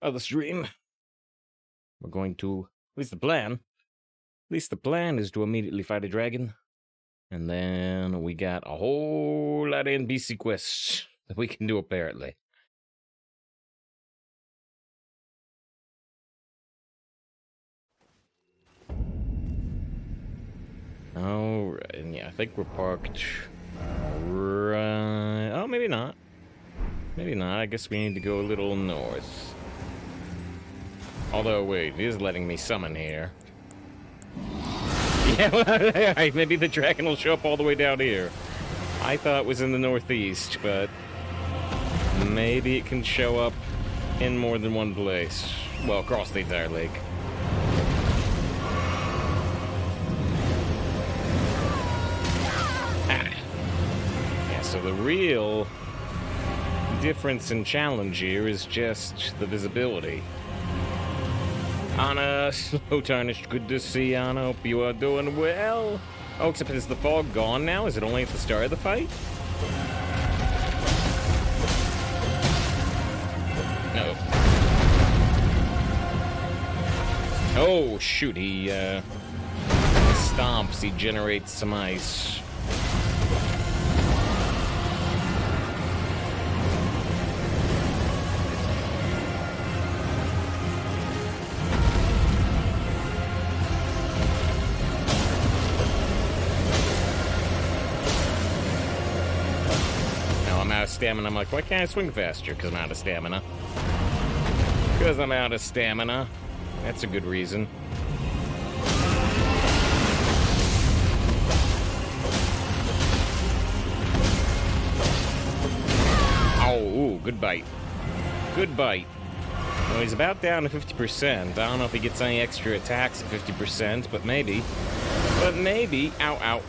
of the stream, we're going to, at least the plan is to immediately fight a dragon. And then we got a whole lot of NPC quests that we can do, apparently. Alright, and yeah, I think we're parked right... Oh, maybe not. Maybe not. I guess we need to go a little north. Although, wait, it is letting me summon here. Yeah, well, maybe the dragon will show up all the way down here. I thought it was in the northeast, but maybe it can show up in more than one place. Well, across the entire lake. Yeah, so the real difference and challenge here is just the visibility. Anna, Slow Tarnished, good to see you, Anna. Hope you are doing well. Oh, except is the fog gone now? Is it only at the start of the fight? No. Oh, shoot, he stomps, he generates some ice. Stamina. I'm like, why can't I swing faster? Because I'm out of stamina. Because I'm out of stamina. That's a good reason. Oh, ooh, good bite. Good bite. Well, he's about down to 50%. I don't know if he gets any extra attacks at 50%, but maybe. But maybe. Ow, ow.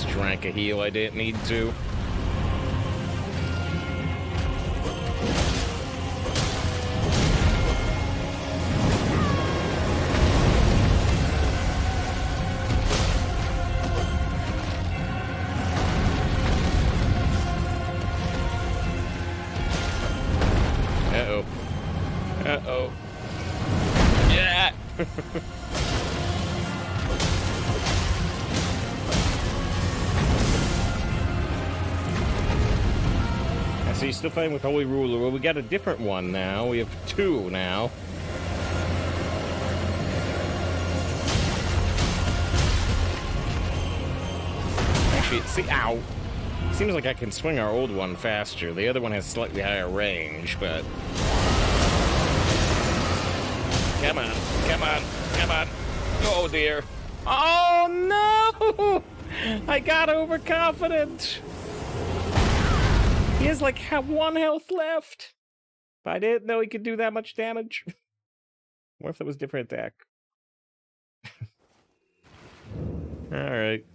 Drank a heal I didn't need to. Uh-oh. Uh-oh. Yeah! So you're still fighting with Holy Ruler. Well, we got a different one now. We have two now. Actually, see, ow. Seems like I can swing our old one faster. The other one has slightly higher range, but... Come on, come on, come on. Oh, dear. Oh, no! I got overconfident. He has like one health left. But I didn't know he could do that much damage. What if that was a different attack? Alright.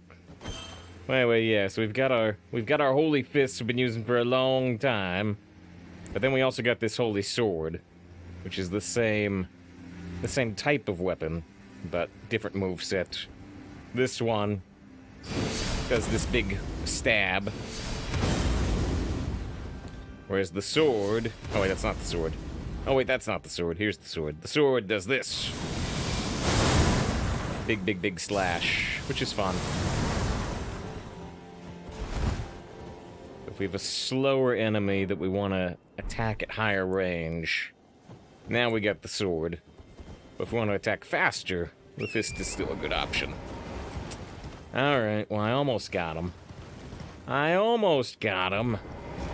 Well, anyway, yeah, so we've got our holy fists we've been using for a long time. But then we also got this holy sword, which is the same type of weapon, but different moveset. This one does this big stab. Whereas the sword... Oh, wait, that's not the sword. Oh, wait, that's not the sword. Here's the sword. The sword does this. Big, big, big slash, which is fun. If we have a slower enemy that we want to attack at higher range, now we got the sword. But if we want to attack faster, the fist is still a good option. Alright, well, I almost got him.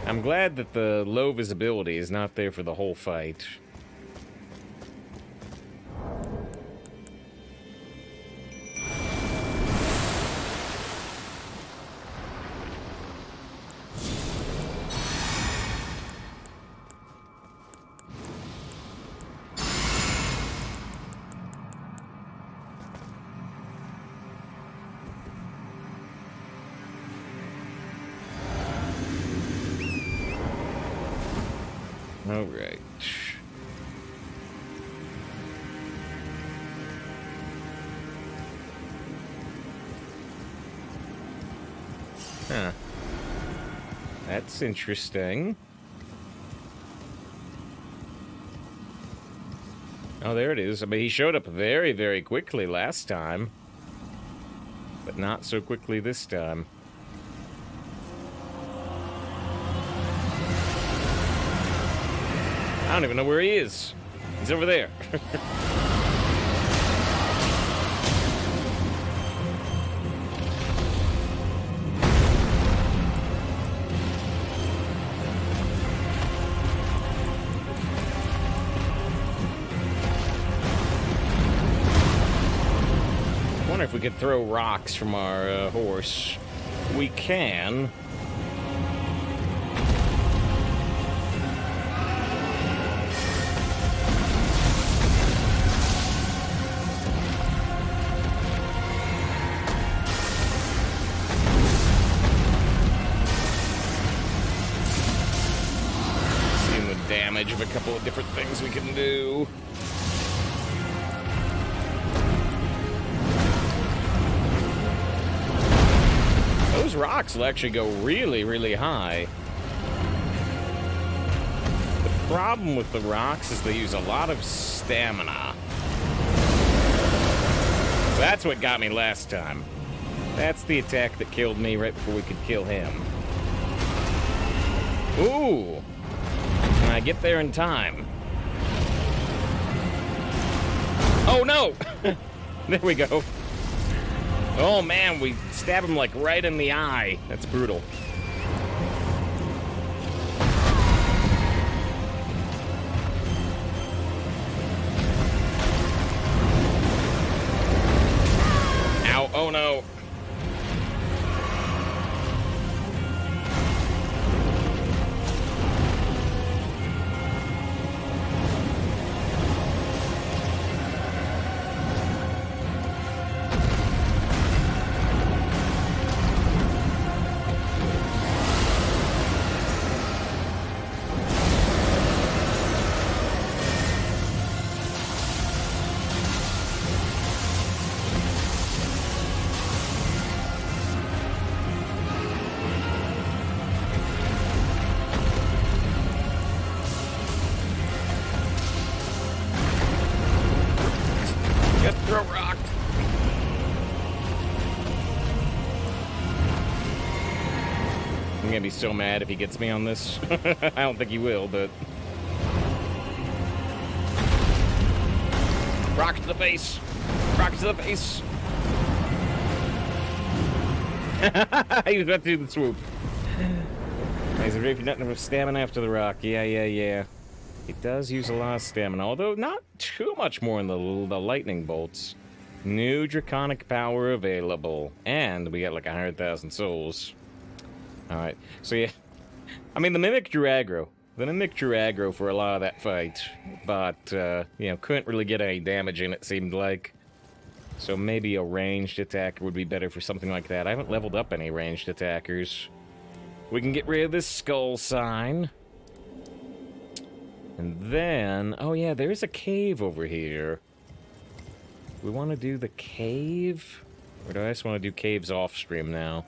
I'm glad that the low visibility is not there for the whole fight. All right. Huh. That's interesting. Oh, there it is. I mean, he showed up very, very quickly last time. But not so quickly this time. I don't even know where he is. He's over there. I wonder if we could throw rocks from our horse. We can. Seeing the damage of a couple of different things we can do. Those rocks will actually go really, really high. The problem with the rocks is they use a lot of stamina. That's what got me last time. That's the attack that killed me right before we could kill him. Ooh! Can I get there in time? Oh no! There we go. Oh man, we stab him like right in the eye. That's brutal. Ow, oh no. Just throw rock. I'm gonna be so mad if he gets me on this. I don't think he will, but... Rock to the face! Rock to the face! He was about to do the swoop. He's a nothing with stamina after the rock. Yeah. It does use a lot of stamina, although not too much more in the lightning bolts. New draconic power available. And we got like 100,000 souls. Alright, so yeah. I mean, the Mimic drew aggro. The Mimic drew aggro for a lot of that fight. But, you know, couldn't really get any damage in, it seemed like. So maybe a ranged attacker would be better for something like that. I haven't leveled up any ranged attackers. We can get rid of this skull sign. And then... Oh yeah, there's a cave over here. We want to do the cave? Or do I just want to do caves off-stream now?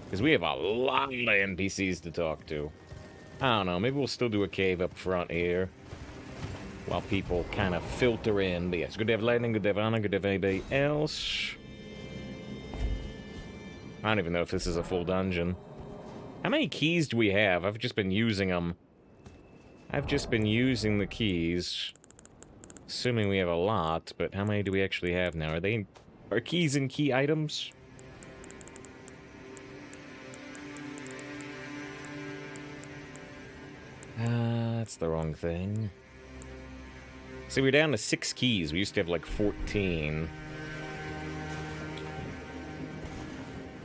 Because we have a lot of NPCs to talk to. I don't know, maybe we'll still do a cave up front here. While people kind of filter in. But yes, good to have Lightning, good to have Anna, good to have anybody else. I don't even know if this is a full dungeon. How many keys do we have? I've just been using them. I've just been using the keys. Assuming we have a lot, but how many do we actually have now? Are keys and key items? That's the wrong thing. See, we're down to 6 keys. We used to have like 14.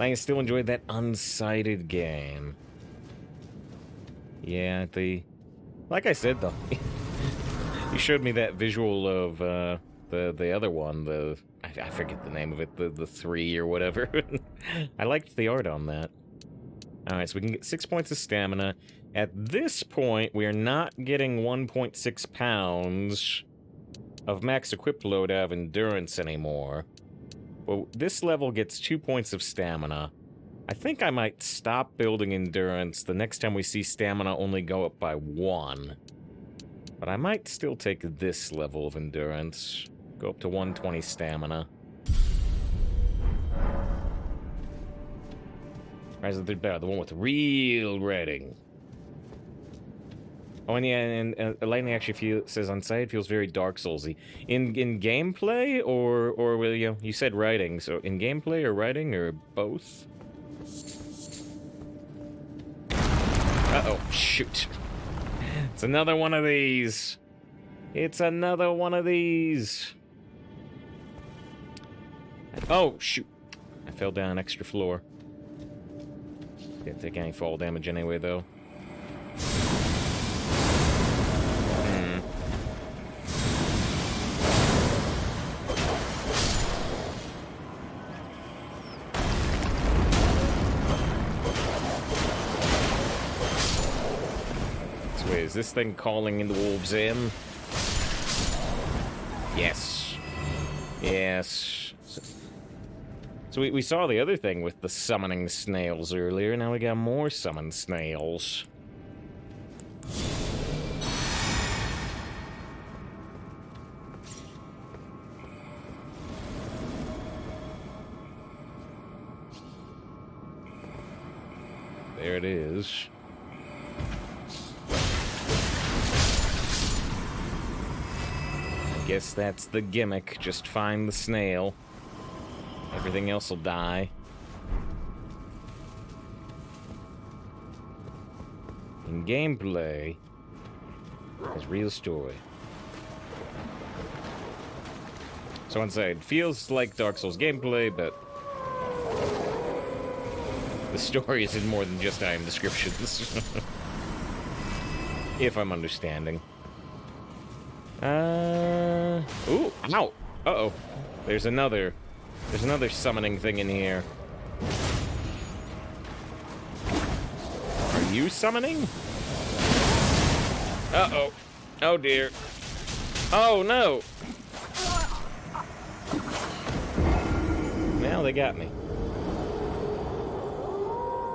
I still enjoyed that unsighted game. Yeah, like I said, though, you showed me that visual of the other one, I forget the name of it, the 3 or whatever. I liked the art on that. Alright, so we can get 6 points of stamina. At this point, we are not getting 1.6 pounds of max equip load out of endurance anymore. Well, this level gets 2 points of stamina. I think I might stop building endurance the next time we see stamina only go up by 1. But I might still take this level of endurance. Go up to 120 stamina. Rise of the Third Battle, the one with real rating. Oh, and yeah, and lightning actually says on site feels very Dark Soulsy. In gameplay, or will you said writing, so in gameplay or writing or both? Uh-oh, shoot. It's another one of these. It's another one of these. Oh, shoot. I fell down an extra floor. Didn't take any fall damage anyway, though. Is this thing calling in the wolves in? Yes. Yes. So we saw the other thing with the summoning snails earlier. Now we got more summoned snails. There it is. Guess that's the gimmick. Just find the snail. Everything else will die. In gameplay, is real story. So inside, feels like Dark Souls gameplay, but the story is in more than just item descriptions. If I'm understanding. Ooh, ow! Uh-oh. There's another summoning thing in here. Are you summoning? Uh-oh. Oh, dear. Oh, no! Well, they got me.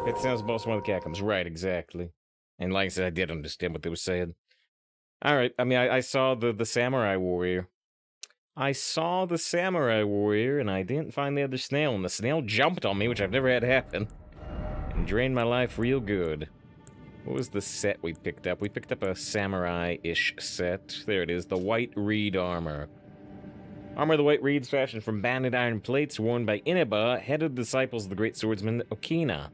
It sounds boss one of the catacombs. Right, exactly. And like I said, I did understand what they were saying. Alright, I mean, I saw the samurai warrior. I saw the samurai warrior, and I didn't find the other snail, and the snail jumped on me, which I've never had happen, and drained my life real good. What was the set we picked up? We picked up a samurai-ish set. There it is, the white reed armor. Armor of the white reeds fashioned from banded iron plates worn by Inaba, head of the disciples of the great swordsman Okina.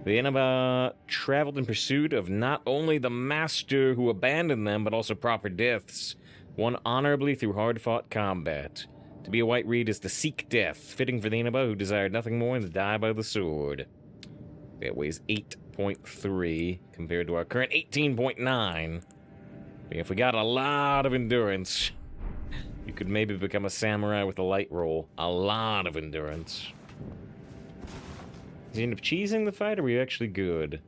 The Inaba traveled in pursuit of not only the master who abandoned them, but also proper deaths, won honorably through hard-fought combat. To be a white reed is to seek death, fitting for the Inaba who desired nothing more than to die by the sword. That weighs 8.3 compared to our current 18.9. If we got a lot of endurance, you could maybe become a samurai with a light roll. A lot of endurance. Did you end up cheesing the fight, or were you actually good?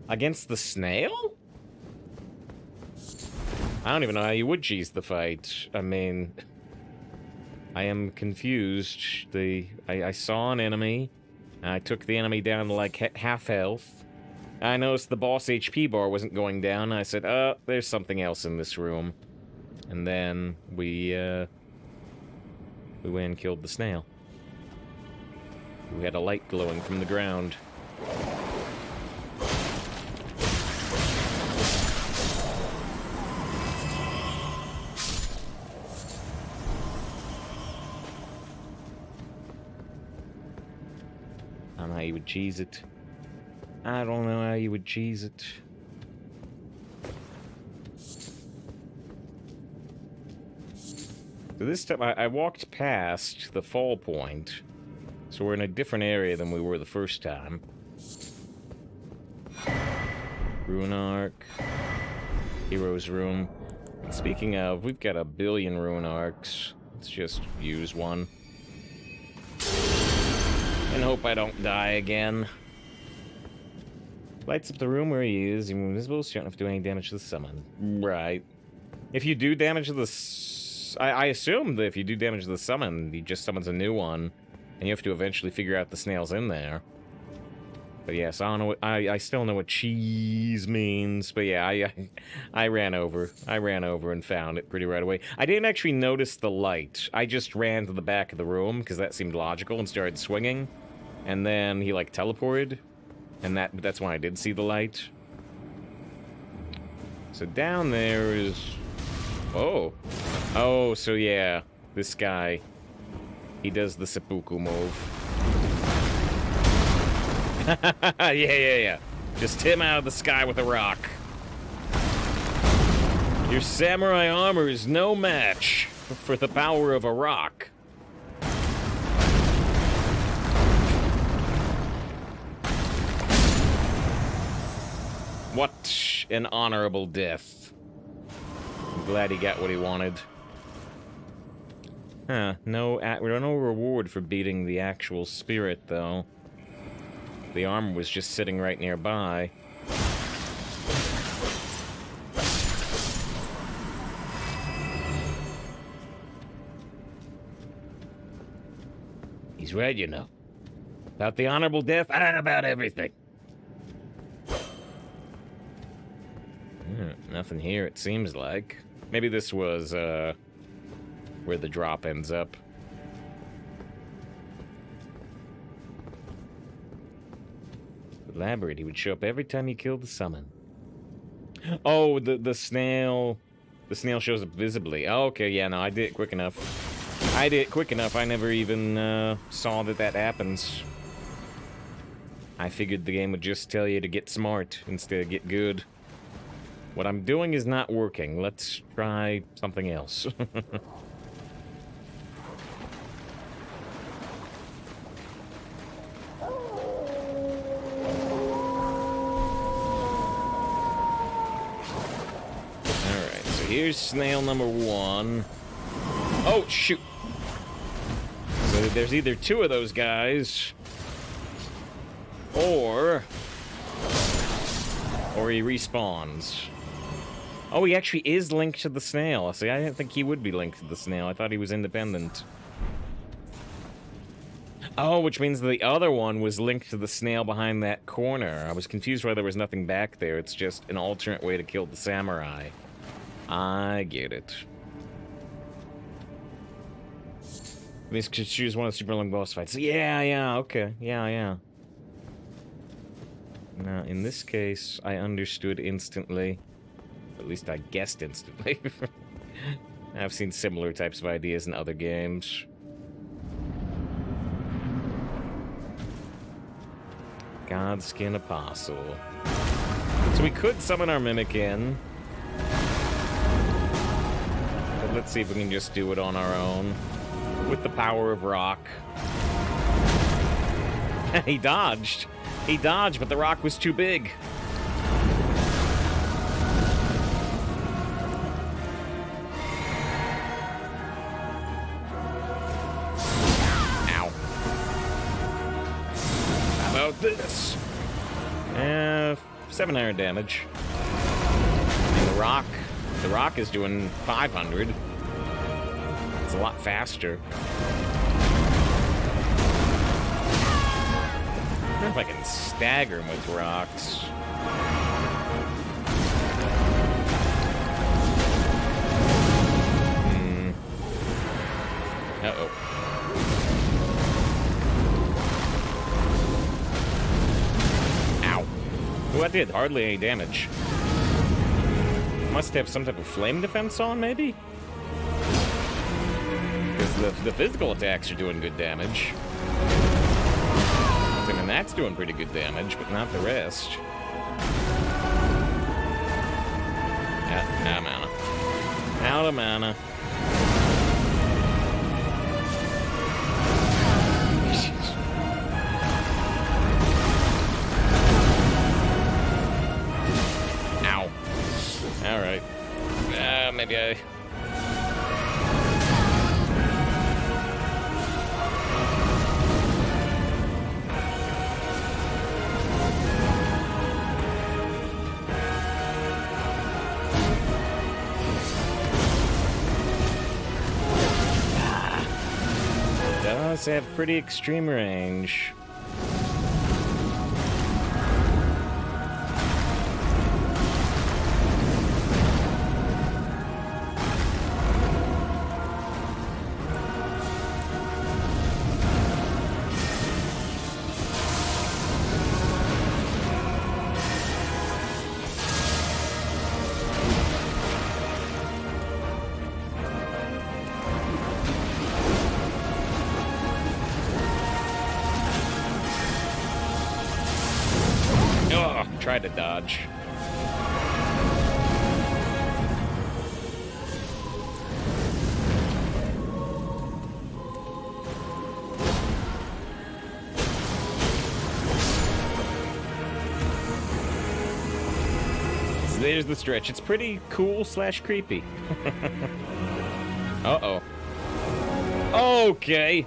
Against the snail? I don't even know how you would cheese the fight. I mean, I am confused. I saw an enemy. I took the enemy down to like half health. I noticed the boss HP bar wasn't going down. I said, oh, there's something else in this room. And then we went and killed the snail. We had a light glowing from the ground. I don't know how you would cheese it. I don't know how you would cheese it. So this time I walked past the fall point. So we're in a different area than we were the first time. Rune Arc. Hero's Room. And speaking of, we've got a billion Rune Arcs. Let's just use one. And hope I don't die again. Lights up the room where he is. You're invisible, so you don't have to do any damage to the summon. Right. If you do damage to the... I assume that if you do damage to the summon, he just summons a new one. And you have to eventually figure out the snail's in there. But yes, I don't know what, I still know what cheese means. But yeah, I ran over. I ran over and found it pretty right away. I didn't actually notice the light. I just ran to the back of the room because that seemed logical and started swinging. And then he like teleported, and that's when I did see the light. So down there is... Oh. Oh, so yeah, this guy, he does the seppuku move. Yeah. Just hit him out of the sky with a rock. Your samurai armor is no match for the power of a rock. What an honorable death. I'm glad he got what he wanted. Huh, no reward for beating the actual spirit, though. The armor was just sitting right nearby. He's right, you know. About the honorable death, about everything. Nothing here, it seems like. Maybe this was, where the drop ends up. Elaborate, he would show up every time you killed the summon. Oh, the snail... The snail shows up visibly. Oh, okay, yeah, no, I did it quick enough. I did it quick enough, I never even, saw that happens. I figured the game would just tell you to get smart instead of get good. What I'm doing is not working. Let's try something else. Here's snail number 1. Oh, shoot. So there's either 2 of those guys, or he respawns. Oh, he actually is linked to the snail. See, I didn't think he would be linked to the snail. I thought he was independent. Oh, which means the other one was linked to the snail behind that corner. I was confused why there was nothing back there. It's just an alternate way to kill the samurai. I get it. This could choose one of the super long boss fights. Yeah, okay. Yeah. Now, in this case, I understood instantly. At least I guessed instantly. I've seen similar types of ideas in other games. Godskin Apostle. So we could summon our Mimic in. But let's see if we can just do it on our own. With the power of rock. He dodged. He dodged, but the rock was too big. Ow. How about this? 700 damage. And the rock is doing 500. It's a lot faster. I don't know if I can stagger him with rocks. Uh-oh. Ow. Oh, that did hardly any damage. Must have some type of flame defense on, maybe? Because the physical attacks are doing good damage. I mean, that's doing pretty good damage, but not the rest. Out of mana. Out of mana. Ow. Alright. Maybe I... Does have pretty extreme range. try to dodge. There's the stretch. It's pretty cool / creepy. Uh-oh. Okay.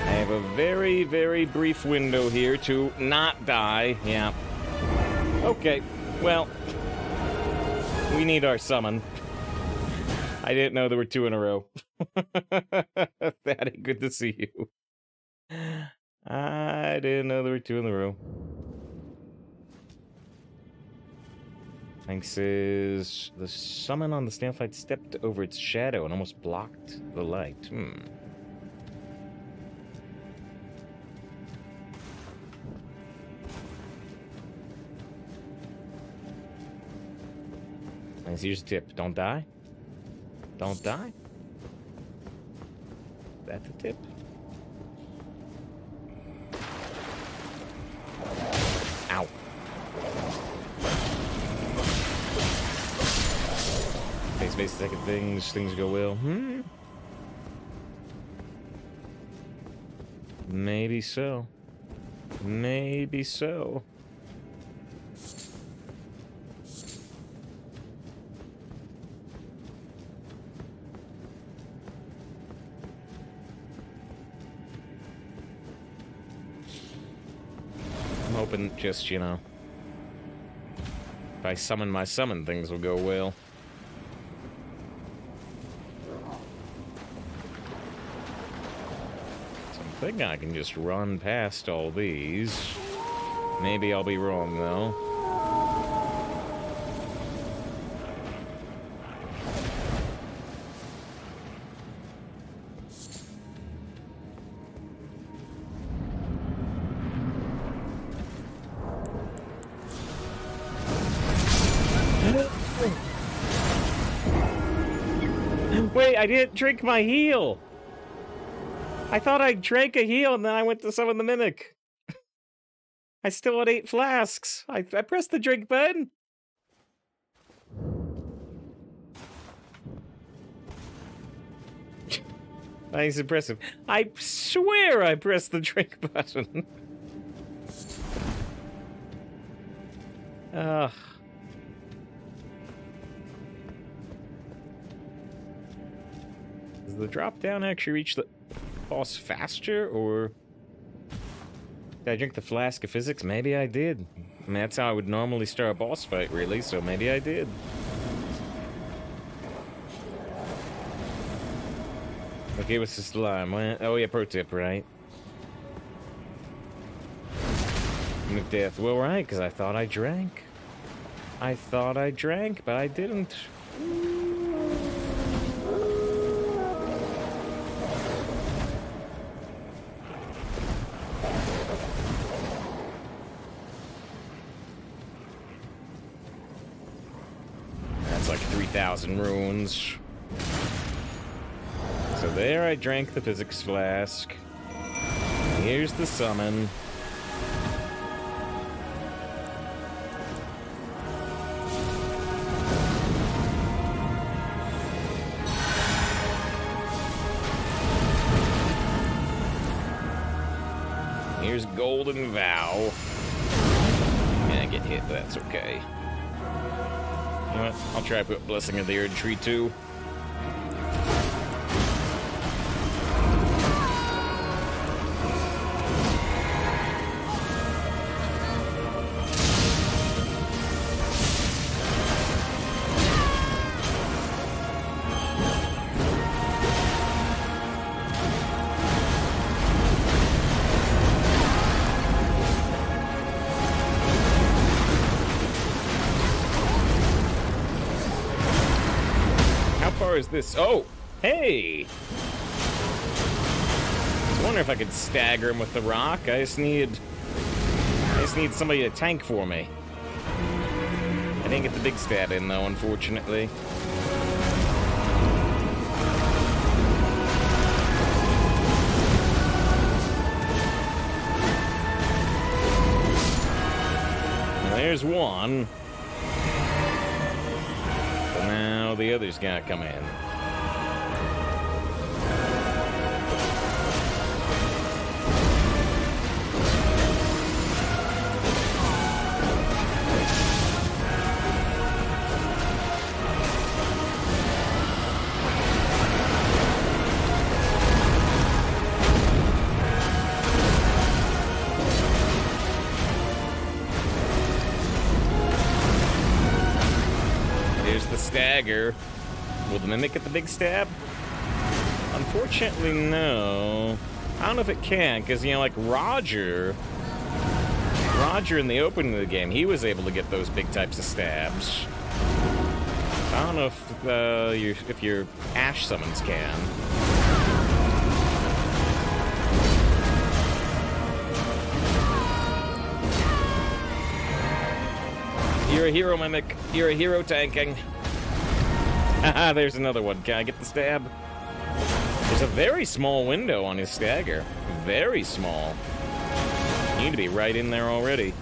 I have a very, very brief window here to not die. Yeah. Okay. Well, we need our summon. I didn't know there were 2 in a row. Daddy, good to see you. I didn't know there were 2 in a row. Thanks says the summon on the Snailfight stepped over its shadow and almost blocked the light. Thanks, here's a tip. Don't die. Don't die. That's a tip. Ow. Space, second things go well. Maybe so. Maybe so. I'm hoping just, you know, if I summon my summon, things will go well. I think I can just run past all these. Maybe I'll be wrong, though. Wait, I didn't drink my heal! I thought I drank a heal and then I went to summon the Mimic. I still had 8 flasks. I pressed the drink button. Nice, impressive. I swear I pressed the drink button. Ugh. Does the drop down actually reach the boss faster, or did I drink the flask of physics? Maybe I did. I mean, that's how I would normally start a boss fight, really, so maybe I did. Okay, what's the slime? Oh yeah, pro tip, right? McDeath, well, right, because I thought I drank. I thought I drank, but I didn't. Like 3,000 runes. So there I drank the physics flask. Here's the summon. Here's Golden Vow. Yeah, I get hit, but that's okay. You know what? I'll try to put Blessing of the Erd Tree too. Is this? Oh, hey! I was wondering if I could stagger him with the rock. I just need somebody to tank for me. I didn't get the big stat in though, unfortunately. There's one. So now the others gotta come in. Stagger. Will the Mimic get the big stab? Unfortunately, no. I don't know if it can, because, you know, like Roger in the opening of the game, he was able to get those big types of stabs. I don't know if your Ash summons can. You're a hero, Mimic. You're a hero tanking. Haha, there's another one. Can I get the stab? There's a very small window on his stagger. Very small. You need to be right in there already.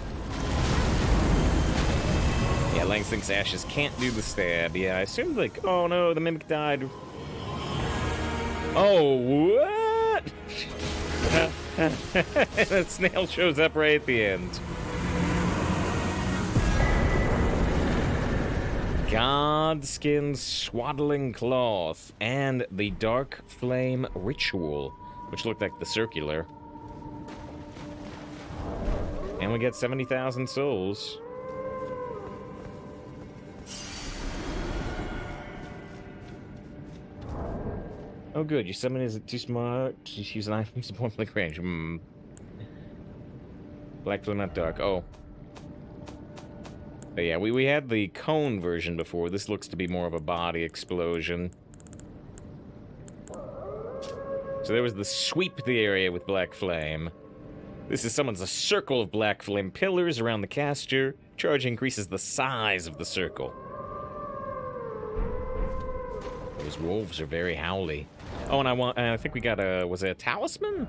Yeah, Langs thinks Ashes can't do the stab. Yeah, I assumed, like, oh no, the Mimic died. Oh, what? That snail shows up right at the end. Godskin Swaddling Cloth and the Dark Flame Ritual, which looked like the circular. And we get 70,000 souls. Oh good, your summon isn't too smart. Just use an item to point blank range. Black Flame, not dark. Oh. But yeah, we had the cone version before. This looks to be more of a body explosion. So there was the sweep the area with Black Flame. This is summons a circle of Black Flame pillars around the caster. Charge increases the size of the circle. Those wolves are very howly. Oh, and I think we got a, was it a talisman?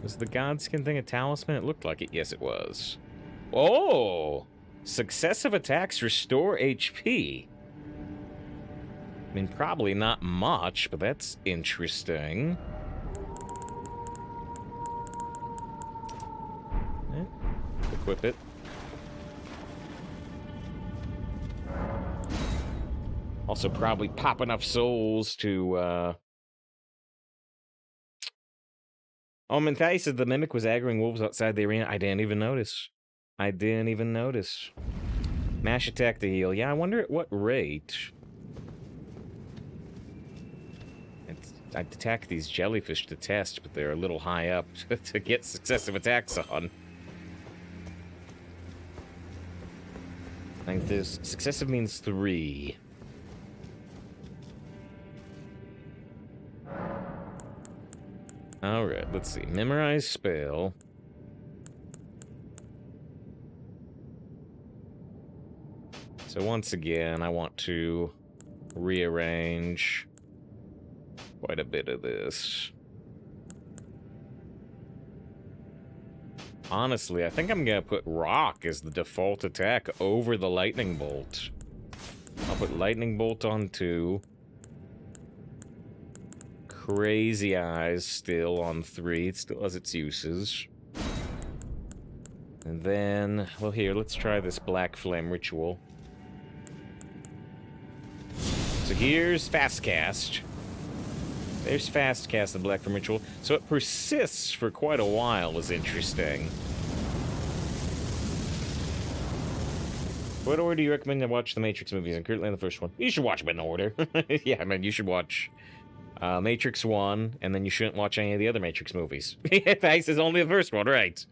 Was the Godskin thing a talisman? It looked like it. Yes, it was. Oh! Successive attacks restore HP. I mean, probably not much, but that's interesting. Equip it. Also probably pop enough souls to, Oh, Menthai said the Mimic was aggroing wolves outside the arena. I didn't even notice. I didn't even notice. Mash attack to heal. Yeah, I wonder at what rate. I'd attack these jellyfish to test, but they're a little high up to get successive attacks on. I think this successive means 3. Alright, let's see. Memorize spell. So once again, I want to rearrange quite a bit of this. Honestly, I think I'm gonna put Rock as the default attack over the Lightning Bolt. I'll put Lightning Bolt on 2. Crazy Eyes still on 3. It still has its uses. And then, well here, let's try this Black Flame Ritual. So here's Fast Cast. There's Fast Cast, the Black Flame Ritual. So it persists for quite a while, is interesting. What order do you recommend to watch the Matrix movies? I'm currently in the first one. You should watch them in order. Yeah, I mean, you should watch Matrix 1, and then you shouldn't watch any of the other Matrix movies. Thanks, is only the first one, right?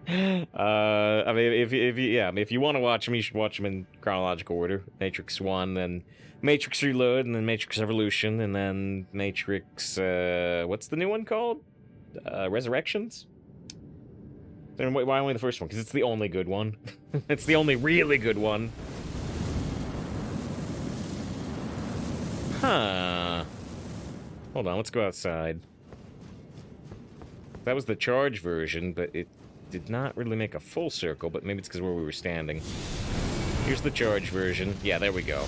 I mean, if you want to watch them, you should watch them in chronological order. Matrix 1, then Matrix Reload, and then Matrix Evolution, and then Matrix, what's the new one called? Resurrections? Then why only the first one? Because it's the only good one. It's the only really good one. Huh. Hold on, let's go outside. That was the charge version, but it did not really make a full circle, but maybe it's because where we were standing. Here's the charge version. Yeah, there we go.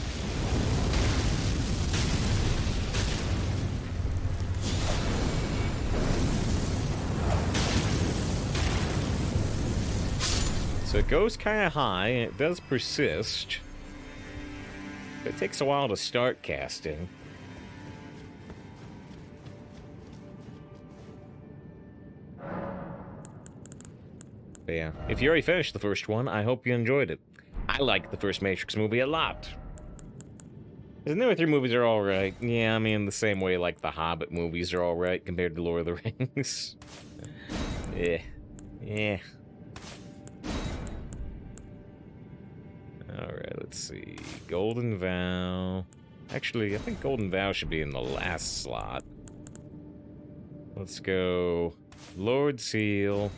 So it goes kind of high, and it does persist. But it takes a while to start casting. But yeah, if you already finished the first one, I hope you enjoyed it. I liked the first Matrix movie a lot. The newer 3 movies are alright. Yeah, I mean, the same way like the Hobbit movies are alright compared to Lord of the Rings. Yeah. Yeah. Alright, let's see. Golden Vow. Actually, I think Golden Vow should be in the last slot. Let's go Lord Seal.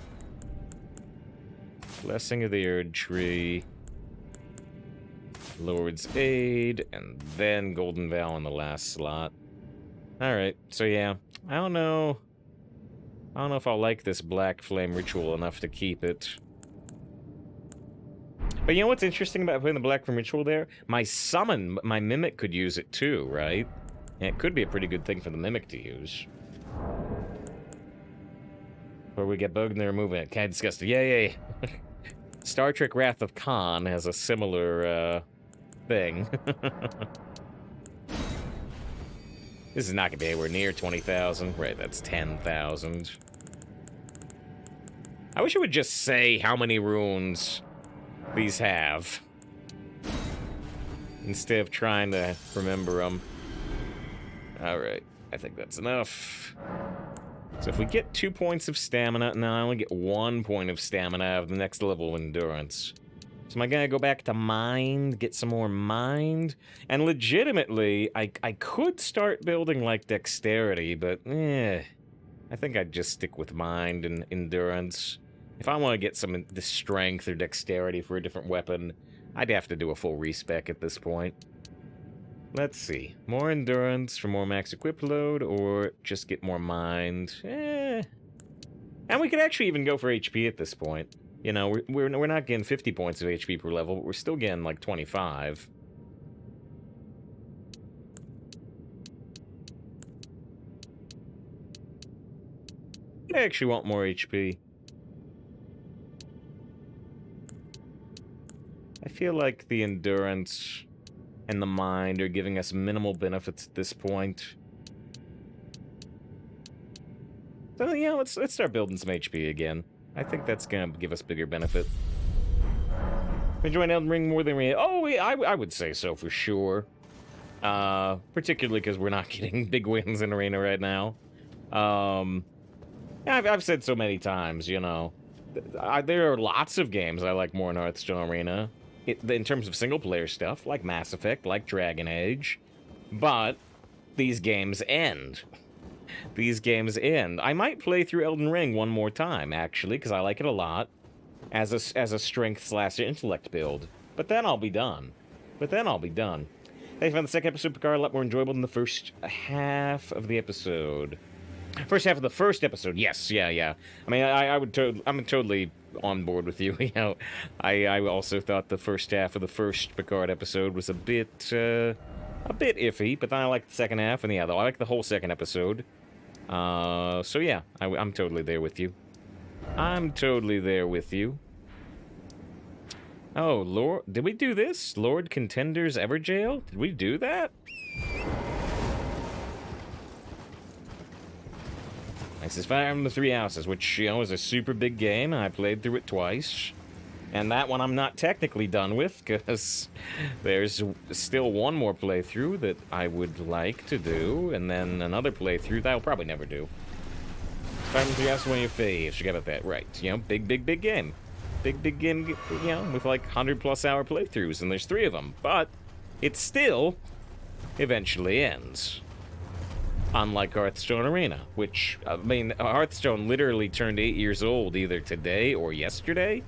Blessing of the Erd Tree. Lord's Aid, and then Golden Vow in the last slot. Alright, so yeah. I don't know if I'll like this Black Flame Ritual enough to keep it. But you know what's interesting about putting the Black Flame Ritual there? My summon, my Mimic could use it too, right? And it could be a pretty good thing for the Mimic to use. Where we get bugged and they're removing it. Kind of disgusting. Yay! Star Trek Wrath of Khan has a similar, thing. This is not gonna be anywhere near 20,000. Right, that's 10,000. I wish it would just say how many runes these have, instead of trying to remember them. Alright, I think that's enough. So if we get 2 points of stamina, no, I only get 1 point of stamina out of the next level of endurance. So am I gonna go back to mind, get some more mind? And legitimately, I could start building, like, dexterity, but, I think I'd just stick with mind and endurance. If I want to get some the strength or dexterity for a different weapon, I'd have to do a full respec at this point. Let's see. More endurance for more max equip load, or just get more mind. And we could actually even go for HP at this point. You know, we're not getting 50 points of HP per level, but we're still getting like 25. I actually want more HP. I feel like the endurance and the mind are giving us minimal benefits at this point. So yeah, let's start building some HP again. I think that's gonna give us bigger benefit. Enjoying Elden Ring more than we... Oh, yeah, I would say so for sure. Particularly because we're not getting big wins in Arena right now. I've said so many times, you know. There are lots of games I like more in Hearthstone Arena. In terms of single-player stuff, like Mass Effect, like Dragon Age. But these games end. These games end. I might play through Elden Ring one more time, actually, because I like it a lot. As a strength/intellect build. But then I'll be done. Thanks for the second episode, Picard, a lot more enjoyable than the first half of the episode. First half of the first episode, yes, yeah. I mean, I'm totally on board with you. You know, I also thought the first half of the first Picard episode was a bit iffy, but then I like the second half, and yeah, though I like the whole second episode. So yeah, I'm totally there with you. Oh, Lord, did we do this? Lord Contender's Everjail? Did we do that? This is Fire Emblem the Three Houses, which, you know, is a super big game, and I played through it twice. And that one I'm not technically done with, because there's still one more playthrough that I would like to do, and then another playthrough that I'll probably never do. Fire Emblem 3 Houses is one of your faves. Forget about that. Right. You know, big game. Big game, you know, with like 100+ hour playthroughs, and there's 3 of them. But it still eventually ends. Unlike Hearthstone Arena, which, I mean, Hearthstone literally turned 8 years old either today or yesterday.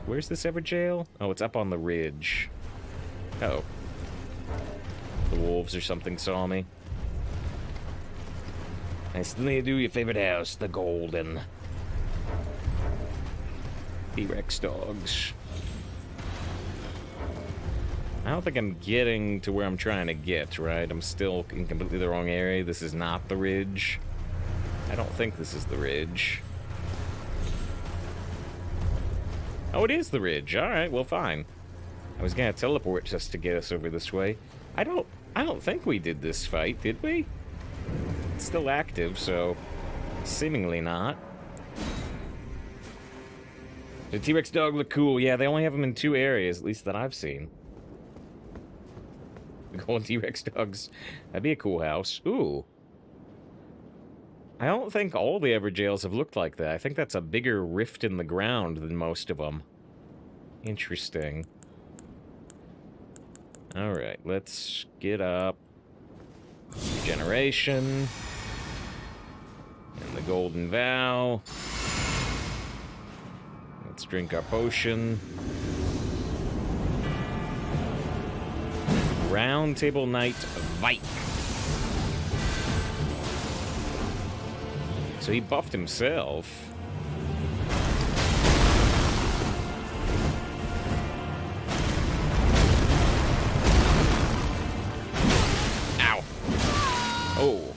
Where's this Everjail? Oh, it's up on the ridge. Oh. The wolves or something saw me. I still need to do your favorite house, the Golden. T-Rex dogs. I don't think I'm getting to where I'm trying to get, right? I'm still in completely the wrong area. This is not the ridge. I don't think this is the ridge. Oh, it is the ridge. Alright, well, fine. I was gonna teleport just to get us over this way. I don't think we did this fight, did we? It's still active, so seemingly not. The T-Rex dog look cool. Yeah, they only have them in 2 areas, at least that I've seen. The golden T-Rex dogs. That'd be a cool house. Ooh. I don't think all the Everjails have looked like that. I think that's a bigger rift in the ground than most of them. Interesting. Alright, let's get up. Regeneration. And the Golden Vow. Let's drink our potion. Round Table Knight Vike. So he buffed himself. Ow. Oh.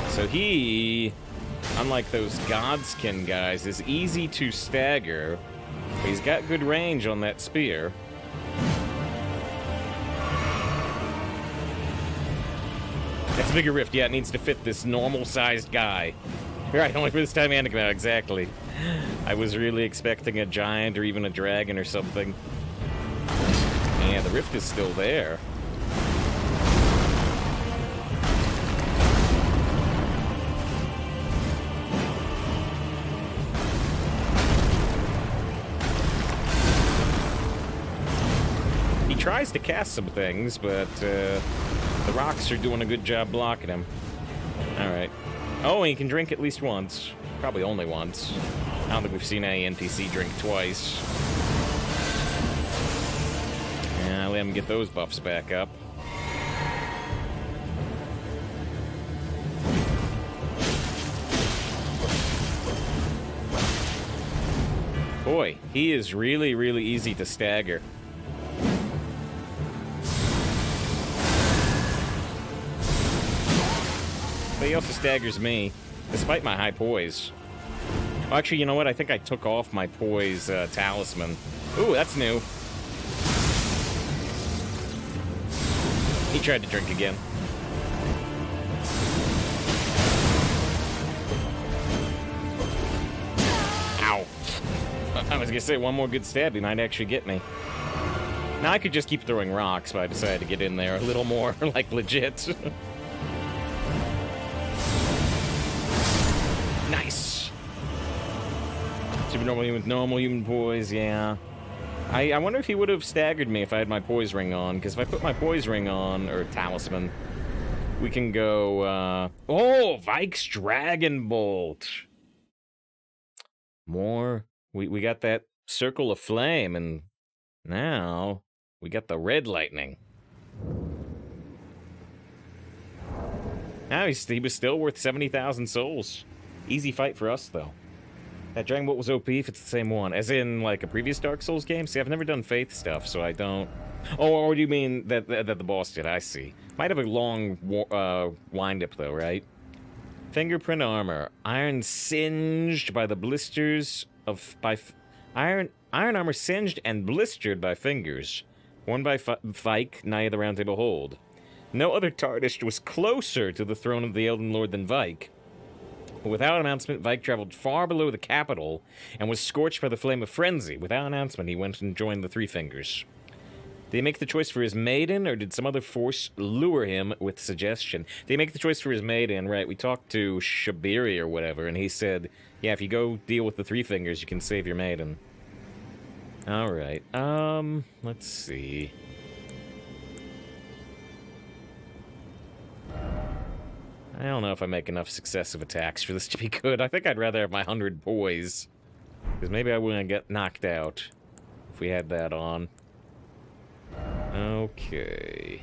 So he, unlike those Godskin guys, is easy to stagger. But he's got good range on that spear. That's a bigger rift. Yeah, it needs to fit this normal-sized guy. Right, only for this Titanic now, exactly. I was really expecting a giant or even a dragon or something. Yeah, the rift is still there. He tries to cast some things, but the rocks are doing a good job blocking him. Alright. Oh, and he can drink at least once. Probably only once. I don't think we've seen any NPC drink twice. Yeah, let him get those buffs back up. Boy, he is really, really easy to stagger. But he also staggers me, despite my high poise. Well, actually, you know what? I think I took off my poise talisman. Ooh, that's new. He tried to drink again. Ow. I was gonna say, one more good stab, he might actually get me. Now, I could just keep throwing rocks, but I decided to get in there a little more, like, legit. Nice. Super normal human with normal human poise, yeah. I wonder if he would have staggered me if I had my poise ring on, because if I put my poise ring on, or talisman, we can go, oh, Vike's Dragon Bolt. More. We got that Circle of Flame, and now we got the Red Lightning. Now he was still worth 70,000 souls. Easy fight for us, though. That Dragon Bolt was OP if it's the same one. As in, like, a previous Dark Souls game? See, I've never done Faith stuff, so I don't... Oh, or do you mean that the boss did? I see. Might have a long wind-up, though, right? Fingerprint armor. Iron singed by the blisters of... Iron armor singed and blistered by fingers. Worn by Vike, Knight of the Round Table Hold. No other Tarnished was closer to the throne of the Elden Lord than Vike. Without announcement, Vike traveled far below the capital and was scorched by the flame of frenzy. Without announcement, he went and joined the Three Fingers. Did he make the choice for his maiden, or did some other force lure him with suggestion? Did he make the choice for his maiden? Right, we talked to Shabiri or whatever, and he said, yeah, if you go deal with the Three Fingers, you can save your maiden. Alright, let's see. I don't know if I make enough successive attacks for this to be good. I think I'd rather have my 100 poise. Because maybe I wouldn't get knocked out if we had that on. Okay.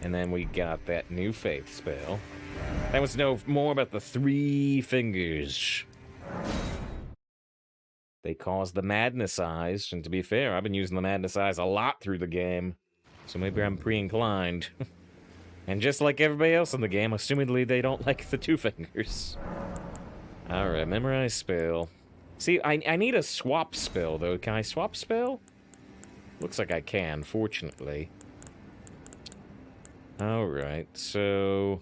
And then we got that new faith spell. That was no more about the 3 fingers. They cause the madness eyes, and to be fair, I've been using the madness eyes a lot through the game. So maybe I'm pre-inclined. And just like everybody else in the game, assumedly they don't like the 2 fingers. Alright, memorize spell. See, I need a swap spell, though. Can I swap spell? Looks like I can, fortunately. Alright, so...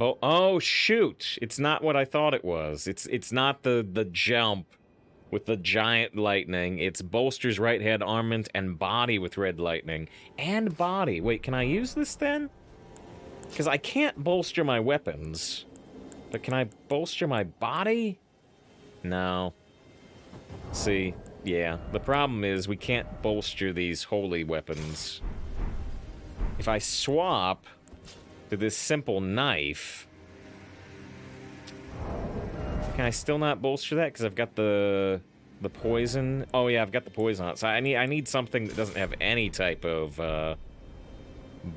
oh, shoot! It's not what I thought it was. It's not the jump with the giant lightning. It's bolsters right head armament and body with red lightning. And body. Wait, can I use this then? Because I can't bolster my weapons. But can I bolster my body? No. See, yeah. The problem is we can't bolster these holy weapons. If I swap to this simple knife, can I still not bolster that? Because I've got the poison. Oh yeah, I've got the poison on it. So I need something that doesn't have any type of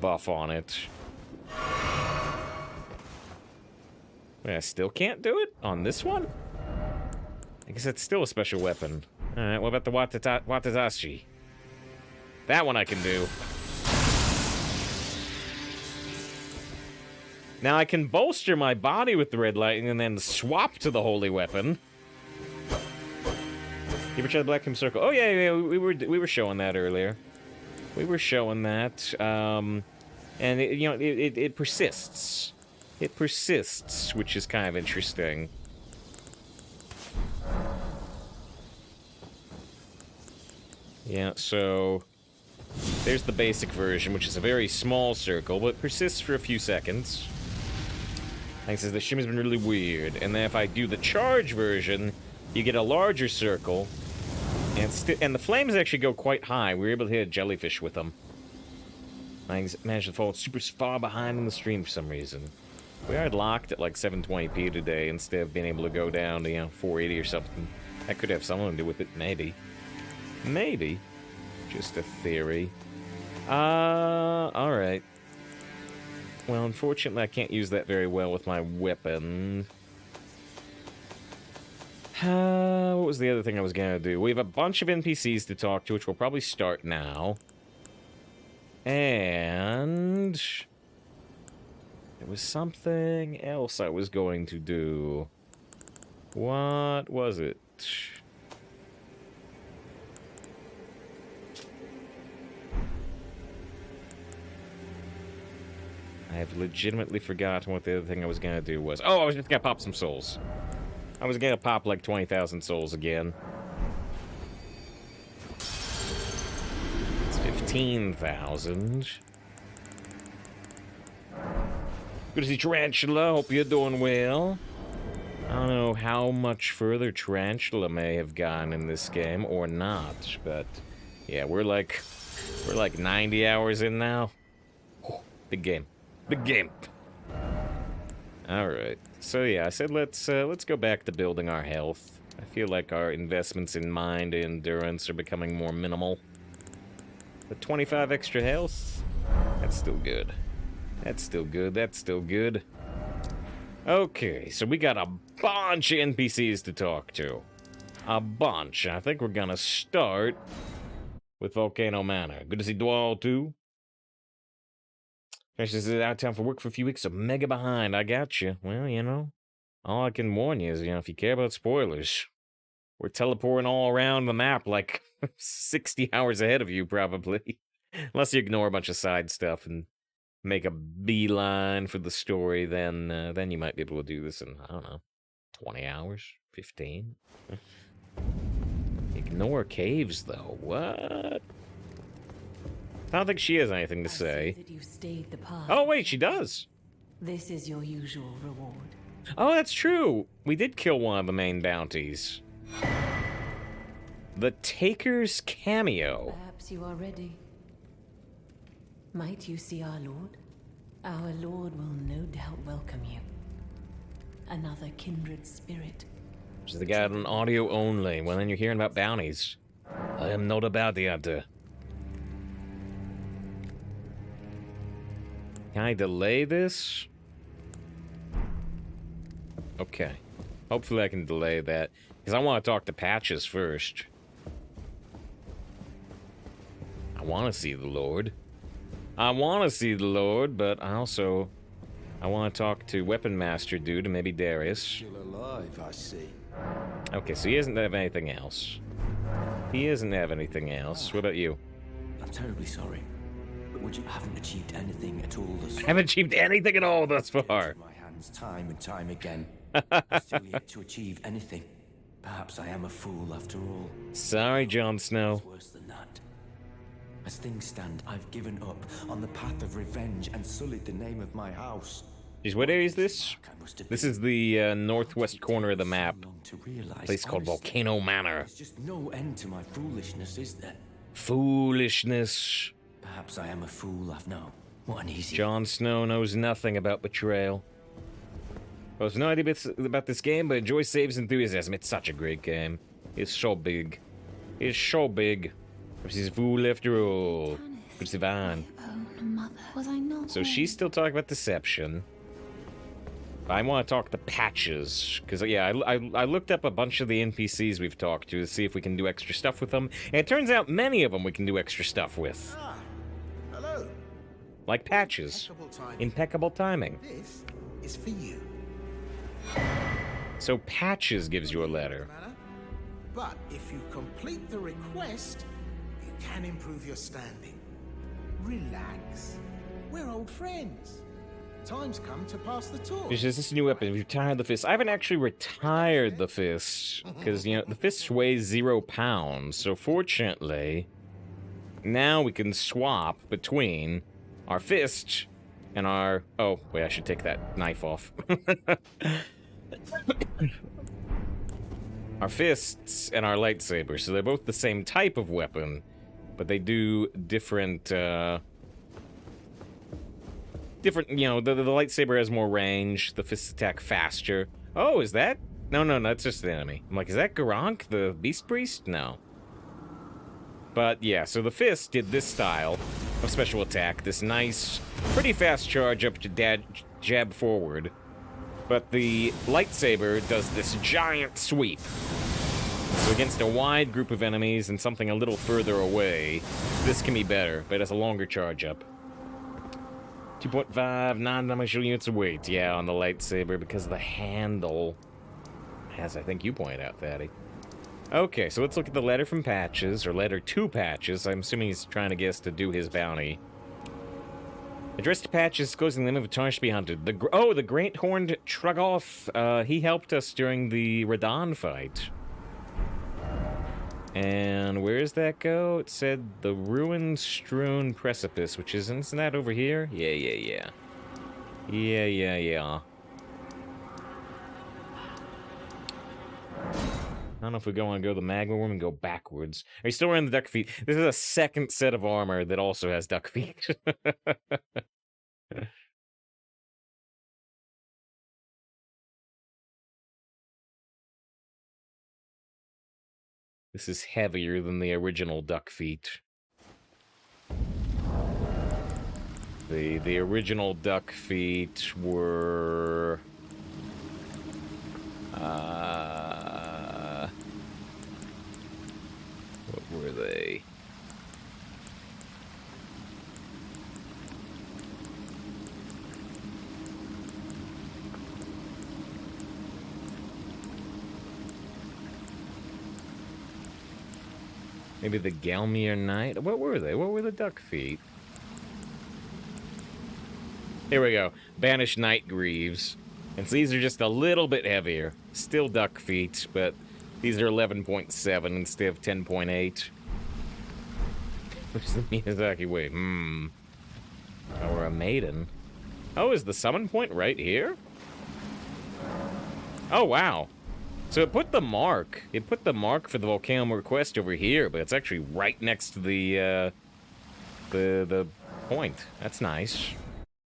buff on it. Wait, I still can't do it on this one? I guess it's still a special weapon. Alright, what about the Watatashi? That one I can do. Now I can bolster my body with the red lightning and then swap to the holy weapon. You ever try the Black Crimson Circle? Oh yeah, we were showing that earlier. We were showing that, and it persists. It persists, which is kind of interesting. Yeah, so there's the basic version, which is a very small circle, but persists for a few seconds. Like it says, the shimmer's been really weird. And then if I do the charge version, you get a larger circle, and the flames actually go quite high. We were able to hit a jellyfish with them. I managed to fall super far behind in the stream for some reason. We are locked at like 720p today instead of being able to go down to, 480 or something. That could have something to do with it, maybe. Maybe. Just a theory. Alright. Well, unfortunately, I can't use that very well with my weapon. What was the other thing I was gonna do? We have a bunch of NPCs to talk to, which we'll probably start now. And... there was something else I was going to do. What was it? I have legitimately forgotten what the other thing I was gonna do was. Oh, I was just gonna pop some souls. I was gonna pop like 20,000 souls again. It's 15,000. Good to see Tarantula. Hope you're doing well. I don't know how much further Tarantula may have gone in this game or not, but yeah, we're like 90 hours in now. Oh, big game. Big game. All right. So yeah, I said let's go back to building our health. I feel like our investments in mind and endurance are becoming more minimal. But 25 extra health, that's still good. That's still good. That's still good. Okay, so we got a bunch of NPCs to talk to. A bunch. I think we're gonna start with Volcano Manor. Good to see Dwall too. This is out of town for work for a few weeks, so mega behind. I got you. Well, all I can warn you is, if you care about spoilers, we're teleporting all around the map like 60 hours ahead of you, probably. Unless you ignore a bunch of side stuff and make a beeline for the story, then you might be able to do this in, I don't know, 20 hours? 15? Ignore caves, though. What? I don't think she has anything to say. That you've stayed the path. Oh, wait, she does. This is your usual reward. Oh, that's true. We did kill one of the main bounties. The Taker's Cameo. Perhaps you are ready. Might you see our Lord? Our Lord will no doubt welcome you. Another kindred spirit, She's the guy on audio only. Well, then you're hearing about bounties. I am not a bounty hunter. Can I delay this? Okay. Hopefully I can delay that. Because I want to talk to Patches first. I want to see the Lord. I want to see the Lord, but I want to talk to Weapon Master Dude and maybe Darius. Still alive, I see. Okay, so he doesn't have anything else. He doesn't have anything else. What about you? I'm terribly sorry, but you haven't achieved anything at all thus far. Haven't achieved anything at all thus far. My hands time and time again. Still yet to achieve anything. Perhaps I am a fool after all. Sorry, Jon Snow. It's worse than that. As things stand, I've given up on the path of revenge and sullied the name of my house. Jeez, what area is this? This is the northwest corner of the map. A place called Volcano Manor. There's just no end to my foolishness, is there? Foolishness. Perhaps I am a fool, I've known. What an easy... Jon Snow knows nothing about betrayal. I have no idea about this game, but enjoy Save's enthusiasm. It's such a great game. It's so big. It's so big. She's a fool after all. It's Ivan. Was I not? So she's still talking about deception. I want to talk to Patches, because, yeah, I looked up a bunch of the NPCs we've talked to see if we can do extra stuff with them, and it turns out many of them we can do extra stuff with. Ah, hello. Like Patches. Impeccable timing. This is for you. So Patches gives you a letter. But if you complete the request, you can improve your standing. Relax. We're old friends. Time's come to pass the torch. There's just this new weapon. We've retired the fist. I haven't actually retired the fist, because, you know, the fist weighs 0 pounds. So fortunately, now we can swap between our fist and our... Oh, wait, I should take that knife off. Our fists and our lightsabers. So they're both the same type of weapon, but they do different, you know, the lightsaber has more range, the fists attack faster. Oh, is that? No, that's just the enemy. I'm like, is that Garank, the Beast Priest? No. But yeah, so the fist did this style of special attack, this nice, pretty fast charge up to jab forward. But the lightsaber does this giant sweep. So against a wide group of enemies and something a little further away, this can be better, but it has a longer charge up. 2.5 non-dimensional units of weight, yeah, on the lightsaber, because the handle, as I think you pointed out, Fatty. Okay, so let's look at the letter from Patches, or letter to Patches. I'm assuming he's trying to get us to do his bounty. Addressed to Patches, closing the name of a tarnish to be hunted. The Great Horned Truggoth, he helped us during the Radahn fight. And where does that go? It said the ruin-strewn precipice, which isn't that over here? Yeah. Yeah. I don't know if we want to go the magma worm and go backwards. Are you still wearing the duck feet? This is a second set of armor that also has duck feet. This is heavier than the original duck feet. The original duck feet were... what were they? Maybe the Galmir Knight? What were they? What were the duck feet? Here we go. Banished Night Greaves. And so these are just a little bit heavier. Still duck feet, but these are 11.7 instead of 10.8. Which is the Miyazaki way. Or a maiden. Oh, is the summon point right here? Oh, wow. So it put the mark. It put the mark for the Volcano Request over here, but it's actually right next to the point. That's nice.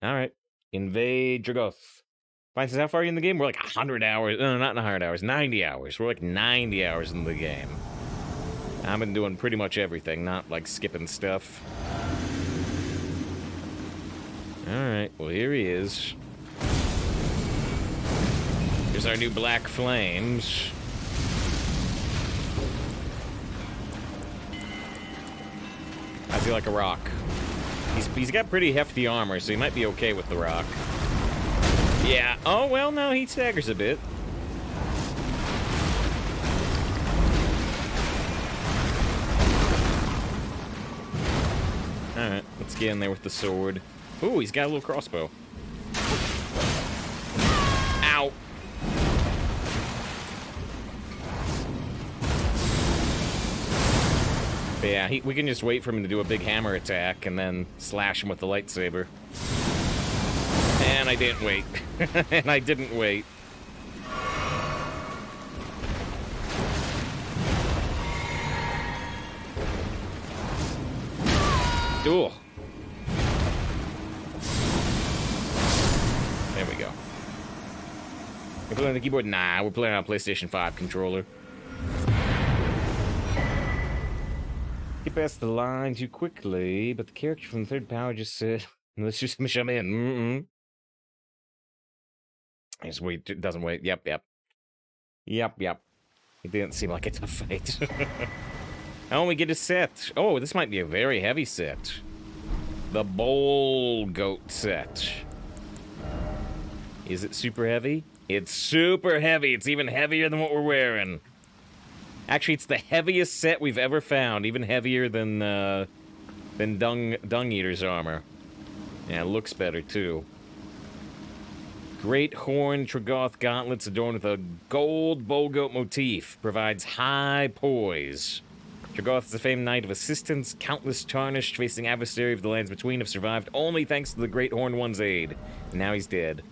All right. Invade Dragoth. Finds us how far are you in the game? We're like 100 hours. No, not 100 hours. 90 hours. We're like 90 hours in the game. I've been doing pretty much everything, not like skipping stuff. Alright, well here he is. Here's our new black flames. I feel like a rock. He's got pretty hefty armor, so he might be okay with the rock. Yeah. Oh, well, no, he staggers a bit. Alright, let's get in there with the sword. Ooh, he's got a little crossbow. Ow. But yeah, we can just wait for him to do a big hammer attack and then slash him with the lightsaber. And I didn't wait. And I didn't wait. Ooh. There we go. We're playing on the keyboard? Nah, we're playing on a PlayStation 5 controller. Get past the line too quickly, but the character from the third power just said, let's just smush him in. Just wait, it doesn't wait. Yep. It didn't seem like it's a fight. Oh, we get a set. Oh, this might be a very heavy set. The Bowl Goat set. Is it super heavy? It's super heavy. It's even heavier than what we're wearing. Actually, it's the heaviest set we've ever found. Even heavier than Dung Eater's armor. Yeah, it looks better, too. Great Horn Tragoth gauntlets adorned with a gold Bowl Goat motif. Provides high poise. Tragoth is a famed knight of assistance. Countless tarnished facing adversary of the lands between have survived only thanks to the Great Horned One's aid. And now he's dead.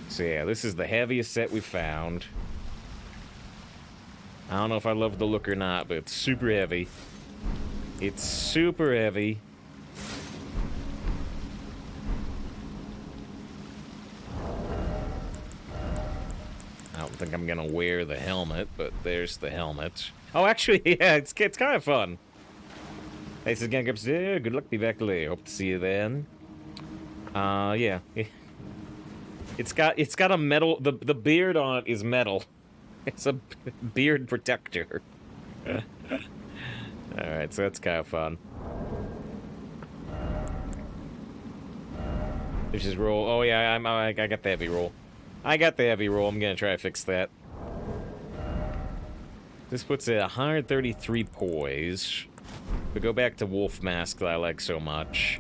So yeah, this is the heaviest set we've found. I don't know if I love the look or not, but it's super heavy. It's super heavy. I don't think I'm gonna wear the helmet, but there's the helmet. Oh, actually, yeah, it's kind of fun. Hey, this is Gang Grips. Yeah, good luck, be back later. Hope to see you then. Yeah. It's got a metal. The beard on it is metal. It's a beard protector. All right, so that's kind of fun. There's his roll. Oh yeah, I got the heavy roll. I'm gonna try to fix that. This puts it at 133 poise. We go back to Wolf Mask that I like so much,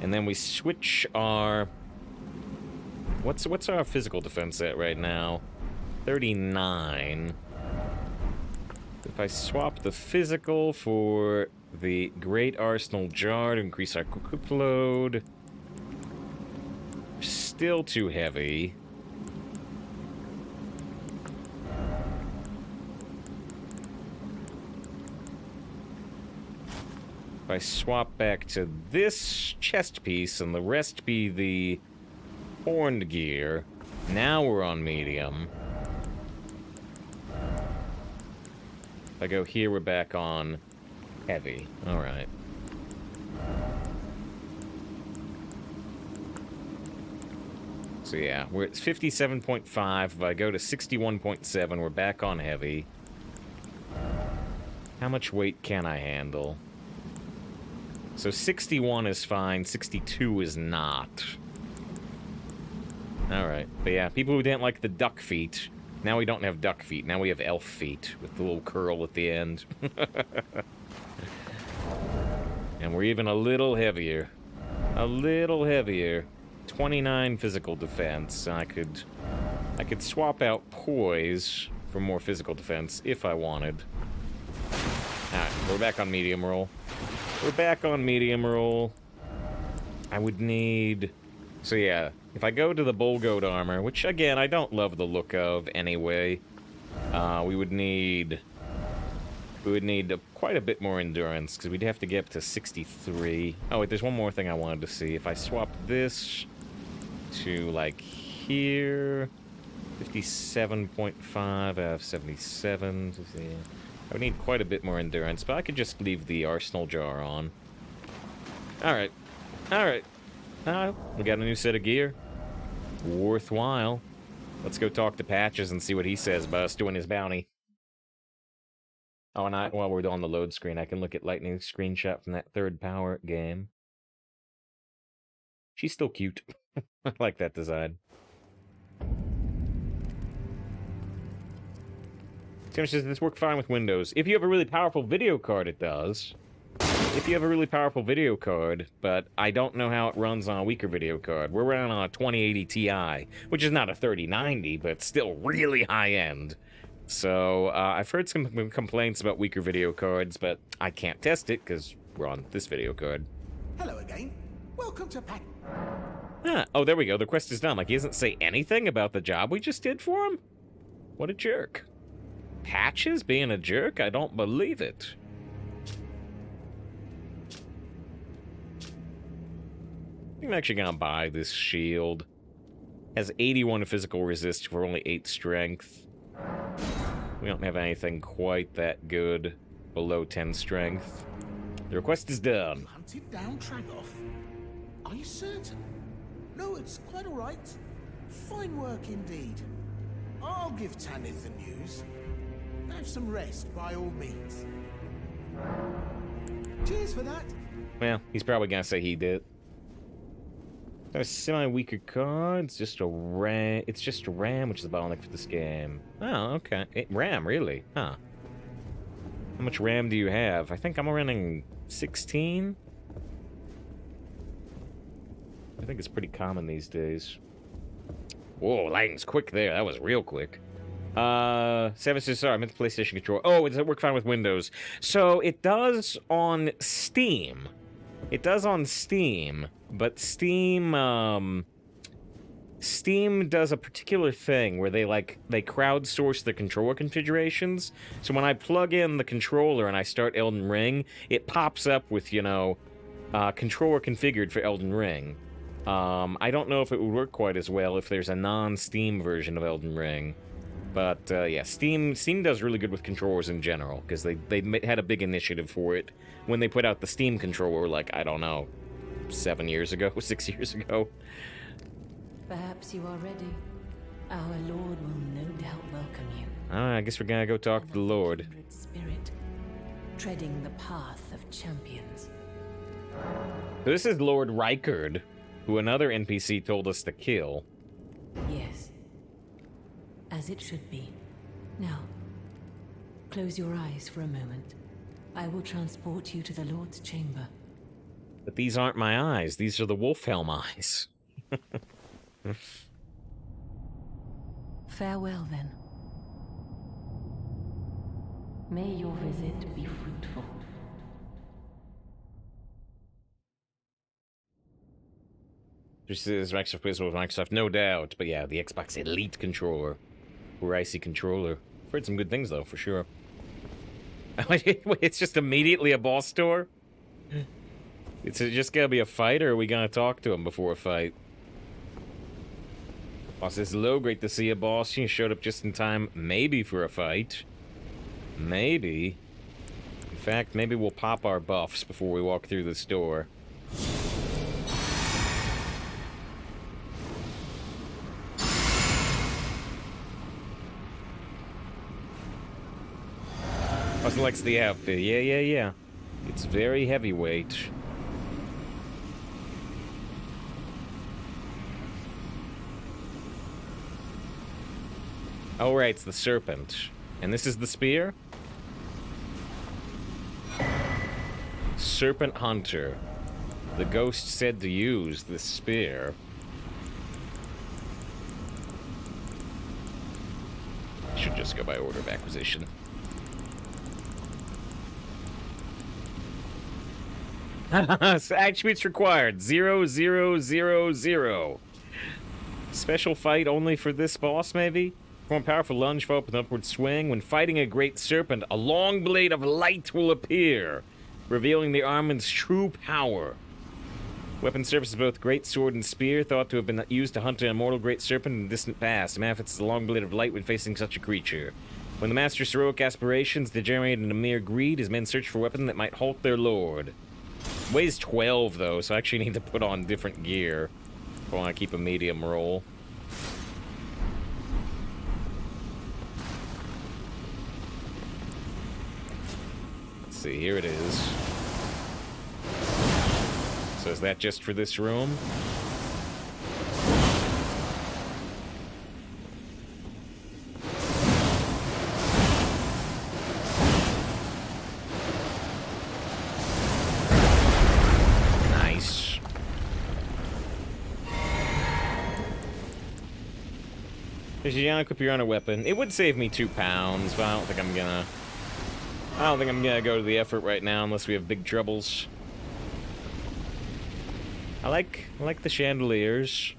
and then we switch our. What's our physical defense at right now? 39. If I swap the physical for the Great Arsenal Jar to increase our equip load, still too heavy. If I swap back to this chest piece and the rest be the horned gear, now we're on medium. If I go here, we're back on heavy. Alright. So yeah, we're at 57.5. If I go to 61.7, we're back on heavy. How much weight can I handle? So 61 is fine, 62 is not. Alright, but yeah, people who didn't like the duck feet, now we don't have duck feet, now we have elf feet with the little curl at the end. And we're even a little heavier. A little heavier. 29 physical defense. I could swap out poise for more physical defense if I wanted. Alright, we're back on medium roll. I would need... So yeah, if I go to the Bull Goat armor, which again, I don't love the look of anyway, we would need quite a bit more endurance, because we'd have to get up to 63. Oh wait, there's one more thing I wanted to see. If I swap this to, like, here. 57.5 out of 77. I would need quite a bit more endurance, but I could just leave the arsenal jar on. Alright. Alright. We got a new set of gear. Worthwhile. Let's go talk to Patches and see what he says about us doing his bounty. Oh, and while we're on the load screen, I can look at Lightning's screenshot from that third power game. She's still cute. I like that design. Tim says this works fine with Windows. If you have a really powerful video card, it does. If you have a really powerful video card, but I don't know how it runs on a weaker video card. We're running on a 2080 Ti, which is not a 3090, but still really high-end. So, I've heard some complaints about weaker video cards, but I can't test it, because we're on this video card. Hello again. Welcome to Pat. Ah, oh, there we go. The quest is done. Like, he doesn't say anything about the job we just did for him? What a jerk. Patches being a jerk? I don't believe it. I'm actually gonna buy this shield. Has 81 physical resist for only 8 strength. We don't have anything quite that good below 10 strength. The request is done. You hunted down Tragoff? Are you certain? No, it's quite all right. Fine work indeed. I'll give Tanith the news. Have some rest, by all means. Cheers for that. Well, he's probably gonna say he did. A semi-weaker card. It's just a RAM. It's just a RAM, which is the bottleneck for this game. Oh, okay. RAM, really? Huh. How much RAM do you have? I think I'm running 16. I think it's pretty common these days. Whoa, lightning's quick there. That was real quick. Seven says, sorry, I meant the PlayStation controller. Oh, does it work fine with Windows? So, it does on Steam. It does on Steam, but Steam, Steam does a particular thing where they crowdsource the controller configurations. So when I plug in the controller and I start Elden Ring, it pops up with, you know, controller configured for Elden Ring. I don't know if it would work quite as well if there's a non-Steam version of Elden Ring. But, yeah, Steam does really good with controllers in general, because they had a big initiative for it when they put out the Steam controller, like, I don't know, 7 years ago, 6 years ago. Perhaps you are ready. Our Lord will no doubt welcome you. I guess we're gonna go talk to the Lord. Kindred spirit, treading the path of champions. So this is Lord Rykard, who another NPC told us to kill. Yes. As it should be. Now, close your eyes for a moment. I will transport you to the Lord's chamber. But these aren't my eyes. These are the Wolfhelm eyes. Farewell, then. May your visit be fruitful. This is Microsoft plays with Microsoft, no doubt. But yeah, the Xbox Elite controller. Or icy controller. I've heard some good things, though, for sure. It's just immediately a boss store? It's just gonna be a fight, or are we gonna talk to him before a fight? Boss says, hello, great to see you, boss. You showed up just in time, maybe for a fight. Maybe. In fact, maybe we'll pop our buffs before we walk through this door. Also likes the outfit. Yeah. It's very heavyweight. Oh, right, it's the serpent. And this is the spear? Serpent Hunter. The ghost said to use this spear. Should just go by order of acquisition. Attributes required 0, 0, 0, 0. Special fight only for this boss, maybe? Perform powerful lunge, follow up with an upward swing. When fighting a great serpent, a long blade of light will appear, revealing the armor's true power. Weapon surface is both great sword and spear, thought to have been used to hunt an immortal great serpent in the distant past. Manifests a long blade of light when facing such a creature. When the master's heroic aspirations degenerate into mere greed, his men search for a weapon that might halt their lord. Weighs 12, though, so I actually need to put on different gear if I want to keep a medium roll. Let's see, here it is. So is that just for this room? Nice. There's you unequip your own weapon. It would save me 2 pounds, but I don't think I'm gonna go to the effort right now unless we have big troubles. I like the chandeliers.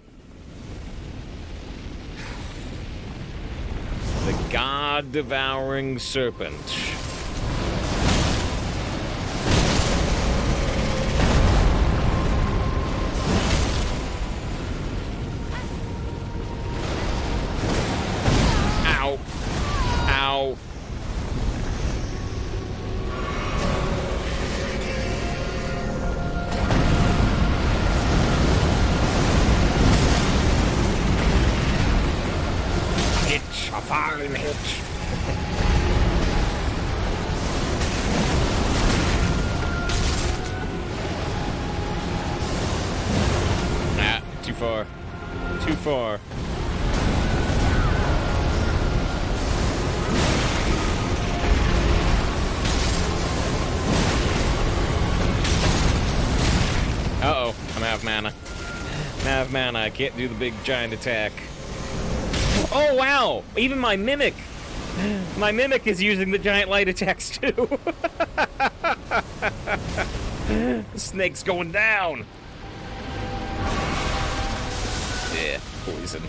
The god-devouring serpent. Ow. Ow. A fine hit. Too far. Too far. Uh-oh. I'm out of mana. I'm out of mana. I can't do the big giant attack. Oh, wow! Even my Mimic! My Mimic is using the giant light attacks, too! The snake's going down! Yeah, poison.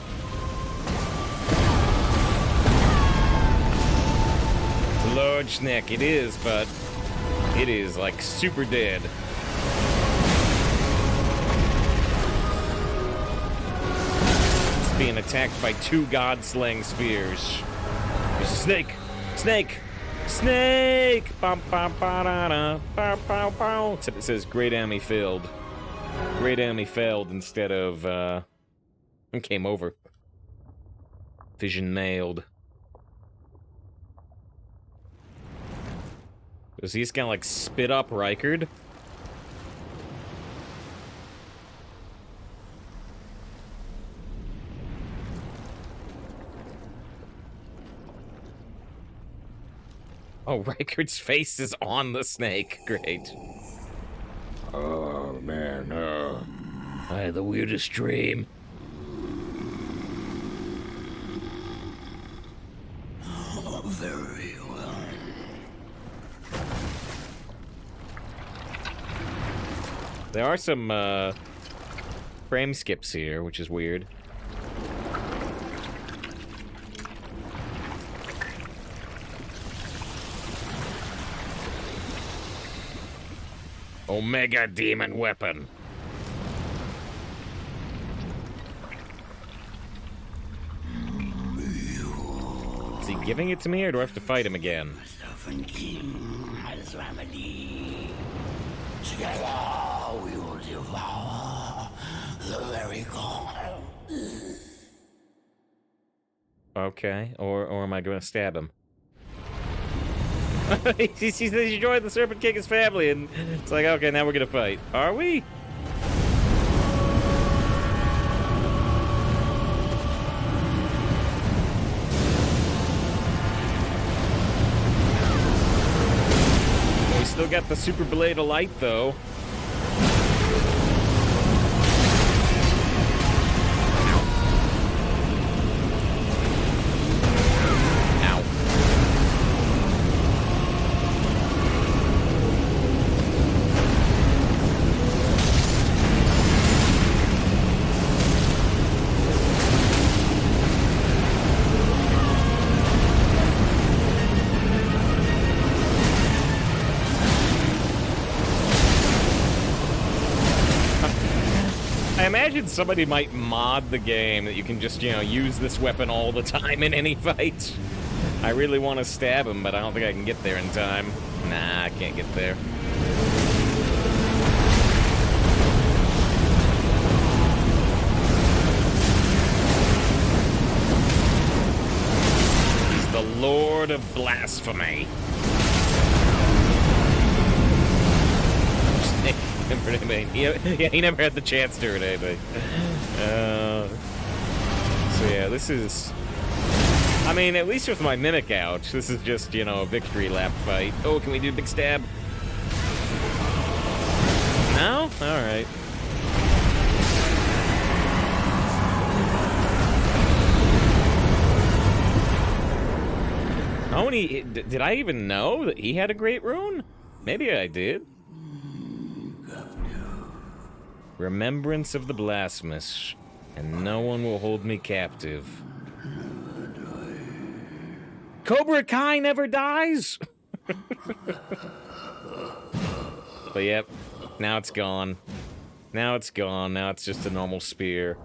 It's a large snake, it is, but it is, like, super dead. Being attacked by 2 god-slaying spears. There's a snake! Snake! Snake! Bum, bum, ba-da-da, bow, bow, bow. Except it says Great Enemy Failed. Great Enemy Failed instead of, came over. Vision mailed. Does he just kinda like spit up Rykard? Oh, Rykard's face is on the snake. Great. Oh, man. I had the weirdest dream. Very well. There are some, frame skips here, which is weird. Omega Demon Weapon. Is he giving it to me, or do I have to fight him again? Serpent King has remedy. Together we will devour the very god. Okay, or am I going to stab him? he says he joined the Serpent King's family, and it's like, okay, now we're gonna fight. Are we? We still got the Super Blade of Light, though. I imagine somebody might mod the game that you can just, you know, use this weapon all the time in any fight. I really want to stab him, but I don't think I can get there in time. Nah, I can't get there. He's the Lord of Blasphemy. He never had the chance to or anything. So yeah, this is... I mean, at least with my Mimic out, this is just, you know, a victory lap fight. Oh, can we do a big stab? No? Alright. Oh, and he... Did I even know that he had a great rune? Maybe I did. Remembrance of the blasphemous, and no one will hold me captive. Cobra Kai never dies! But yep, now it's gone. Now it's gone, now it's just a normal spear.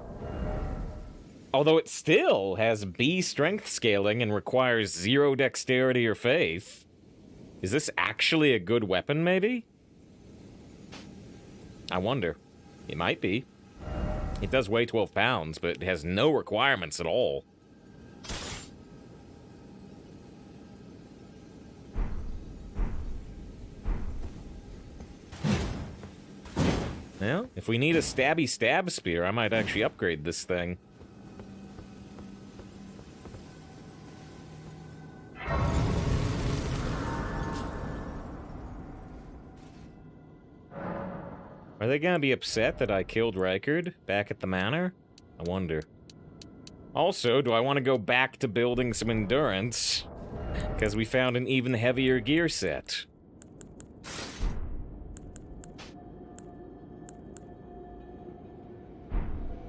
Although it still has B strength scaling and requires 0 dexterity or faith. Is this actually a good weapon, maybe? I wonder. It might be. It does weigh 12 pounds, but it has no requirements at all. Well, if we need a stabby stab spear, I might actually upgrade this thing. Are they gonna be upset that I killed Rykard back at the manor? I wonder. Also, do I want to go back to building some endurance? Because we found an even heavier gear set.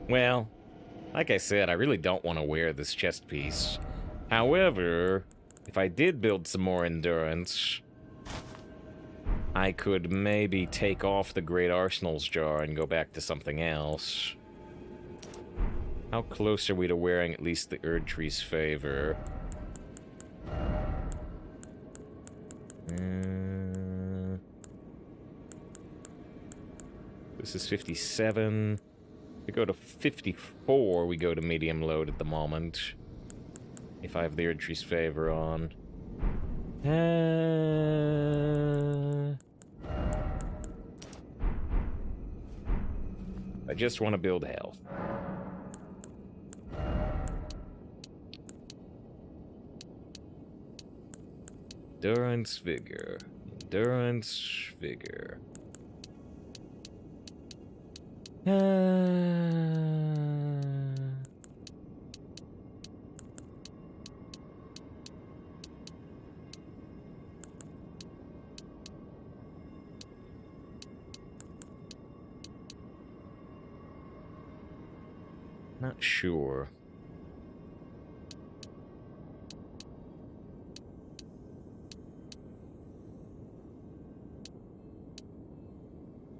Well, like I said, I really don't want to wear this chest piece. However, if I did build some more endurance, I could maybe take off the Great Arsenal's jar and go back to something else. How close are we to wearing at least the Erdtree's favor? This is 57. If we go to 54, we go to medium load at the moment. If I have the Erdtree's favor on. I just want to build health. Endurance, vigor. Endurance, vigor. Not sure.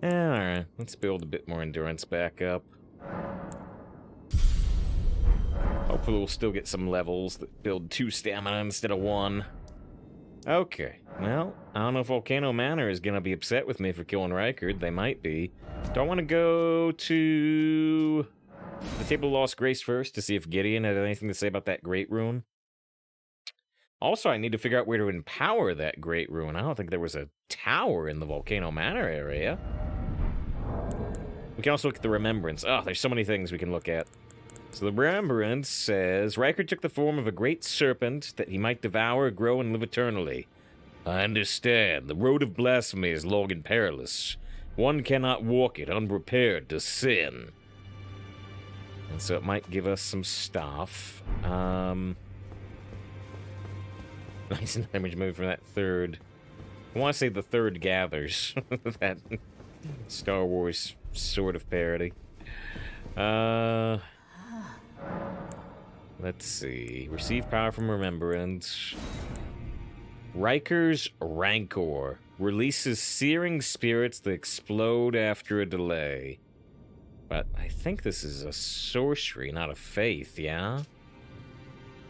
Alright, let's build a bit more endurance back up. Hopefully we'll still get some levels that build 2 stamina instead of 1. Okay, well, I don't know if Volcano Manor is gonna be upset with me for killing Rykard. They might be. Do I want to go to the Table of Lost Grace first to see if Gideon had anything to say about that Great Rune? Also, I need to figure out where to empower that Great Rune. I don't think there was a tower in the Volcano Manor area. We can also look at the Remembrance. Oh, there's so many things we can look at. So the Remembrance says, Rykard took the form of a great serpent that he might devour, grow, and live eternally. I understand. The road of blasphemy is long and perilous. One cannot walk it unprepared to sin. And so it might give us some stuff. Nice damage move from that third. I want to say the third gathers. That Star Wars sort of parody. Let's see. Receive power from Remembrance. Riker's Rancor. Releases searing spirits that explode after a delay. But I think this is a sorcery, not a faith, yeah?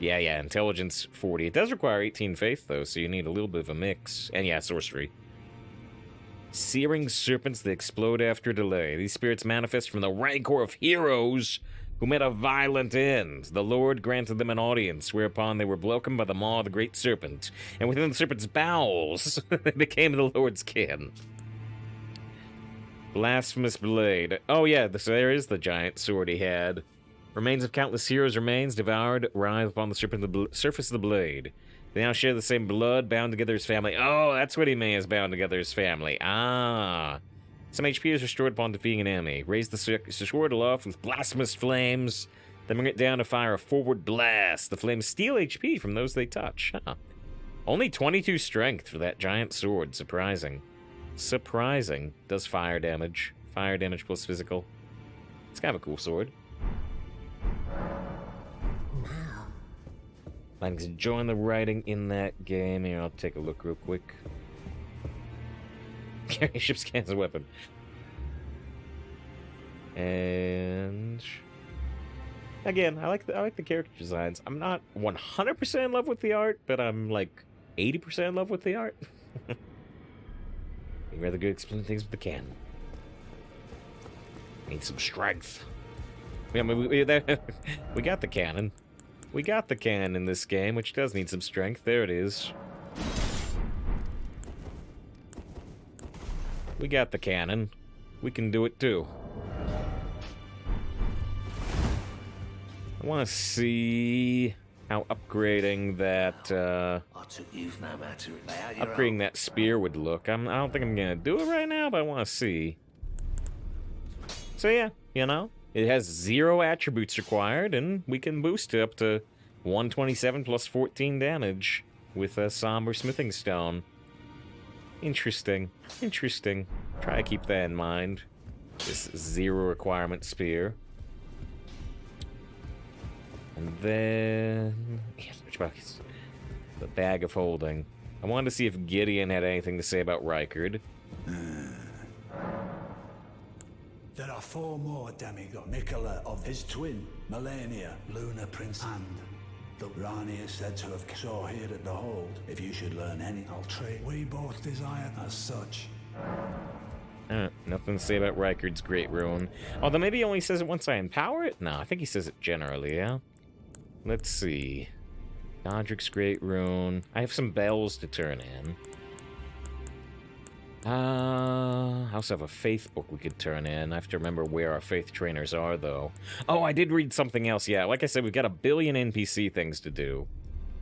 Yeah, intelligence 40. It does require 18 faith, though, so you need a little bit of a mix. And yeah, sorcery. Searing serpents that explode after delay. These spirits manifest from the rancor of heroes who met a violent end. The Lord granted them an audience, whereupon they were welcomed by the maw of the great serpent. And within the serpent's bowels, they became the Lord's kin. Blasphemous blade. Oh yeah, there is the giant sword he had. Remains of countless heroes' remains devoured rise upon the surface of the blade. They now share the same blood, bound together as family. Oh, that's what he means, bound together as family. Ah. Some HP is restored upon defeating an enemy. Raise the sword aloft with blasphemous flames, then bring it down to fire a forward blast. The flames steal HP from those they touch. Huh. Only 22 strength for that giant sword. Surprising. Surprising. Does fire damage. Fire damage plus physical. It's kind of a cool sword. Thanks. Join the writing in that game. Here, I'll take a look real quick. Carry ship scans a weapon. And again, I like the character designs. I'm not 100% in love with the art, but I'm like 80% in love with the art. You'd rather go explain things with the cannon. Need some strength. Yeah, we got the cannon. We got the cannon in this game, which does need some strength. There it is. We got the cannon. We can do it too. I want to see how upgrading that, upgrading that spear would look. I don't think I'm gonna do it right now, but I want to see. So yeah, you know, it has 0 attributes required, and we can boost it up to 127 plus 14 damage with a somber smithing stone. Interesting. Interesting. Try to keep that in mind. This 0 requirement spear. And then... the bag of holding. I wanted to see if Gideon had anything to say about Rykard. There are 4 more demigods. Nicola of his twin, Melania, Luna Prince, and the Rani is said to have saw here at the hold. If you should learn any, I'll trade. We both desire as such. Nothing to say about Rykard's Great Rune. Although maybe he only says it once I empower it? No, I think he says it generally, yeah? Let's see. Godric's Great Rune. I have some bells to turn in. I also have a faith book we could turn in. I have to remember where our faith trainers are, though. Oh, I did read something else, yeah. Like I said, we've got a billion NPC things to do.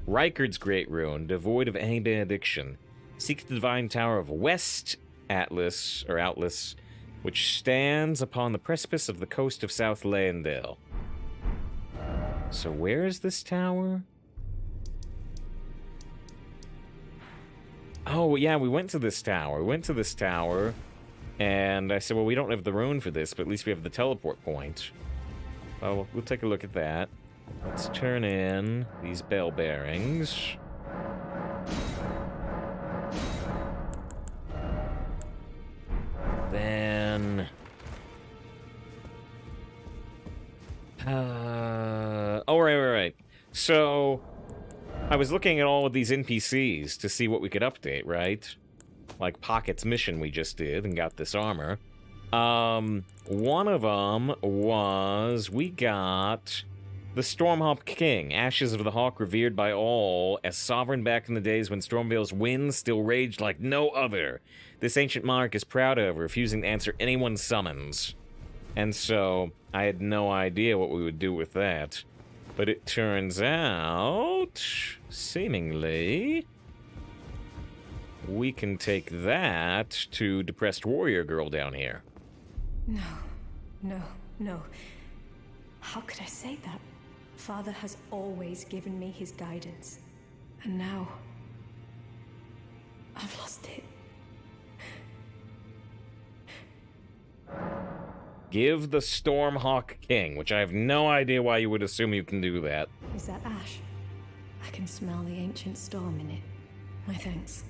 Rykard's Great Rune, devoid of any benediction. Seek the divine tower of West Atlas, or Outlas, which stands upon the precipice of the coast of South Leyendale. So where is this tower? Oh, yeah, we went to this tower. And I said, well, we don't have the rune for this, but at least we have the teleport point. Well, we'll take a look at that. Let's turn in these bell bearings. Then... oh, right. So... I was looking at all of these NPCs to see what we could update, right? Like Pocket's mission we just did and got this armor. One of them was we got the Stormhawk King, Ashes of the Hawk revered by all as sovereign back in the days when Stormvale's winds still raged like no other. This ancient monarch is proud of, refusing to answer anyone's summons. And so I had no idea what we would do with that. But it turns out, seemingly, we can take that to Depressed Warrior Girl down here. No. How could I say that? Father has always given me his guidance. And now, I've lost it. Give the Stormhawk King, which I have no idea why you would assume you can do that. Is that ash? I can smell the ancient storm in it. My thanks.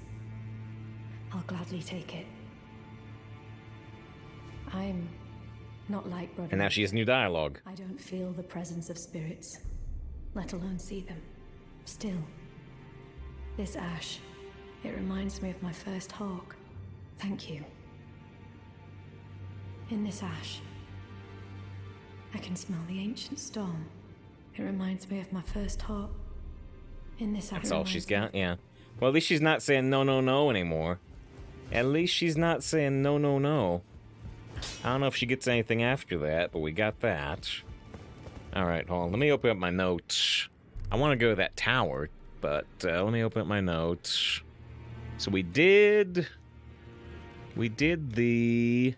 I'll gladly take it. I'm Not like brother. And now she has new dialogue. I don't feel the presence of spirits, let alone see them. Still, this ash, it reminds me of my first hawk. Thank you. In this ash, I can smell the ancient storm. It reminds me of my first hawk. In this ash. That's all she's got, yeah. Well, at least she's not saying no, no, no anymore. At least she's not saying no, no, no. I don't know if she gets anything after that, but we got that. Alright, hold on. Let me open up my notes. I want to go to that tower, but let me open up my notes. So we did the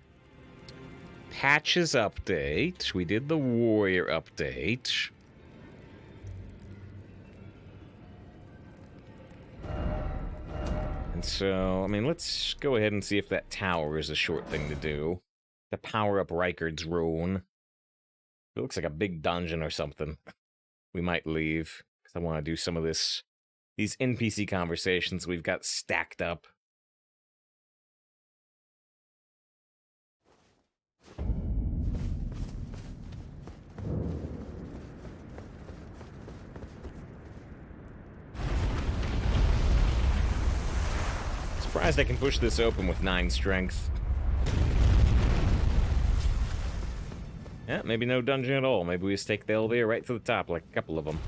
patches update. We did the warrior update. And so, I mean, let's go ahead and see if that tower is a short thing to do. To power up Rykard's rune. It looks like a big dungeon or something. We might leave, because I want to do some of these NPC conversations we've got stacked up. Surprised I can push this open with 9 strength. Yeah, maybe no dungeon at all. Maybe we just take the elevator right to the top, like a couple of them.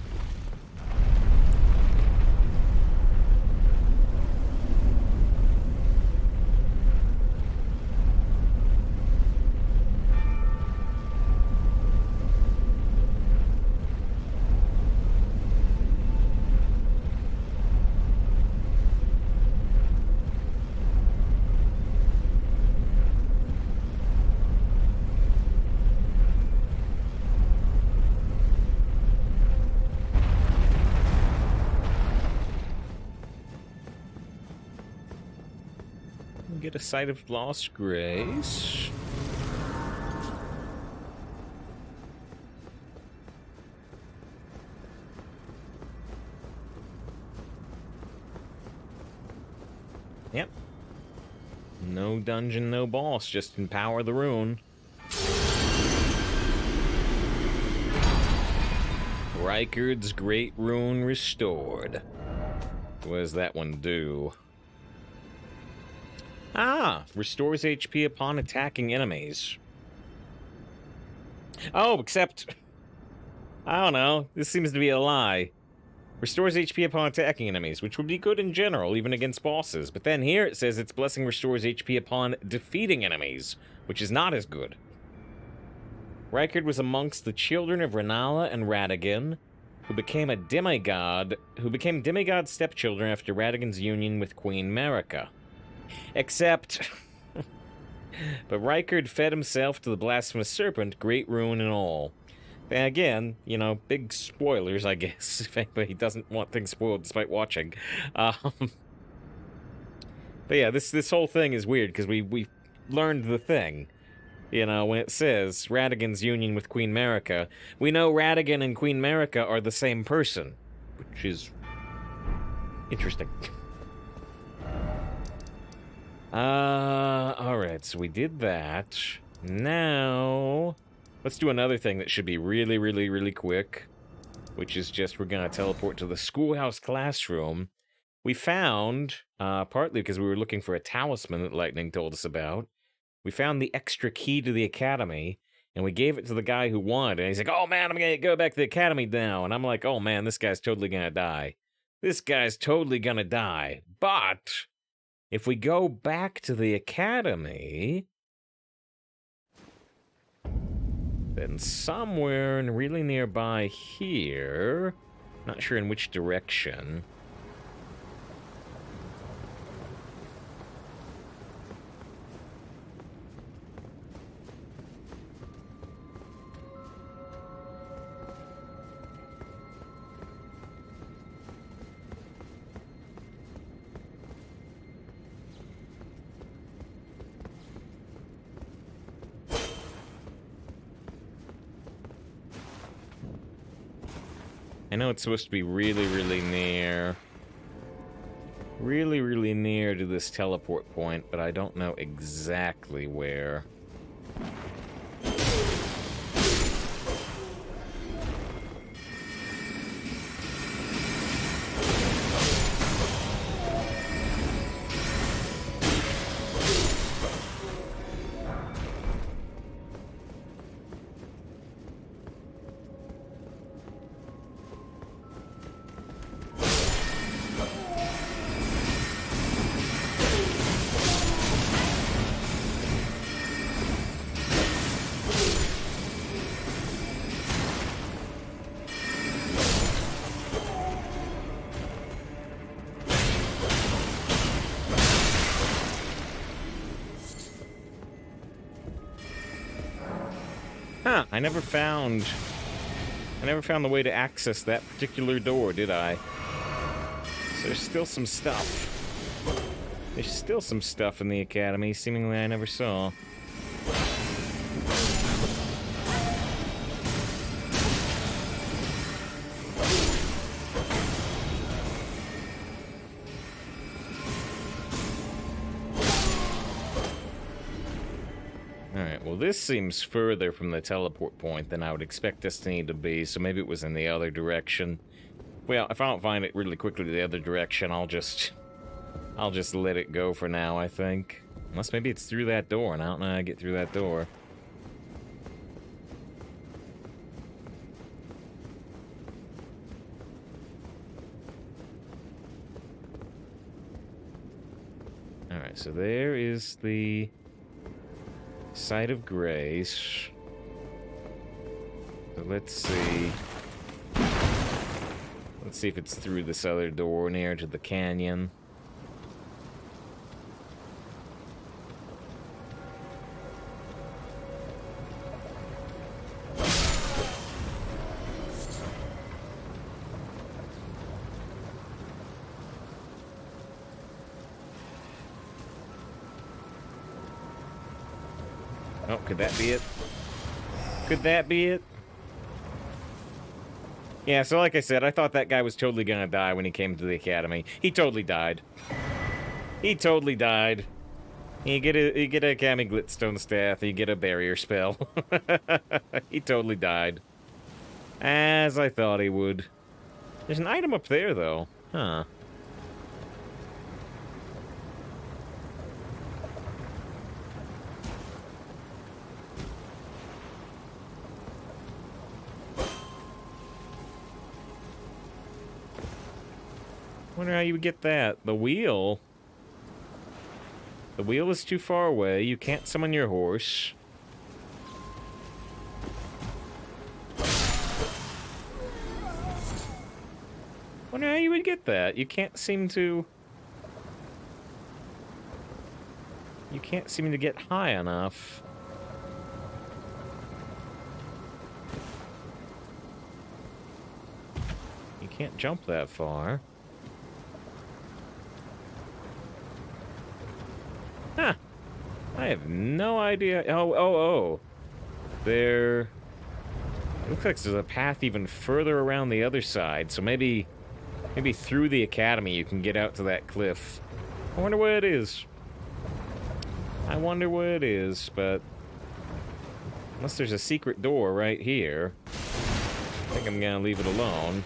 Get a sight of lost grace. Yep. No dungeon, no boss, just empower the rune. Rykard's Great Rune restored. What does that one do? Ah, restores HP upon attacking enemies. Oh, except... I don't know, this seems to be a lie. Restores HP upon attacking enemies, which would be good in general, even against bosses. But then here it says its blessing restores HP upon defeating enemies, which is not as good. Rykard was amongst the children of Renala and Radagon, who became demigod stepchildren after Radagon's union with Queen Marika. Except... but Rykard fed himself to the blasphemous serpent, great ruin and all. And again, you know, big spoilers, I guess, if anybody doesn't want things spoiled despite watching. But yeah, this whole thing is weird, because we learned the thing. You know, when it says Radagon's union with Queen Marika, we know Radagon and Queen Marika are the same person, which is interesting. Alright, so we did that. Now, let's do another thing that should be really, really, really quick, which is just we're gonna teleport to the schoolhouse classroom. We found, partly because we were looking for a talisman that Lightning told us about, we found the extra key to the academy, and we gave it to the guy who won, and he's like, oh man, I'm gonna go back to the academy now, and I'm like, oh man, this guy's totally gonna die. This guy's totally gonna die, but... if we go back to the academy, then somewhere really nearby here, not sure in which direction, I know it's supposed to be really, really near. Really, really near to this teleport point, but I don't know exactly where. Huh, I never found the way to access that particular door, did I? So there's still some stuff. There's still some stuff in the academy, seemingly I never saw. Alright, well this seems further from the teleport point than I would expect Destiny to be, so maybe it was in the other direction. Well, if I don't find it really quickly the other direction, I'll just let it go for now, I think. Unless maybe it's through that door, and I don't know how to get through that door. Alright, so there is the site of grace. So let's see. Let's see if it's through this other door near to the canyon. Oh, could that be it? Could that be it? Yeah, so like I said, I thought that guy was totally gonna die when he came to the academy. He totally died. He totally died. You get a Academy Glitstone staff, you get a barrier spell. He totally died. As I thought he would. There's an item up there, though. Huh. Wonder how you would get that. The wheel. The wheel is too far away. You can't summon your horse. Wonder how you would get that. You can't seem to... You can't seem to get high enough. You can't jump that far. Huh. I have no idea. Oh. There... It looks like there's a path even further around the other side, so maybe through the academy you can get out to that cliff. I wonder where it is. I wonder where it is, but... Unless there's a secret door right here, I think I'm gonna leave it alone.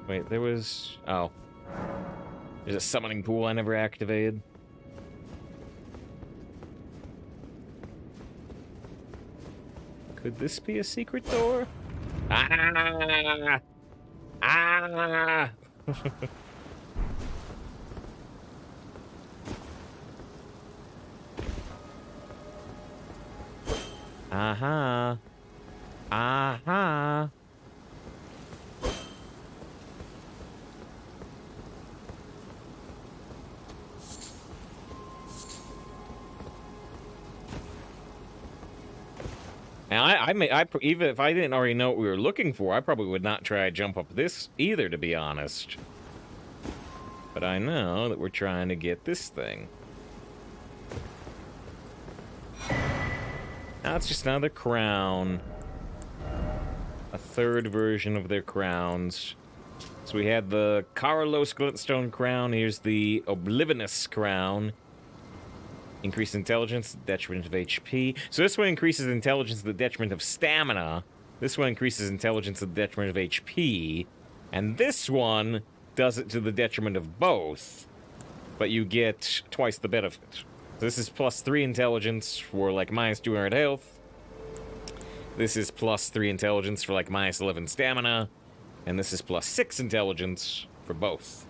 Wait, there was... Oh. There's a summoning pool I never activated. Could this be a secret door? Ah! Ah! Aha! Aha! Now, even if I didn't already know what we were looking for, I probably would not try to jump up this either, to be honest. But I know that we're trying to get this thing. Now it's just another crown. A third version of their crowns. So we had the Carlos Glintstone crown. Here's the Oblivious crown. Increased intelligence, detriment of HP. So this one increases intelligence to the detriment of stamina. This one increases intelligence to the detriment of HP. And this one does it to the detriment of both. But you get twice the benefit. So this is plus 3 intelligence for like minus 200 health. This is plus 3 intelligence for like minus 11 stamina. And this is plus 6 intelligence for both.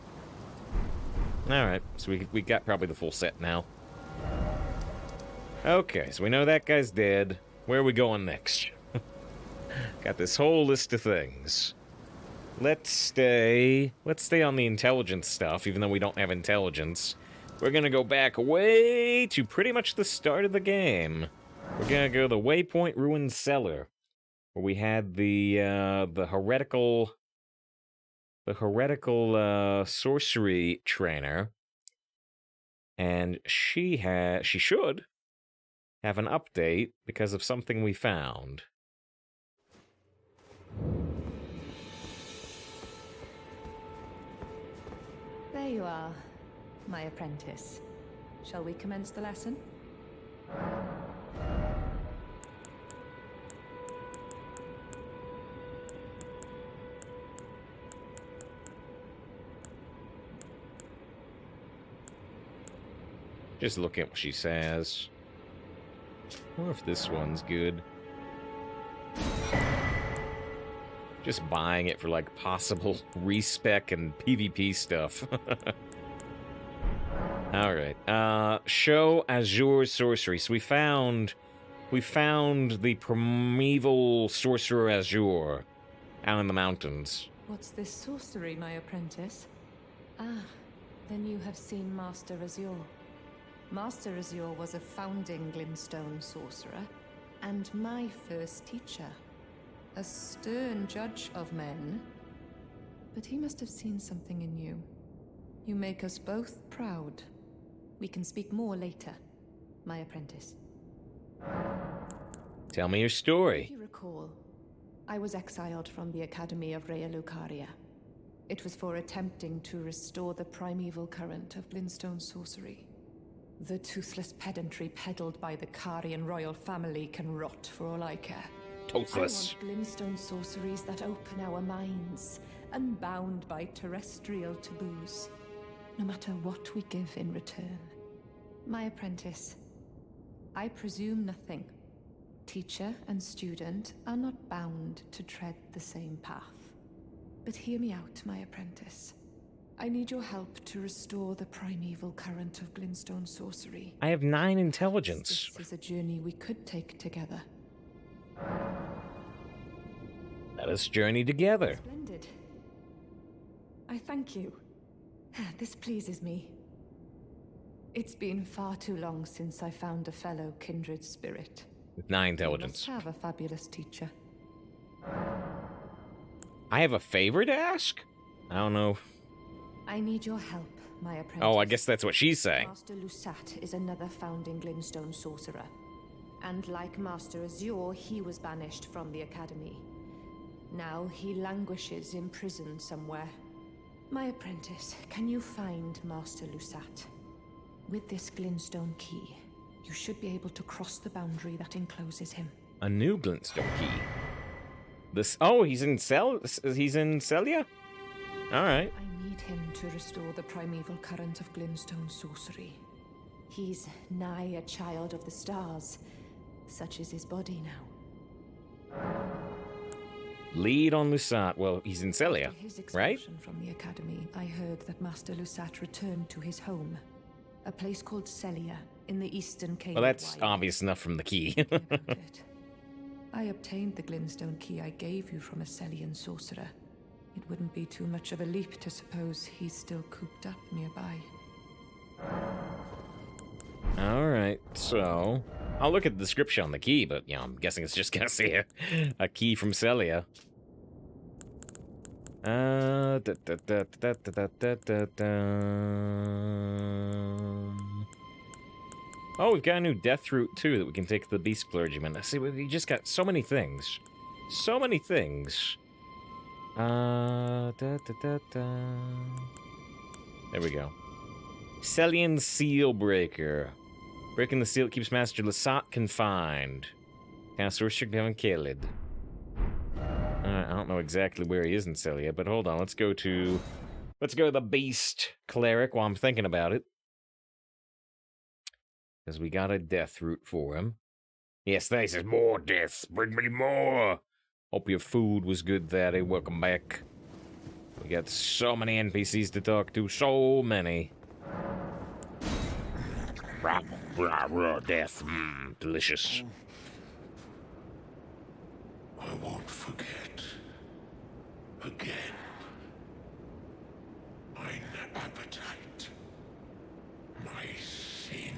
Alright, so we got probably the full set now. Okay, so we know that guy's dead. Where are we going next? Got this whole list of things. Let's stay on the intelligence stuff, even though we don't have intelligence. We're gonna go back way to pretty much the start of the game. We're gonna go to the Waypoint Ruined Cellar, where we had the heretical sorcery trainer, and she should have an update because of something we found. There you are, my apprentice. Shall we commence the lesson? Just look at what she says. I wonder if this one's good. Just buying it for, like, possible respec and PvP stuff. Alright. Show Azure Sorcery. So we found the primeval sorcerer Azure out in the mountains. What's this sorcery, my apprentice? Ah, then you have seen Master Azure. Master Azure was a founding Glintstone sorcerer, and my first teacher. A stern judge of men. But he must have seen something in you. You make us both proud. We can speak more later, my apprentice. Tell me your story. If you recall, I was exiled from the Academy of Rea Lucaria. It was for attempting to restore the primeval current of Glintstone sorcery. The toothless pedantry peddled by the Carian royal family can rot for all I care. Toothless. I want Glintstone sorceries that open our minds, unbound by terrestrial taboos, no matter what we give in return. My apprentice, I presume nothing. Teacher and student are not bound to tread the same path. But hear me out, my apprentice. I need your help to restore the primeval current of Glintstone sorcery. I have 9 intelligence. This is a journey we could take together. Let us journey together. Splendid. I thank you. This pleases me. It's been far too long since I found a fellow kindred spirit. With 9 You intelligence. must have a fabulous teacher. I have a favor to ask? I don't know. I need your help, my apprentice. Oh, I guess that's what she's saying. Master Lusat is another founding Glintstone sorcerer. And like Master Azure, he was banished from the Academy. Now he languishes in prison somewhere. My apprentice, can you find Master Lusat? With this Glintstone key, you should be able to cross the boundary that encloses him. A new Glintstone key. This. Oh, he's in Celia? Alright. I need him to restore the primeval current of Glintstone sorcery. He's nigh a child of the stars. Such is his body now. Lead on Lusat. Well, he's in Celia, After his right? expulsion from the Academy, I heard that Master Lusat returned to his home. A place called Celia, in the eastern Cape. Well, that's obvious enough from the key. I obtained the Glintstone key I gave you from a Celian sorcerer. It wouldn't be too much of a leap to suppose he's still cooped up nearby. Alright, so... I'll look at the description on the key, but, you know, I'm guessing it's just gonna say a key from Celia. Oh, we've got a new death route, too, that we can take to the Beast Clergyman. I see, we just got so many things. So many things. There we go. Celian Seal Breaker. Breaking the seal keeps Master Lusat confined. Kind of sorcerer haven't killed. I don't know exactly where he is in Celia, but hold on, let's go to the Beast Cleric while I'm thinking about it. Because we got a death route for him. Yes, this is more deaths. Bring me more. Hope your food was good, Daddy. Welcome back. We got so many NPCs to talk to. So many. Rah, rah, rah, death. Delicious. I won't forget. Again. Mine appetite. My sin.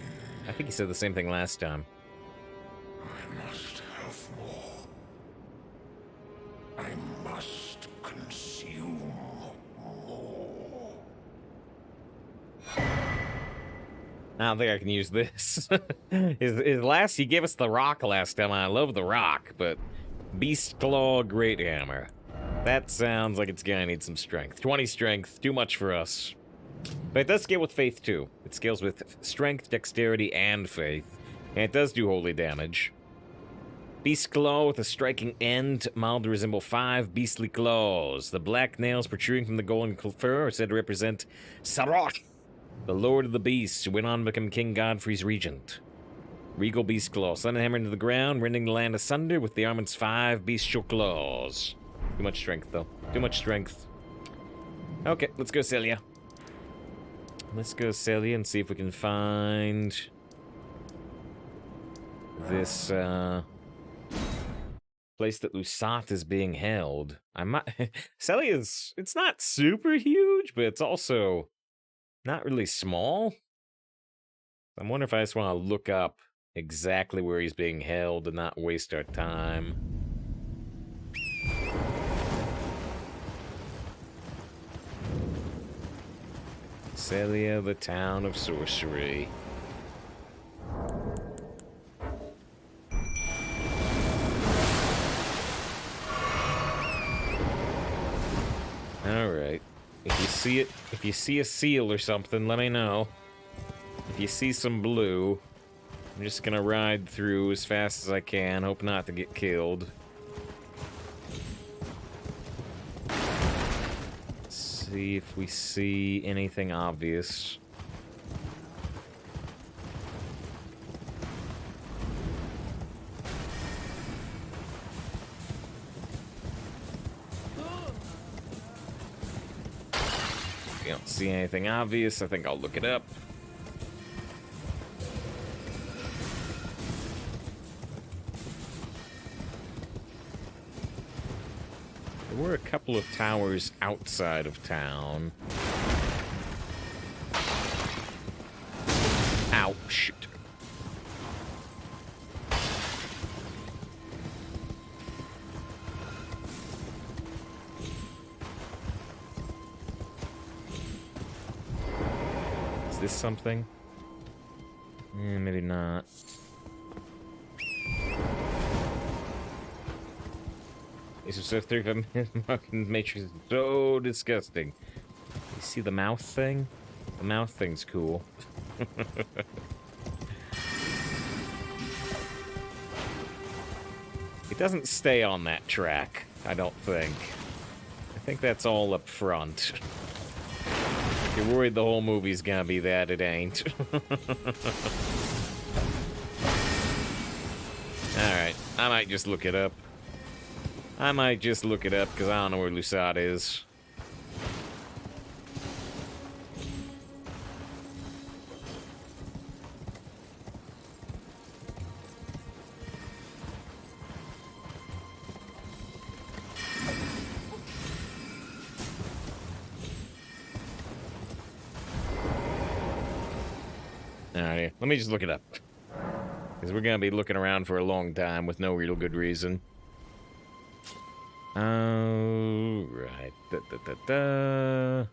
I think he said the same thing last time. I must have more. I must consume more. I don't think I can use this. He gave us the rock last time. I love the rock, but Beast Claw Great Hammer. That sounds like it's gonna need some strength. 20 strength, too much for us. But it does scale with faith too. It scales with strength, dexterity, and faith. And it does do holy damage. Beast Claw with a striking end, mild to resemble 5 beastly claws. The black nails protruding from the golden fur are said to represent Sarok, the Lord of the Beasts, who went on to become King Godfrey's regent. Regal Beast Claw, sun and hammer into the ground, rending the land asunder with the armored's 5 bestial claws. Too much strength, though. Too much strength. Okay, let's go Celia. Let's go Celia and see if we can find this, place that Lusat is being held. I might... Celia's... It's not super huge, but it's also not really small. I wonder if I just want to look up exactly where he's being held and not waste our time. Celia, the town of sorcery. Alright. If you see a seal or something, let me know. If you see some blue, I'm just gonna ride through as fast as I can, hope not to get killed. See if we see anything obvious. If you don't see anything obvious, I think I'll look it up. There were a couple of towers outside of town. Ow, shoot. Is this something? Maybe not. This is so 35 minutes fucking Matrix is so disgusting. You see the mouth thing? The mouth thing's cool. It doesn't stay on that track, I don't think. I think that's all up front. If you're worried the whole movie's gonna be that, it ain't. Alright, I might just look it up. I might just look it up, because I don't know where Lusat is. Alright, let me just look it up. Because we're going to be looking around for a long time with no real good reason. Oh, right. Da.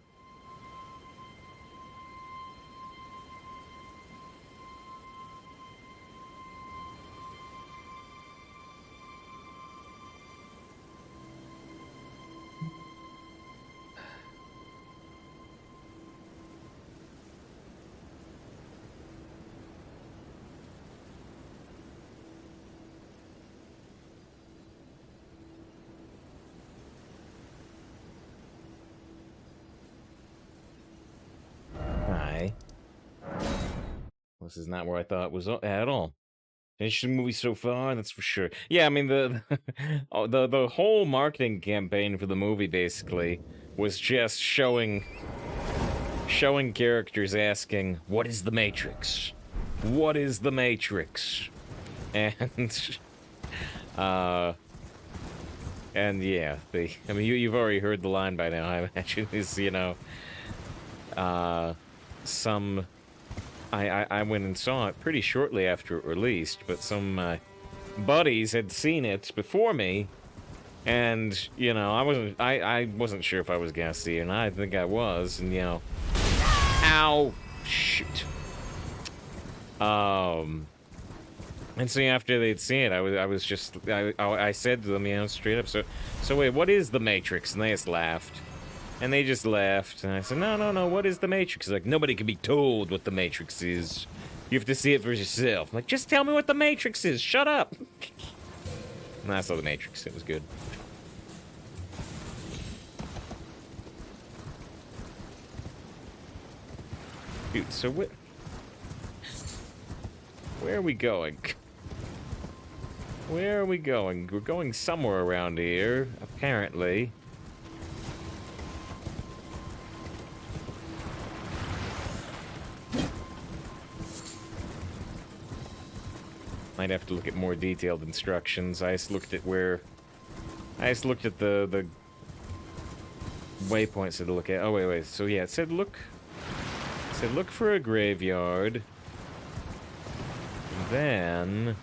This is not where I thought it was at all. Interesting movie so far, that's for sure. Yeah, I mean the whole marketing campaign for the movie basically was just showing characters asking, "What is the Matrix? What is the Matrix?" And And yeah, I mean, you've already heard the line by now, I imagine, is, you know, some... I went and saw it pretty shortly after it released, but some buddies had seen it before me, and, you know, I wasn't sure if I was gonna see it, and I think I was, and, you know... Ow! Shoot. And so after they'd seen it, I said to them, you know, straight up, so wait, what is the Matrix? And they just laughed. And they just laughed. And I said, no, what is the Matrix? Like, nobody can be told what the Matrix is. You have to see it for yourself. I'm like, just tell me what the Matrix is. Shut up. And I saw the Matrix. It was good. Dude, so where are we going? Where are we going? We're going somewhere around here, apparently. Might have to look at more detailed instructions. I just looked at the waypoints to look at. Oh wait. So yeah, it said look for a graveyard. And then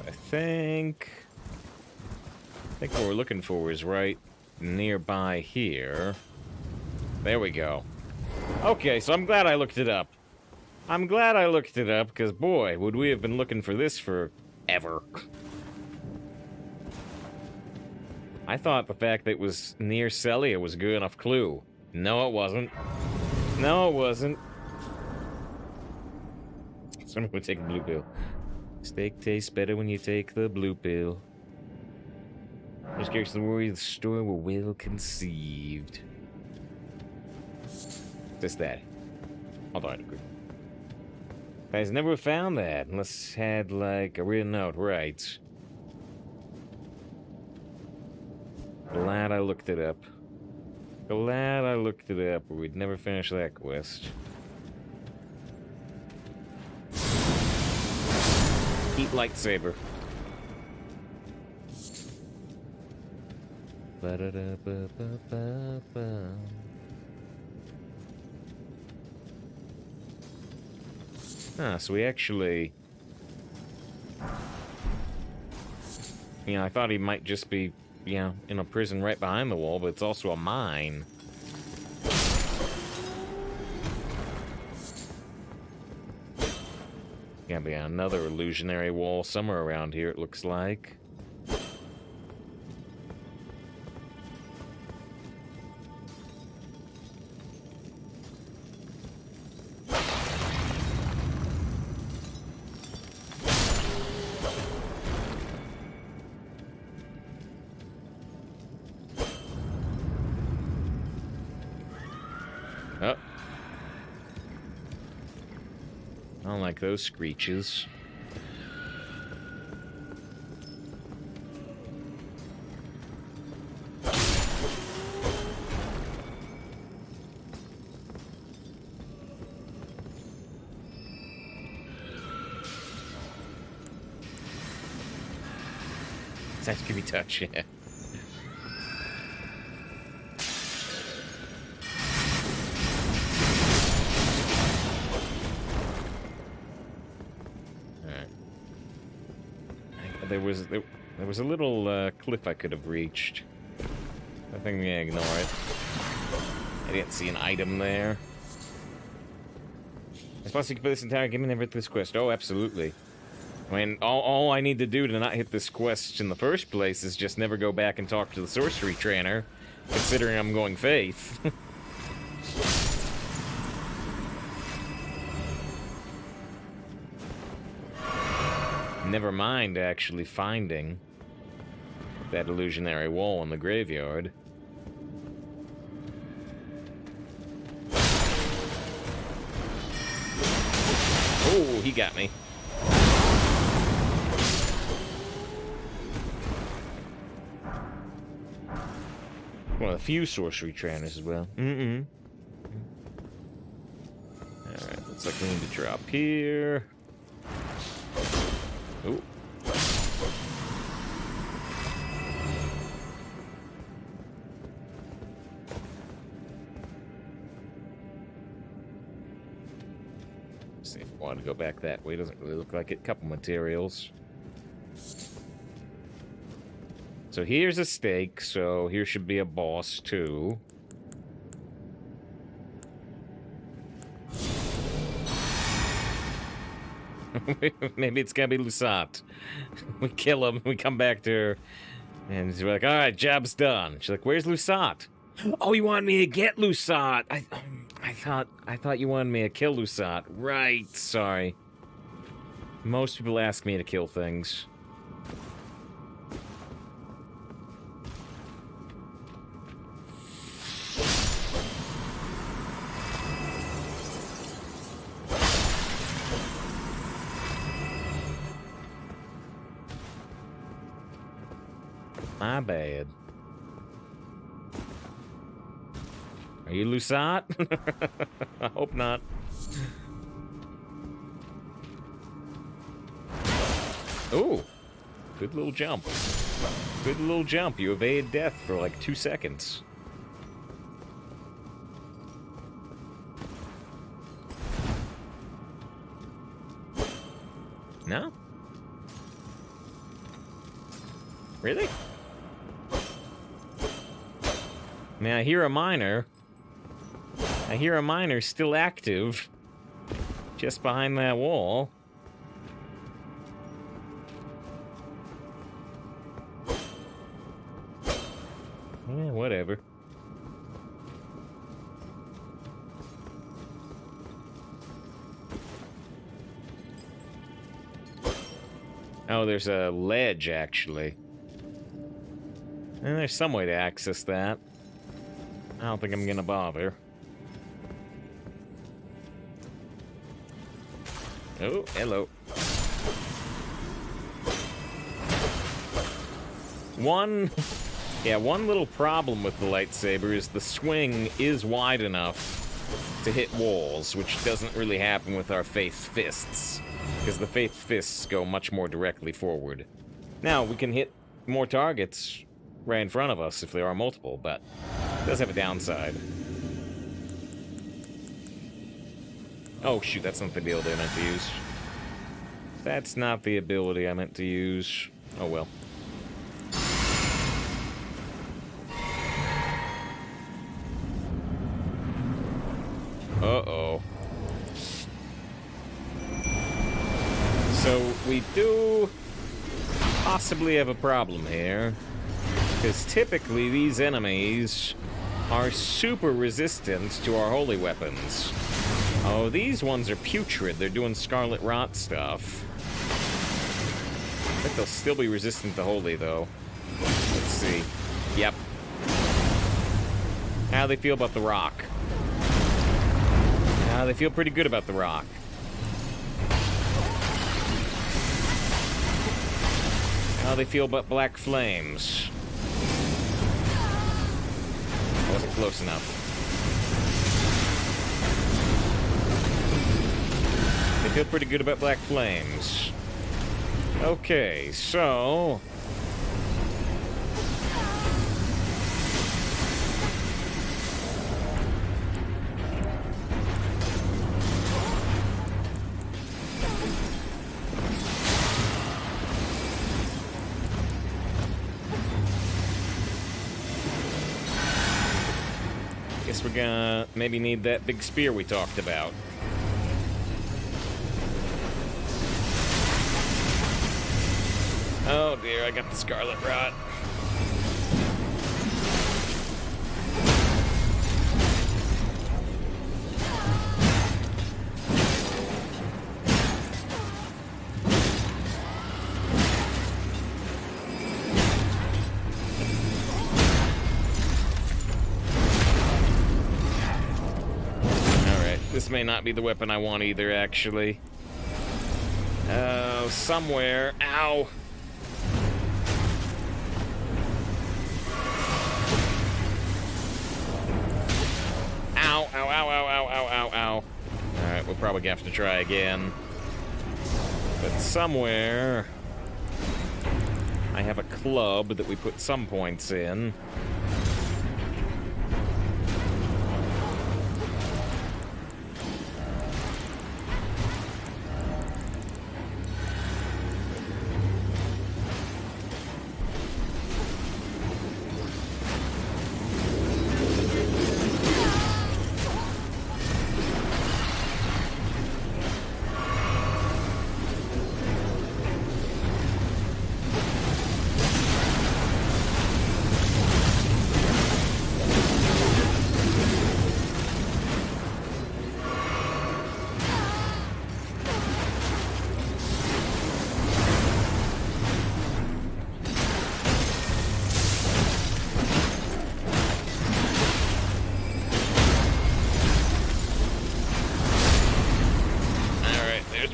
I think what we're looking for is right nearby here. There we go. Okay, so I'm glad I looked it up. I'm glad I looked it up, because boy, would we have been looking for this forever. I thought the fact that it was near Celia was a good enough clue. No, it wasn't. No, it wasn't. Someone would take a blue pill. Steak tastes better when you take the blue pill. Just curious to worry the story were well conceived. Just that. Although I'd agree. Guys never found that unless had like a real note, right? Glad I looked it up. Glad I looked it up, or we'd never finish that quest. Eat lightsaber. Ba-da-da-ba-ba-ba-ba. Ah, so we actually... You know, I thought he might just be, you know, in a prison right behind the wall, but it's also a mine. Gotta be another illusionary wall somewhere around here, it looks like. Oh. I don't like those screeches. That could be touch, yeah. There was a little cliff I could have reached. I think, yeah, ignore it. I didn't see an item there. I suppose you could put this entire game and never hit this quest. Oh, absolutely. I mean, all I need to do to not hit this quest in the first place is just never go back and talk to the sorcery trainer, considering I'm going faith. Never mind actually finding that illusionary wall in the graveyard. Oh, he got me. Well, a few sorcery trainers as well. Alright, looks like we need to drop here. Ooh. See if I want to go back that way. Doesn't really look like it. Couple materials. So here's a stake, so here should be a boss too. Maybe it's gotta be Lusat. We kill him, we come back to her, and we're like, alright, job's done. She's like, where's Lusat? Oh, you want me to get Lusat? I thought you wanted me to kill Lusat. Right, sorry. Most people ask me to kill things. My bad. Are you Lusat? I hope not. Ooh. Good little jump. Good little jump. You evade death for like 2 seconds. No? Really? I mean, I hear a miner. I hear a miner still active. Just behind that wall. Yeah, whatever. Oh, there's a ledge, actually. And there's some way to access that. I don't think I'm gonna bother. Oh, hello. One little problem with the lightsaber is the swing is wide enough to hit walls, which doesn't really happen with our Faith Fists, because the Faith Fists go much more directly forward. Now, we can hit more targets right in front of us if there are multiple, but it does have a downside. Oh shoot, that's not the ability I meant to use. That's not the ability I meant to use. Oh well. Uh-oh. So, we do possibly have a problem here. Because typically these enemies are super resistant to our holy weapons. Oh, these ones are putrid. They're doing Scarlet Rot stuff. I think they'll still be resistant to holy, though. Let's see. Yep. How do they feel about the rock? They feel pretty good about the rock. How do they feel about black flames? I wasn't close enough. They feel pretty good about black flames. Okay, so... guess we're gonna maybe need that big spear we talked about. Oh dear, I got the Scarlet Rot. this may not be the weapon I want either, actually. Somewhere. Ow! Ow, ow, ow, ow, ow, ow, ow, ow. Alright, we'll probably have to try again. But somewhere... I have a club that we put some points in.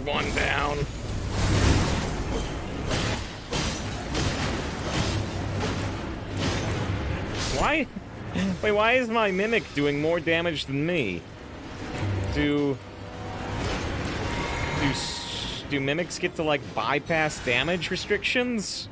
One down. Why? Wait, why is my mimic doing more damage than me? Do mimics get to, like, bypass damage restrictions?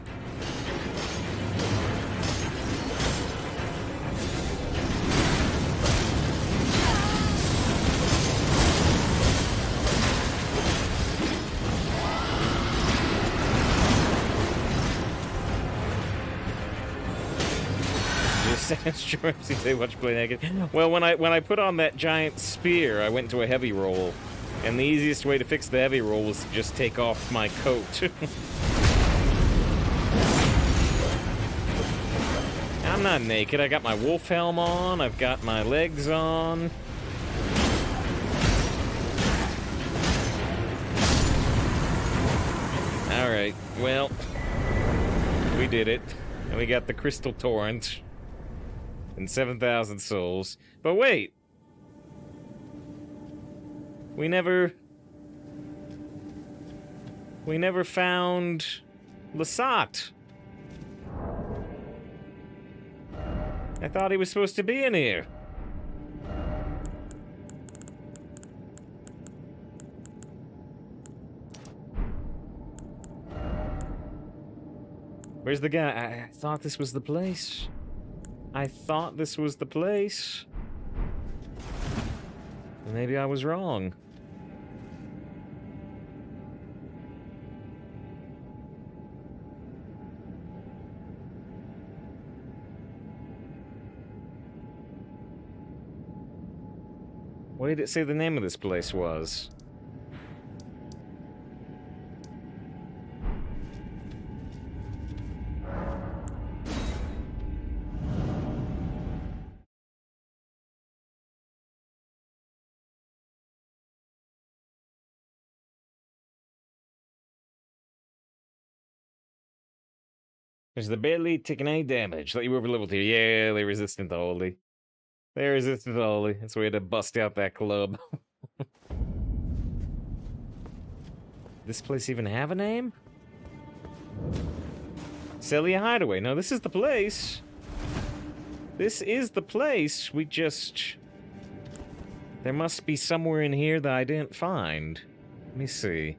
Sure, they watch play naked. Well, when I put on that giant spear, I went to a heavy roll, and the easiest way to fix the heavy roll was to just take off my coat. I'm not naked. I got my wolf helm on. I've got my legs on. All right. Well, we did it, and we got the crystal torrent. And 7,000 souls. But wait! We never found Lasat. I thought he was supposed to be in here. Where's the guy? I thought this was the place. I thought this was the place. Maybe I was wrong. What did it say the name of this place was? There's the barely taking any damage. Thought you were over level 2. Yeah, they're resistant to holy. They're resistant to holy. That's why we had to bust out that club. This place even have a name? Celia Hideaway. No, this is the place. This is the place. We just... There must be somewhere in here that I didn't find. Let me see.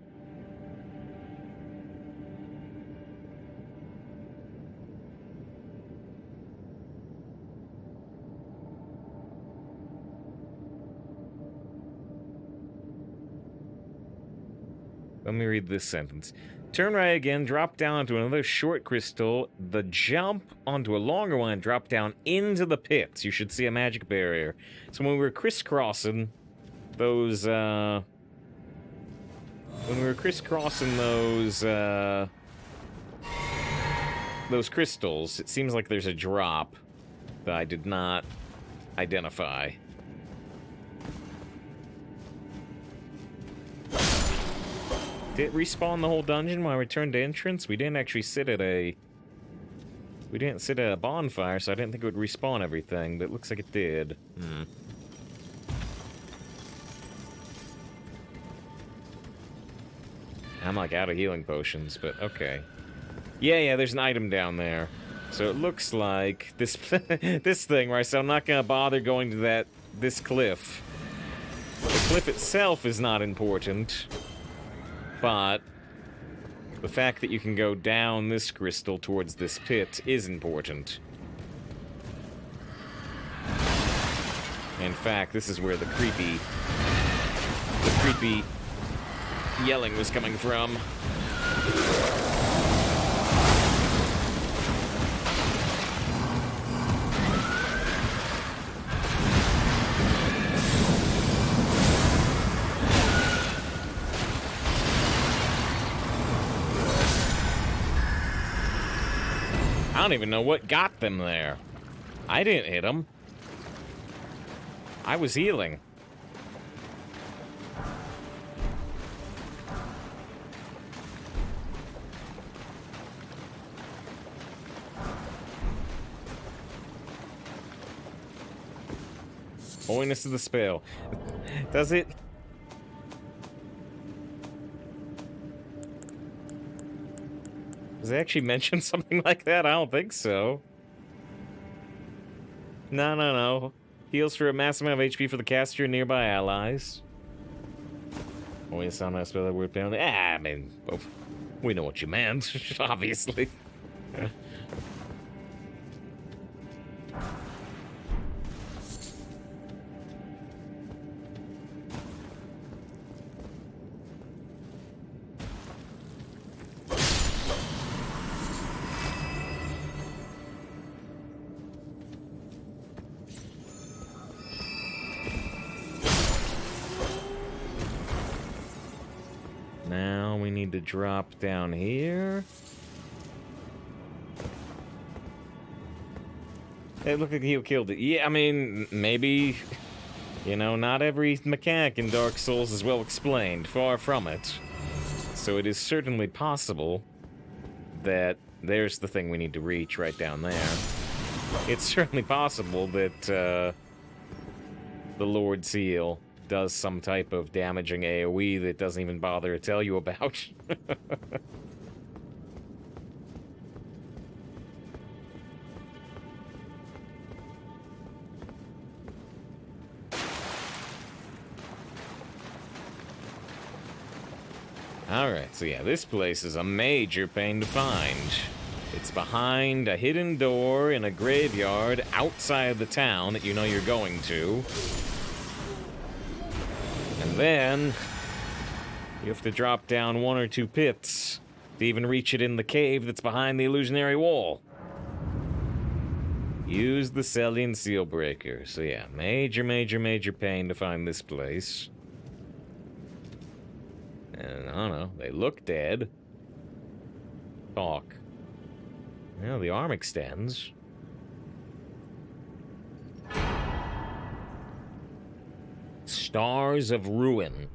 Let me read this sentence. Turn right again, drop down onto another short crystal, the jump onto a longer one, and drop down into the pits. You should see a magic barrier. So when we were crisscrossing those, those crystals, it seems like there's a drop that I did not identify. Did it respawn the whole dungeon when I returned to entrance? We didn't actually sit at a... We didn't sit at a bonfire, so I didn't think it would respawn everything, but it looks like it did. I'm like out of healing potions, but okay. Yeah, there's an item down there. So it looks like this this thing, right? So I'm not gonna bother going to this cliff. The cliff itself is not important, but the fact that you can go down this crystal towards this pit is important. In fact, this is where the creepy yelling was coming from. I don't even know what got them there. I didn't hit them. I was healing. Holiness of the spell. Does it? Does it actually mention something like that? I don't think so. No. Heals for a massive amount of HP for the caster and nearby allies. Always sound nice spell that word penalty. I mean, well, we know what you meant, obviously. Now we need to drop down here. Hey, look like he killed it. Yeah, I mean, maybe, you know, not every mechanic in Dark Souls is well explained. Far from it. So it is certainly possible that there's the thing we need to reach right down there. It's certainly possible that the Lord Seal does some type of damaging AoE that doesn't even bother to tell you about. Alright, so yeah, this place is a major pain to find. It's behind a hidden door in a graveyard outside the town that you know you're going to. And then you have to drop down one or two pits to even reach it in the cave that's behind the illusionary wall. Use the Sellian Seal Breaker. So yeah, major pain to find this place. And I don't know, they look dead. Talk. Well, the arm extends. Stars of Ruin.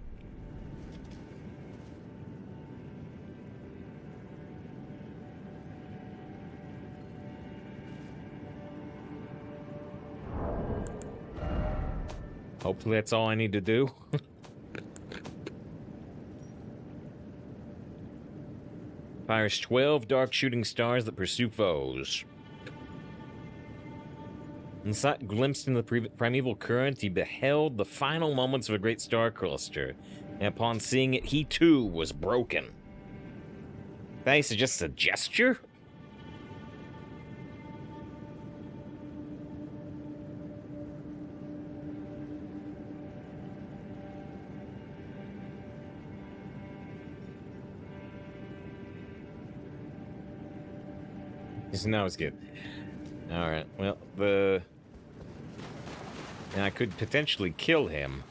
Hopefully that's all I need to do. Fires 12 dark shooting stars that pursue foes. Inside, glimpsed in the primeval current, he beheld the final moments of a great star cluster, and upon seeing it, he too was broken. That is just a gesture? No, it's good. Alright, well, and I could potentially kill him,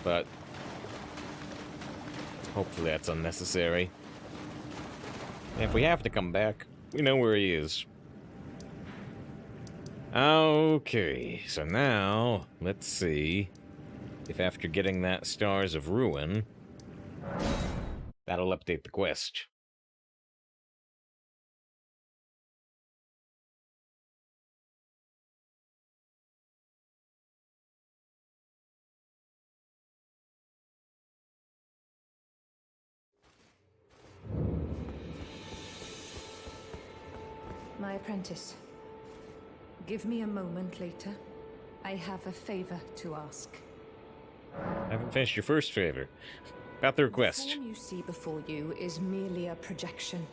but hopefully that's unnecessary. And if we have to come back, we know where he is. Okay, so now, let's see if after getting that Stars of Ruin, that'll update the quest. My apprentice. Give me a moment later. I have a favor to ask. I haven't finished your first favor. About the request. The form you see before you is merely a projection.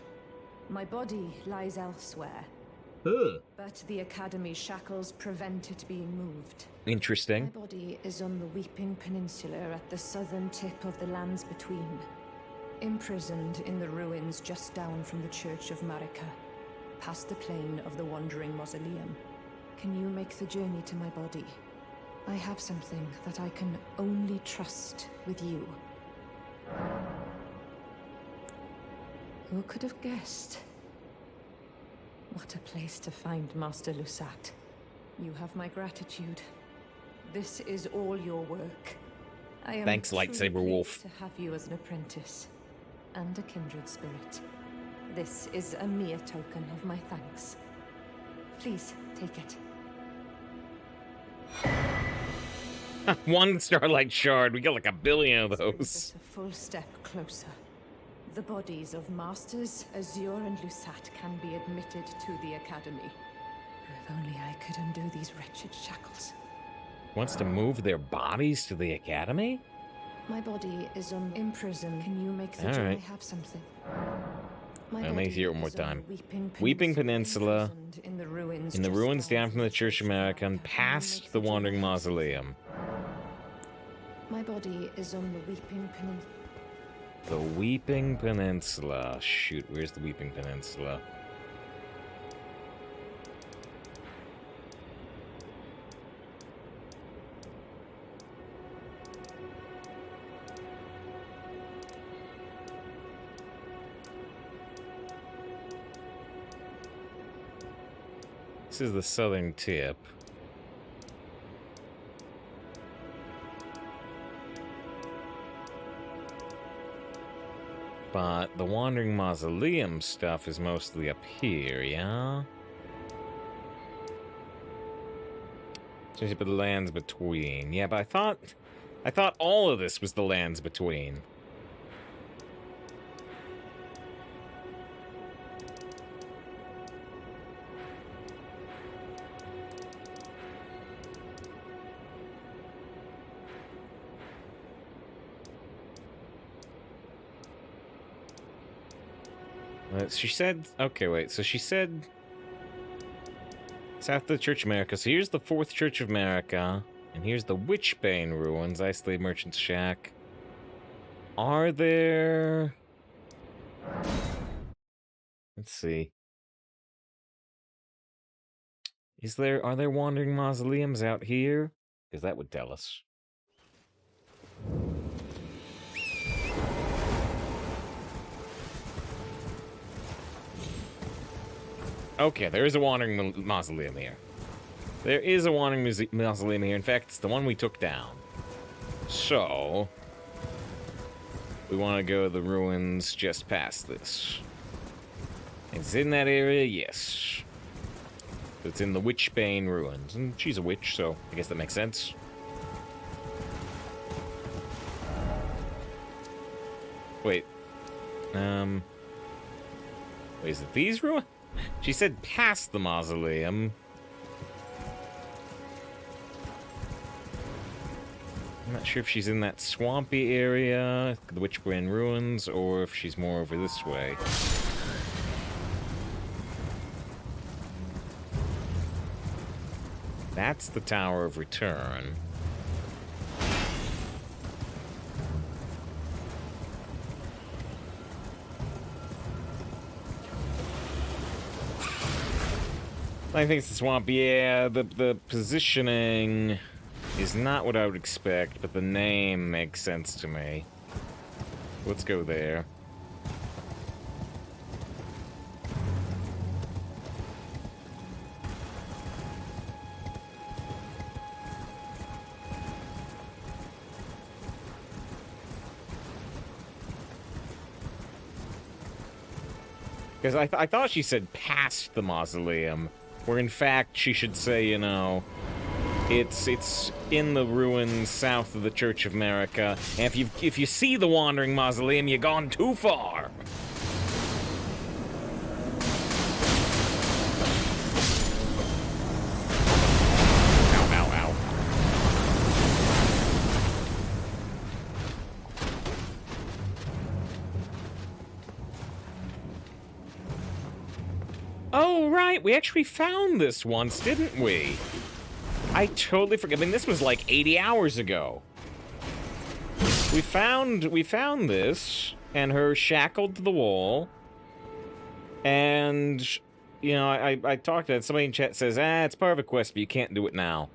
My body lies elsewhere. But the Academy's shackles prevent it being moved. Interesting. My body is on the Weeping Peninsula at the southern tip of the lands between. Imprisoned in the ruins just down from the Church of Marika, past the plain of the Wandering Mausoleum. Can you make the journey to my body? I have something that I can only trust with you. Who could have guessed? What a place to find Master Lusat. You have my gratitude. This is all your work. I am Thanks, truly lightsaber pleased wolf. to have you as an apprentice and a kindred spirit. This is a mere token of my thanks. Please take it. One starlight shard. We got like a billion of This brings those. us a full step closer. The bodies of Masters Azure and Lusat can be admitted to the Academy. If only I could undo these wretched shackles. Wants to move their bodies to the Academy? My body is in prison. Can you make the All journey? right. I have something. My Let me body hear it one more is on time. the Weeping Peninsula, imprisoned in the ruins, in the just ruins down from the the Church of American, past the Wandering Mausoleum. My body is on the Weeping Peninsula. The Weeping Peninsula. Shoot, where's the Weeping Peninsula? This is the southern tip. But the Wandering Mausoleum stuff is mostly up here, yeah? But the lands between. Yeah, but I thought all of this was the lands between. She said... Okay, wait. So she said... South of the Church of America. So here's the 4th Church of America. And here's the Witchbane Ruins. Isolated Merchant's Shack. Are there... Let's see. Are there wandering mausoleums out here? Because that would tell us. Okay, there is a wandering mausoleum here. There is a wandering mausoleum here. In fact, it's the one we took down. So, we want to go to the ruins just past this. It's in that area, yes. It's in the Witchbane ruins. And she's a witch, so I guess that makes sense. Wait. Wait, is it these ruins? She said past the mausoleum. I'm not sure if she's in that swampy area, the Witchbane ruins, or if she's more over this way. That's the Tower of Return. I think it's the swamp. Yeah, the positioning is not what I would expect, but the name makes sense to me. Let's go there. Because I thought she said past the mausoleum, where in fact she should say, you know, it's in the ruins south of the Church of America, and if you see the wandering mausoleum, you've gone too far. Oh, right, we actually found this once, didn't we? I totally forgot. I mean, this was like 80 hours ago. We found this, and her shackled to the wall. And, you know, I talked to it. Somebody in chat says, it's part of a quest, but you can't do it now.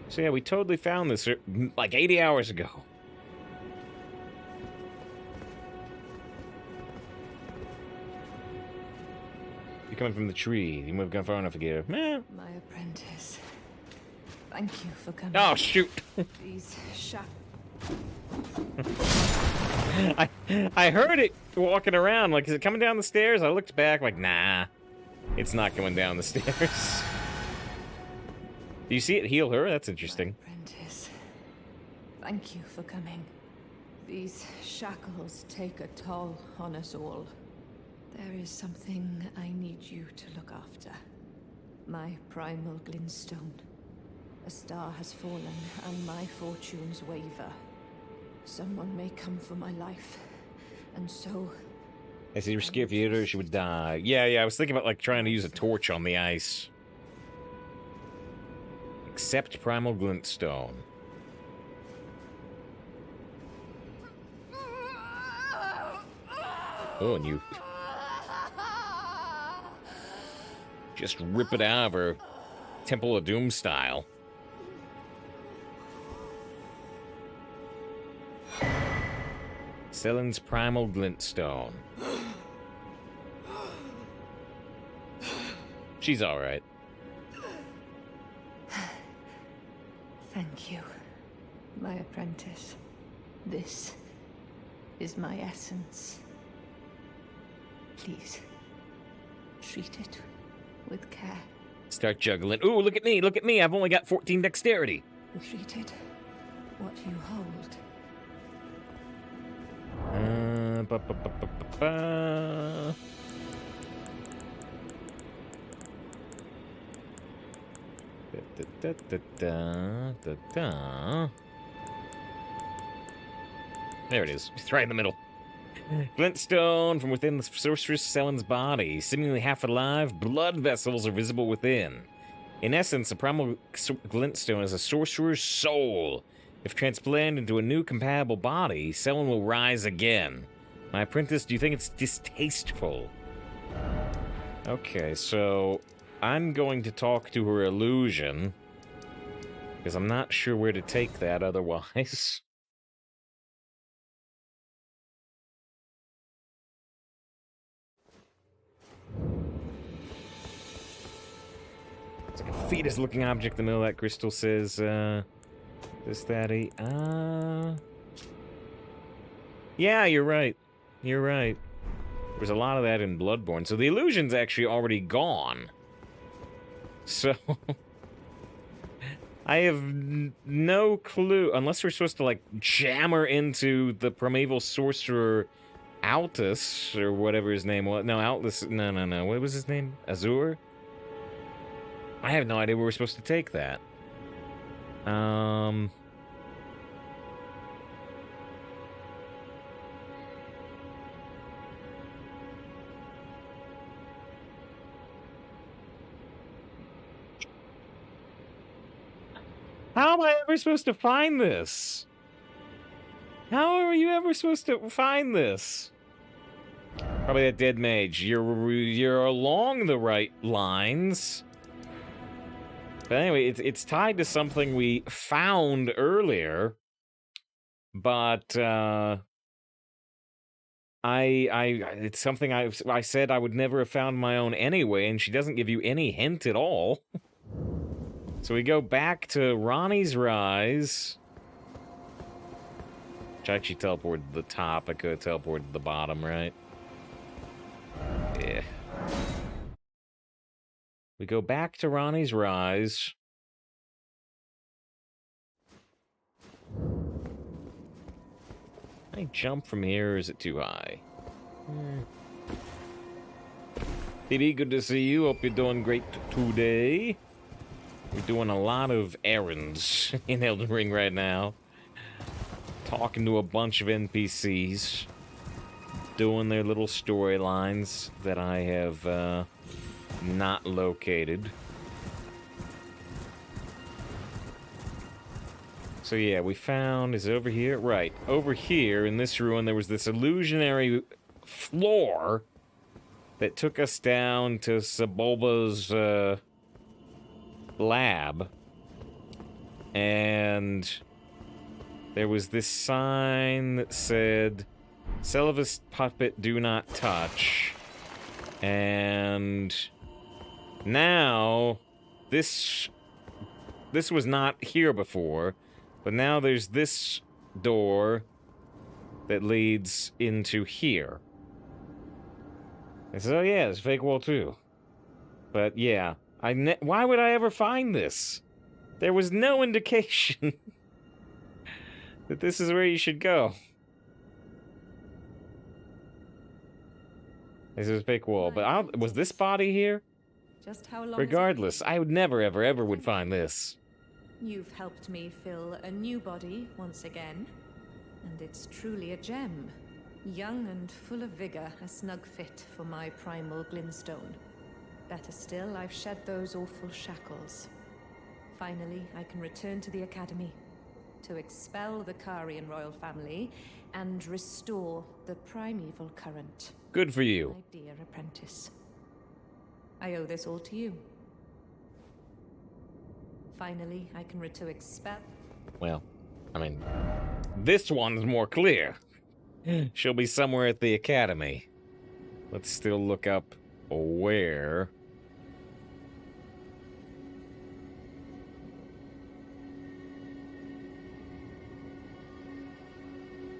So yeah, we totally found this like 80 hours ago. You're coming from the tree. You move far enough to get her. Eh. My apprentice. Thank you for coming. Oh, shoot. These I heard it walking around. Like, is it coming down the stairs? I looked back, like, nah. It's not going down the stairs. Do you see it heal her? That's interesting. My apprentice. Thank you for coming. These shackles take a toll on us all. There is something I need you to look after. My primal glintstone. A star has fallen, and my fortunes waver. Someone may come for my life, and so... I see, you're scared if you hit her, she would die. Yeah, I was thinking about, like, trying to use a torch on the ice. Accept primal glintstone. Oh, and you... just rip it out of her. Temple of Doom style. Selen's primal glintstone. She's alright. Thank you, my apprentice. This is my essence. Please, treat it with care. Start juggling. Ooh, look at me, look at me. I've only got 14 dexterity. Treat it what you hold. Ba, ba, ba, ba, ba, ba. Da, da, da, da, da. There it is. It's right in the middle. Glintstone from within the sorceress Selen's body. Seemingly half alive, blood vessels are visible within. In essence, the primal glintstone is a sorcerer's soul. If transplanted into a new compatible body, Selen will rise again. My apprentice, do you think it's distasteful? Okay, so I'm going to talk to her illusion, because I'm not sure where to take that otherwise. It's like a fetus-looking object in the middle of that crystal, says, this, thatty. Yeah, you're right. You're right. There's a lot of that in Bloodborne. So the illusion's actually already gone. So... I have no clue, unless we're supposed to, like, jam her into the primeval sorcerer Altus, or whatever his name was. No, Altus, no. What was his name? Azur? I have no idea where we're supposed to take that. How am I ever supposed to find this? How are you ever supposed to find this? Probably that dead mage. You're along the right lines. But anyway, it's tied to something we found earlier. But it's something I said I would never have found my own anyway, and she doesn't give you any hint at all. So we go back to Ronnie's Rise. Which I actually teleported to the top. I could have teleported to the bottom, right? Yeah. We go back to Ronnie's Rise. Can I jump from here, or is it too high? BB, good to see you. Hope you're doing great today. We're doing a lot of errands in Elden Ring right now. Talking to a bunch of NPCs. Doing their little storylines that I have not located. So yeah, we found, is it over here? Right, over here in this ruin there was this illusionary floor that took us down to Sebulba's lab. And there was this sign that said, Seluvis puppet do not touch. And now this was not here before, but now there's this door that leads into here. And so yeah, it's a fake wall too. But yeah, why would I ever find this? There was no indication that this is where you should go. This is a fake wall, but was this body here? Just how long? Regardless, I would never, ever, ever would find this. You've helped me fill a new body once again, and it's truly a gem. Young and full of vigor, a snug fit for my primal glintstone. Better still, I've shed those awful shackles. Finally, I can return to the Academy to expel the Karian royal family and restore the primeval current. Good for you. My dear apprentice. I owe this all to you. Finally, I can return to expel... Well, I mean, this one's more clear. She'll be somewhere at the Academy. Let's still look up where.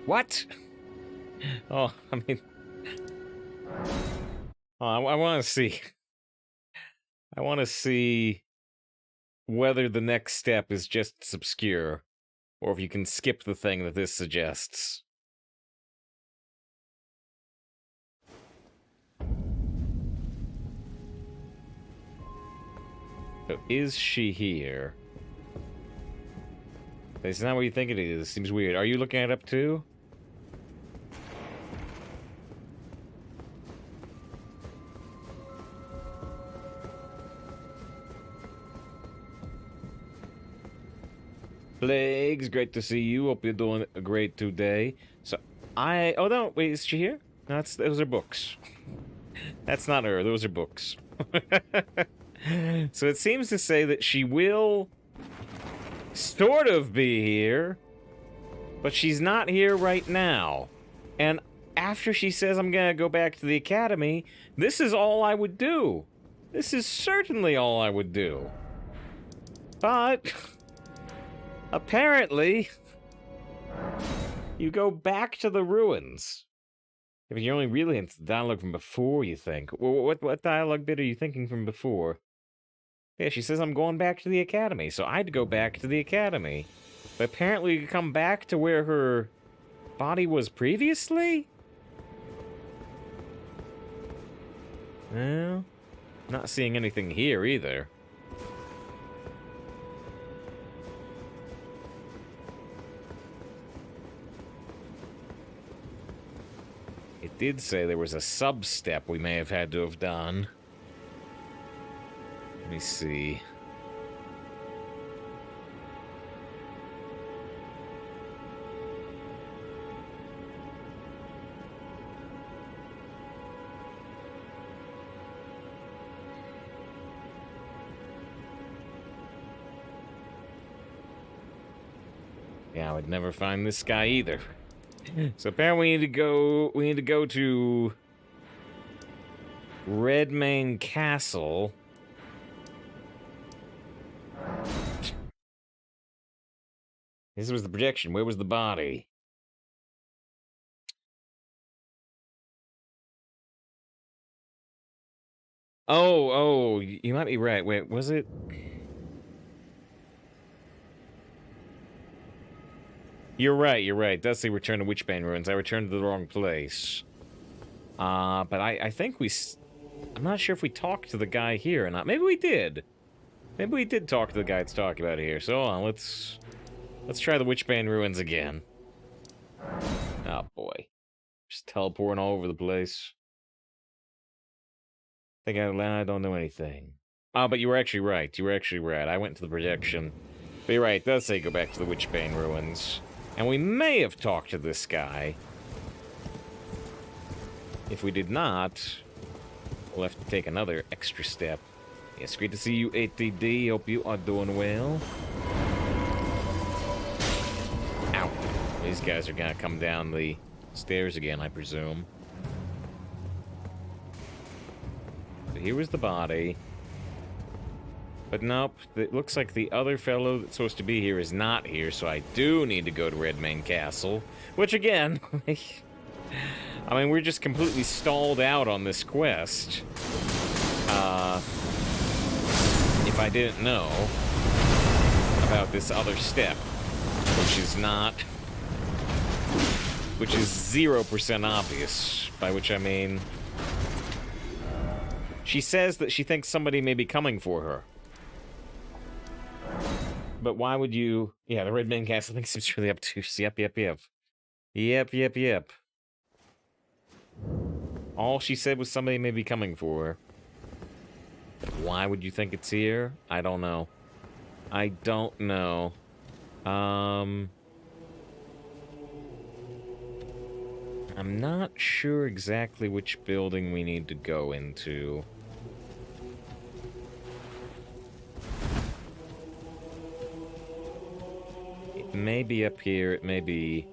What? Oh, I mean... Oh, I want to see. I want to see whether the next step is just obscure, or if you can skip the thing that this suggests. So, is she here? It's not what you think it is. Seems weird. Are you looking it up too? Plagues, great to see you. Hope you're doing great today. So, oh no, wait, is she here? No, those are books. That's not her, those are books. So it seems to say that she will sort of be here, but she's not here right now. And after she says I'm gonna go back to the Academy, this is all I would do. This is certainly all I would do. But... apparently, you go back to the ruins. If you're only really into the dialogue from before, you think. What dialogue bit are you thinking from before? Yeah, she says I'm going back to the Academy, so I'd go back to the Academy. But apparently you come back to where her body was previously? Well, not seeing anything here either. It did say there was a sub-step we may have had to have done. Let me see. Yeah, I would never find this guy either. So apparently we need to go to Redmane Castle. This was the projection. Where was the body? Oh, you might be right. Wait, was it? You're right. It does say return to Witchbane Ruins. I returned to the wrong place. But I think I'm not sure if we talked to the guy here or not. Maybe we did. Maybe we did talk to the guy it's talking about here. So hold on, let's try the Witchbane Ruins again. Oh boy. Just teleporting all over the place. Think out loud, I don't know anything. Oh, but you were actually right. You were actually right. I went to the projection. But you're right, it does say go back to the Witchbane ruins. And we may have talked to this guy. If we did not, we'll have to take another extra step. Yes, great to see you, ATD. Hope you are doing well. Ow. These guys are gonna come down the stairs again, I presume. So here was the body. But nope, it looks like the other fellow that's supposed to be here is not here, so I do need to go to Redmane Castle. Which, again, I mean, we're just completely stalled out on this quest. If I didn't know about this other step, which is not... which is 0% obvious, by which I mean... She says that she thinks somebody may be coming for her. But why would you... Yeah, the Redmane Castle thinks it's really obtuse. Yep. Yep. All she said was somebody may be coming for her. Why would you think it's here? I don't know. I don't know. I'm not sure exactly which building we need to go into. It may be up here, it may be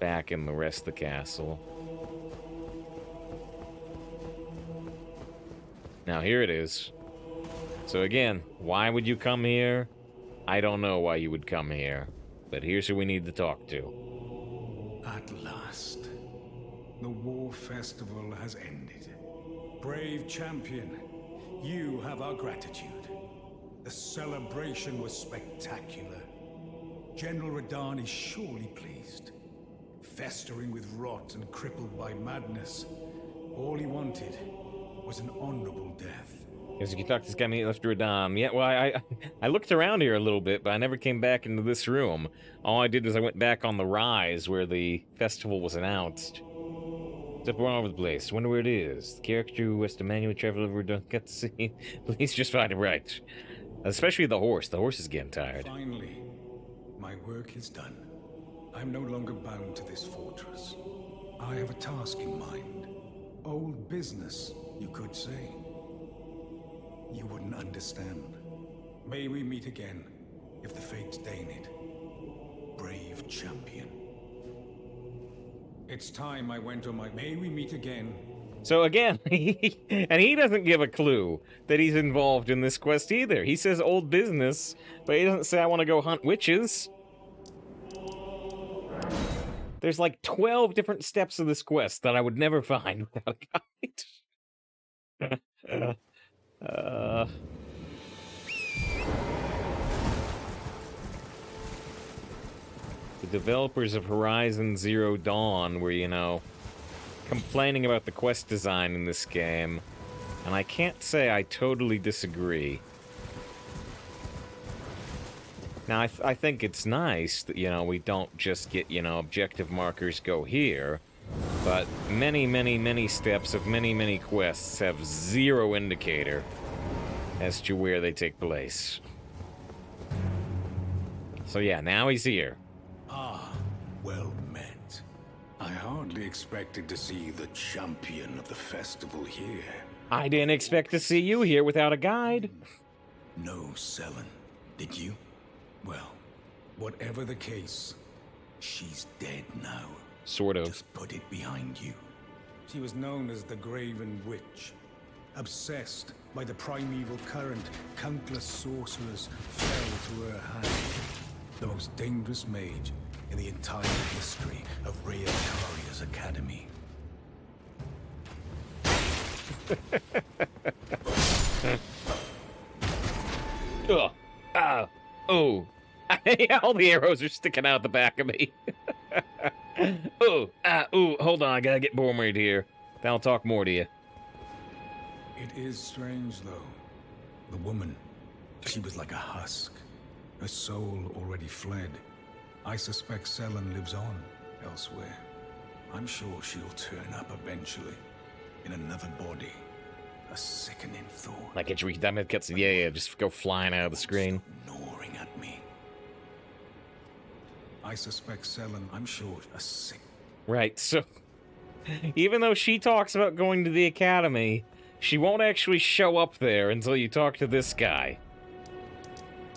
back in the rest of the castle. Now, here it is. So again, why would you come here? I don't know why you would come here. But here's who we need to talk to. At last, the war festival has ended. Brave champion, you have our gratitude. The celebration was spectacular. General Radahn is surely pleased. Festering with rot and crippled by madness, all he wanted was an honorable death. Because you can talk to this guy when left Radahn. Yeah, well, I looked around here a little bit, but I never came back into this room. All I did was I went back on the rise where the festival was announced. Except we're all over the place. Wonder where it is. The character who has to manually travel over Radahn got to see. Please just find it right. Especially the horse. The horse is getting tired. Finally, my work is done. I'm no longer bound to this fortress. I have a task in mind. Old business, you could say. You wouldn't understand. May we meet again, if the fates deign it. Brave champion. It's time I went on my... May we meet again. So again, and he doesn't give a clue that he's involved in this quest either. He says old business, but he doesn't say I want to go hunt witches. There's like 12 different steps of this quest that I would never find without a guide. The developers of Horizon Zero Dawn were, you know, complaining about the quest design in this game, and I can't say I totally disagree. Now, I think it's nice that, you know, we don't just get, you know, objective markers go here, but many steps of many quests have zero indicator as to where they take place. So yeah, now he's here. Ah, well met. I hardly expected to see the champion of the festival here. I didn't expect to see you here without a guide. No, Sellen. Did you? Well, whatever the case, she's dead now. Sort of. Just put it behind you. She was known as the Graven Witch. Obsessed by the primeval current, countless sorcerers fell to her hand. The most dangerous mage in the entire history of Rhea Karia's academy. Ugh. Ah. Oh. All the arrows are sticking out the back of me. Oh. Ah. Ooh. Hold on. I gotta get Boromir here. Then I'll talk more to you. It is strange, though. The woman, she was like a husk. Her soul already fled. I suspect Sellen lives on elsewhere. I'm sure she'll turn up eventually, in another body, A sickening thought. Like that gets yeah, just go flying out of the screen. Gnawing at me. I suspect Selen, I'm short, a sick. Right, so even though she talks about going to the academy, she won't actually show up there until you talk to this guy.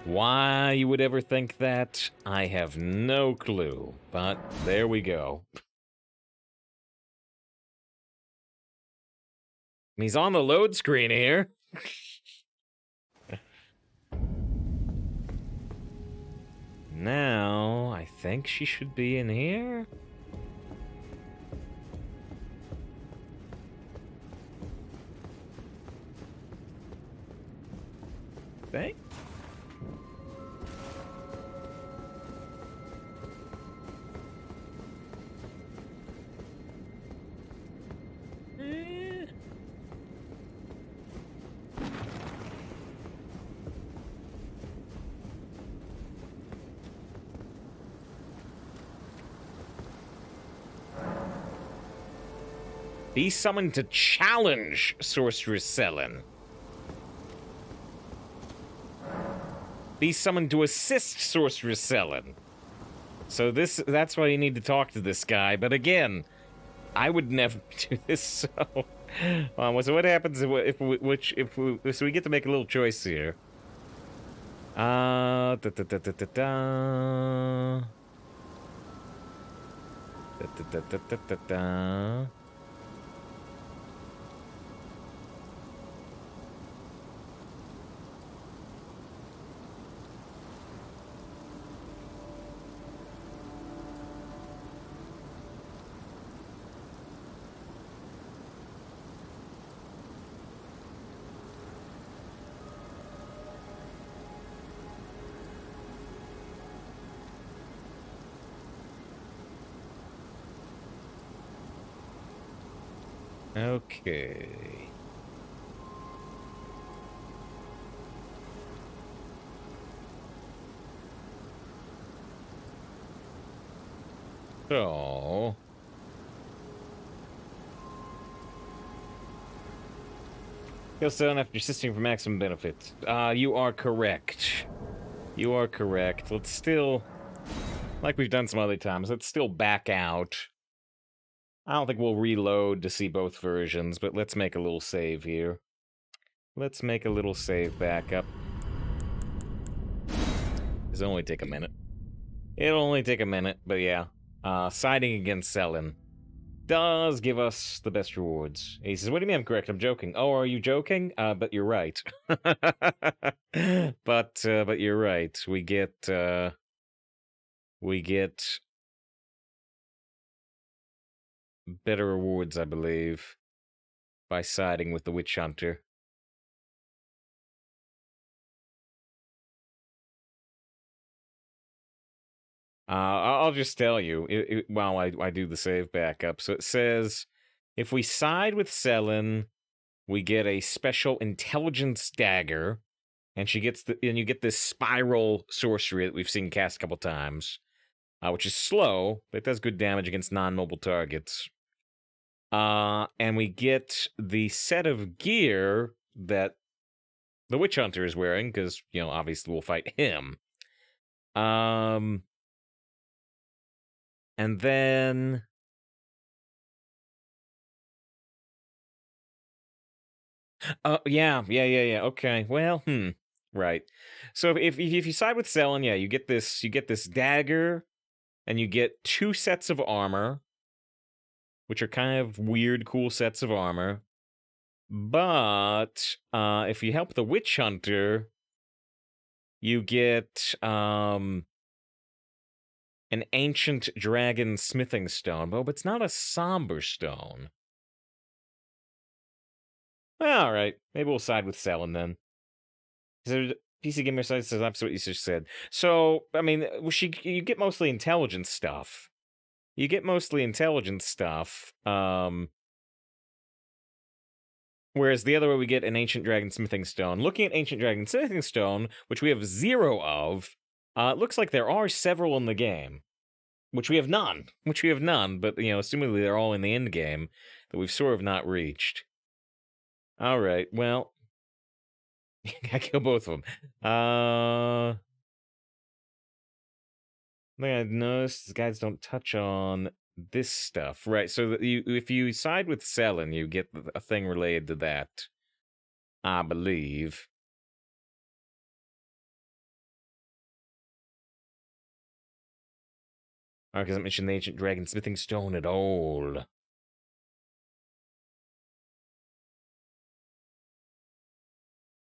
Why you would ever think that, I have no clue, but there we go. He's on the load screen here. Now, I think she should be in here. Think? Be summoned to challenge Sorceress Selen. Be summoned to assist Sorceress Selen. So that's why you need to talk to this guy. But again, I would never do this. So, so what happens so we get to make a little choice here? Da da da da da da. Da da da da da da. Okay. So... Kill Selen after assisting for maximum benefit. You are correct. You are correct. Let's still... Like we've done some other times, let's still back out. I don't think we'll reload to see both versions, but let's make a little save here. Let's make a little save backup. It'll only take a minute. It'll only take a minute, but yeah. Siding against Selen does give us the best rewards. He says, what do you mean I'm correct? I'm joking. Oh, are you joking? But you're right. but you're right. We get better rewards, I believe, by siding with the Witch Hunter. I'll just tell you while I do the save backup. So it says, if we side with Selen, we get a special intelligence dagger, and you get this spiral sorcery that we've seen cast a couple times, which is slow, but it does good damage against non-mobile targets. And we get the set of gear that the Witch Hunter is wearing, because, obviously we'll fight him. And then... yeah, okay, well, right. So if you side with Selen, yeah, you get this dagger, and you get 2 sets of armor, which are kind of weird, cool sets of armor. But if you help the Witch Hunter, you get an ancient dragon smithing stone. But it's not a somber stone. All right, maybe we'll side with Selen then. PC Gamer Site says that's what you just said. So, I mean, you get mostly intelligence stuff. You get mostly intelligence stuff. Whereas the other way, we get an Ancient Dragon Smithing Stone. Looking at Ancient Dragon Smithing Stone, which we have 0 of, it looks like there are several in the game. Which we have none. But, assumingly they're all in the end game that we've sort of not reached. All right, well, I kill both of them. Thing I've noticed is guides don't touch on this stuff, right? So that if you side with Selin, you get a thing related to that, I believe. Ark doesn't mention the ancient dragon smithing stone at all.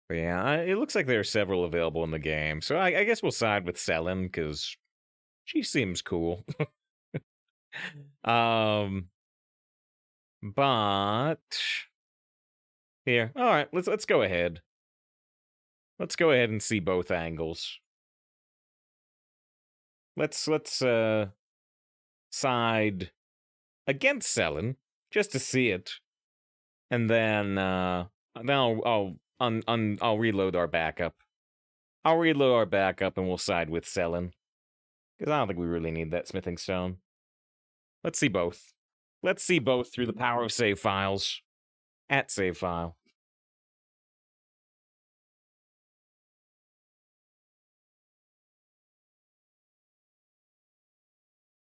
But yeah, it looks like there are several available in the game, so I guess we'll side with Selin because she seems cool. um, but here, all right, let's go ahead. Let's go ahead and see both angles. Let's side against Selin just to see it, and then I'll reload our backup. I'll reload our backup and we'll side with Selin because I don't think we really need that smithing stone. Let's see both. Let's see both through the power of save files. At save file.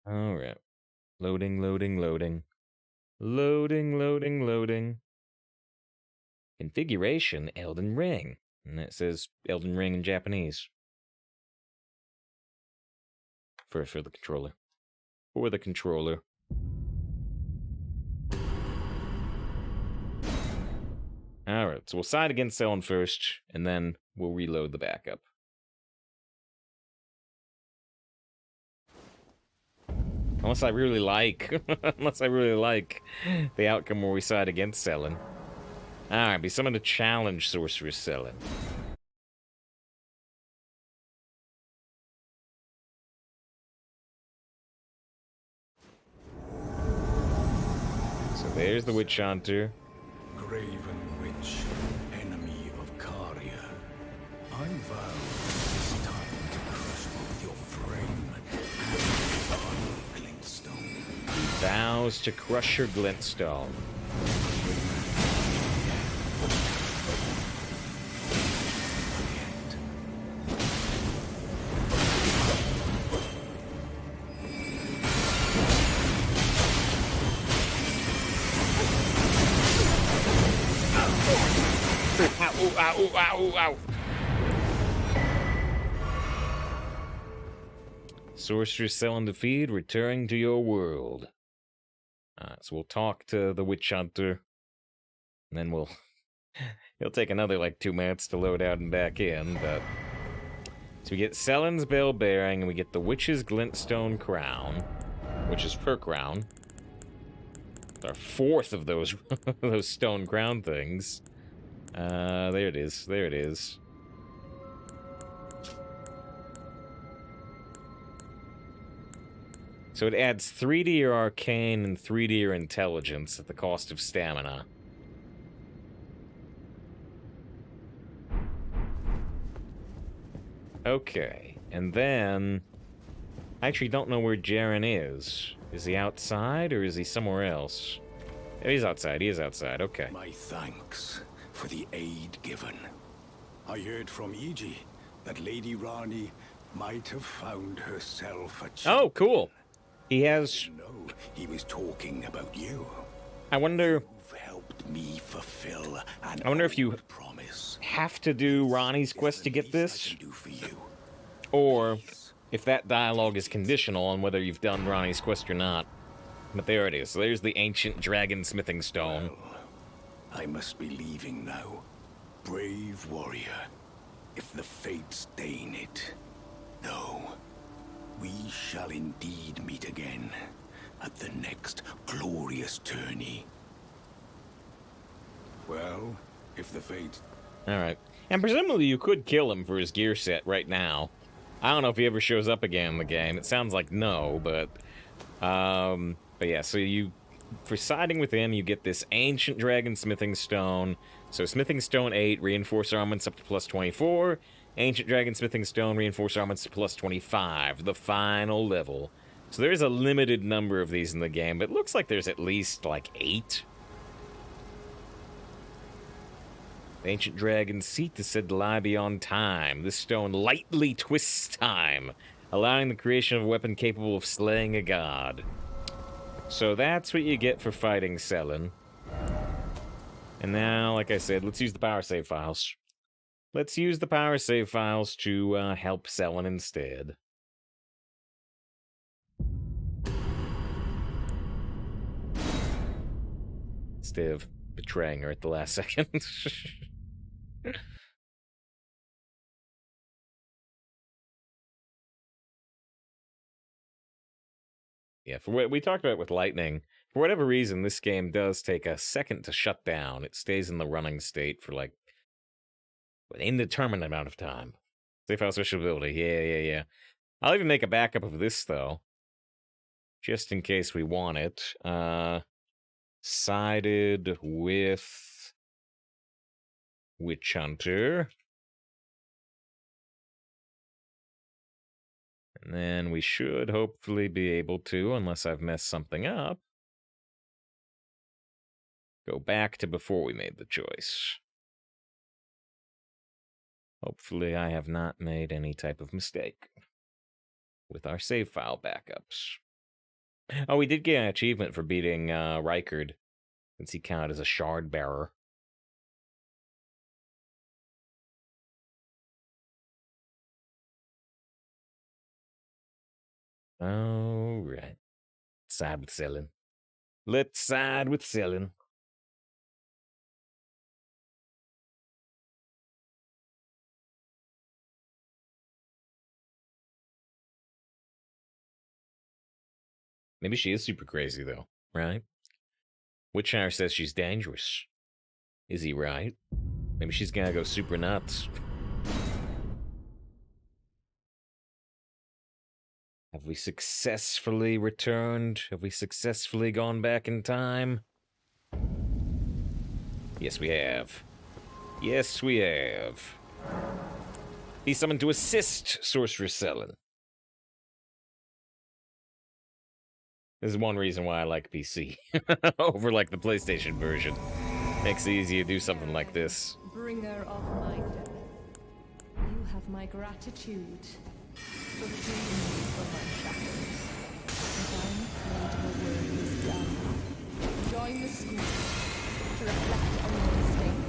All right. Loading, loading, loading. Loading, loading, loading. Configuration Elden Ring. And it says Elden Ring in Japanese. For the controller. For the controller. Alright, so we'll side against Selin first, and then we'll reload the backup. Unless I really like the outcome where we side against Selin. Alright, be summoned to challenge Sorceress Selin. So there's the Witch Hunter. Graven Witch, enemy of Caria. I vow this time to crush both your frame and your glintstone. Vows to crush your glintstone. Ow, ow, ow. Sorceress Selin defeated, returning to your world. So we'll talk to the Witch Hunter, and then it'll take another like 2 minutes to load out and back in, but so we get Selin's Bell Bearing, and we get the Witch's Glintstone Crown, which is her crown. It's our fourth of those those stone crown things. There it is. There it is. So it adds 3 to your arcane and 3 to your intelligence at the cost of stamina. Okay, and then I actually don't know where Jaren is. Is he outside or is he somewhere else? Oh, he's outside. He is outside. Okay. My thanks for the aid given. I heard from Iji that Lady Rani might have found herself a champion. Oh, cool. He has. No, he was talking about you. I wonder. You've helped me fulfill an I wonder if you promise. have to do Ronnie's quest to get this, I can do for you. or if that dialogue is conditional on whether you've done Ronnie's quest or not. But there it is. So there's the ancient dragon smithing stone. Well, I must be leaving now. Brave warrior, if the fates deign it. No, we shall indeed meet again at the next glorious tourney. Well, if the fate... Alright. And presumably you could kill him for his gear set right now. I don't know if he ever shows up again in the game. It sounds like no, but yeah, so for siding with him, you get this ancient dragon smithing stone. So smithing stone 8, reinforce armaments up to plus 24. Ancient dragon smithing stone, reinforce armaments to plus 25, the final level. So there's a limited number of these in the game, but it looks like there's at least like 8. The ancient dragon's seat is said to lie beyond time. This stone lightly twists time, allowing the creation of a weapon capable of slaying a god. So that's what you get for fighting Selin. And now, like I said, let's use the power save files. Let's use the power save files to help Selin instead. Instead of betraying her at the last second. Yeah, for what we talked about with lightning, for whatever reason, this game does take a second to shut down. It stays in the running state for like an indeterminate amount of time. Save file switchability, yeah. I'll even make a backup of this though, just in case we want it. Sided with Witch Hunter. And then we should hopefully be able to, unless I've messed something up, go back to before we made the choice. Hopefully I have not made any type of mistake with our save file backups. Oh, we did get an achievement for beating Rykard, since he counted as a shard bearer. Alright. Side with Selin. Let's side with Selin. Maybe she is super crazy, though, right? Witchhire says she's dangerous. Is he right? Maybe she's gonna go super nuts. Have we successfully returned? Have we successfully gone back in time? Yes, we have. Yes, we have. He's summoned to assist Sorceress Selin. This is one reason why I like PC over like the PlayStation version. Makes it easy to do something like this. Bringer of my death, you have my gratitude for freeing me from my shackles. And I'm afraid your work is done. Join the school to reflect on your mistake.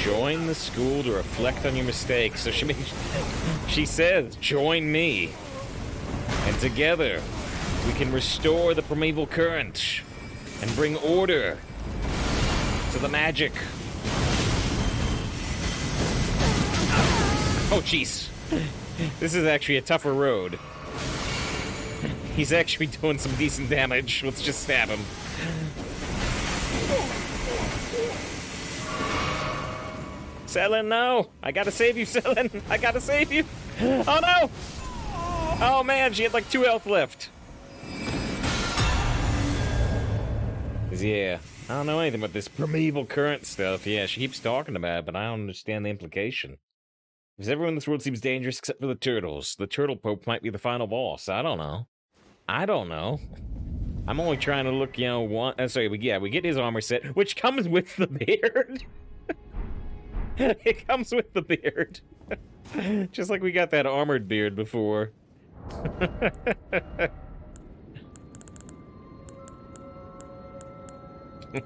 Join the school to reflect on your mistakes. So she says, join me. And together, we can restore the primeval current and bring order to the magic. Oh, jeez. This is actually a tougher road. He's actually doing some decent damage. Let's just stab him. Selin, no! I gotta save you, Selin! I gotta save you! Oh, no! Oh, man, she had like 2 health left. Yeah, I don't know anything about this primeval current stuff. Yeah, she keeps talking about it, but I don't understand the implication. Because everyone in this world seems dangerous except for the turtles. The turtle pope might be the final boss. I don't know. I'm only trying to look, you know, we get his armor set, which comes with the beard. It comes with the beard. Just like we got that armored beard before.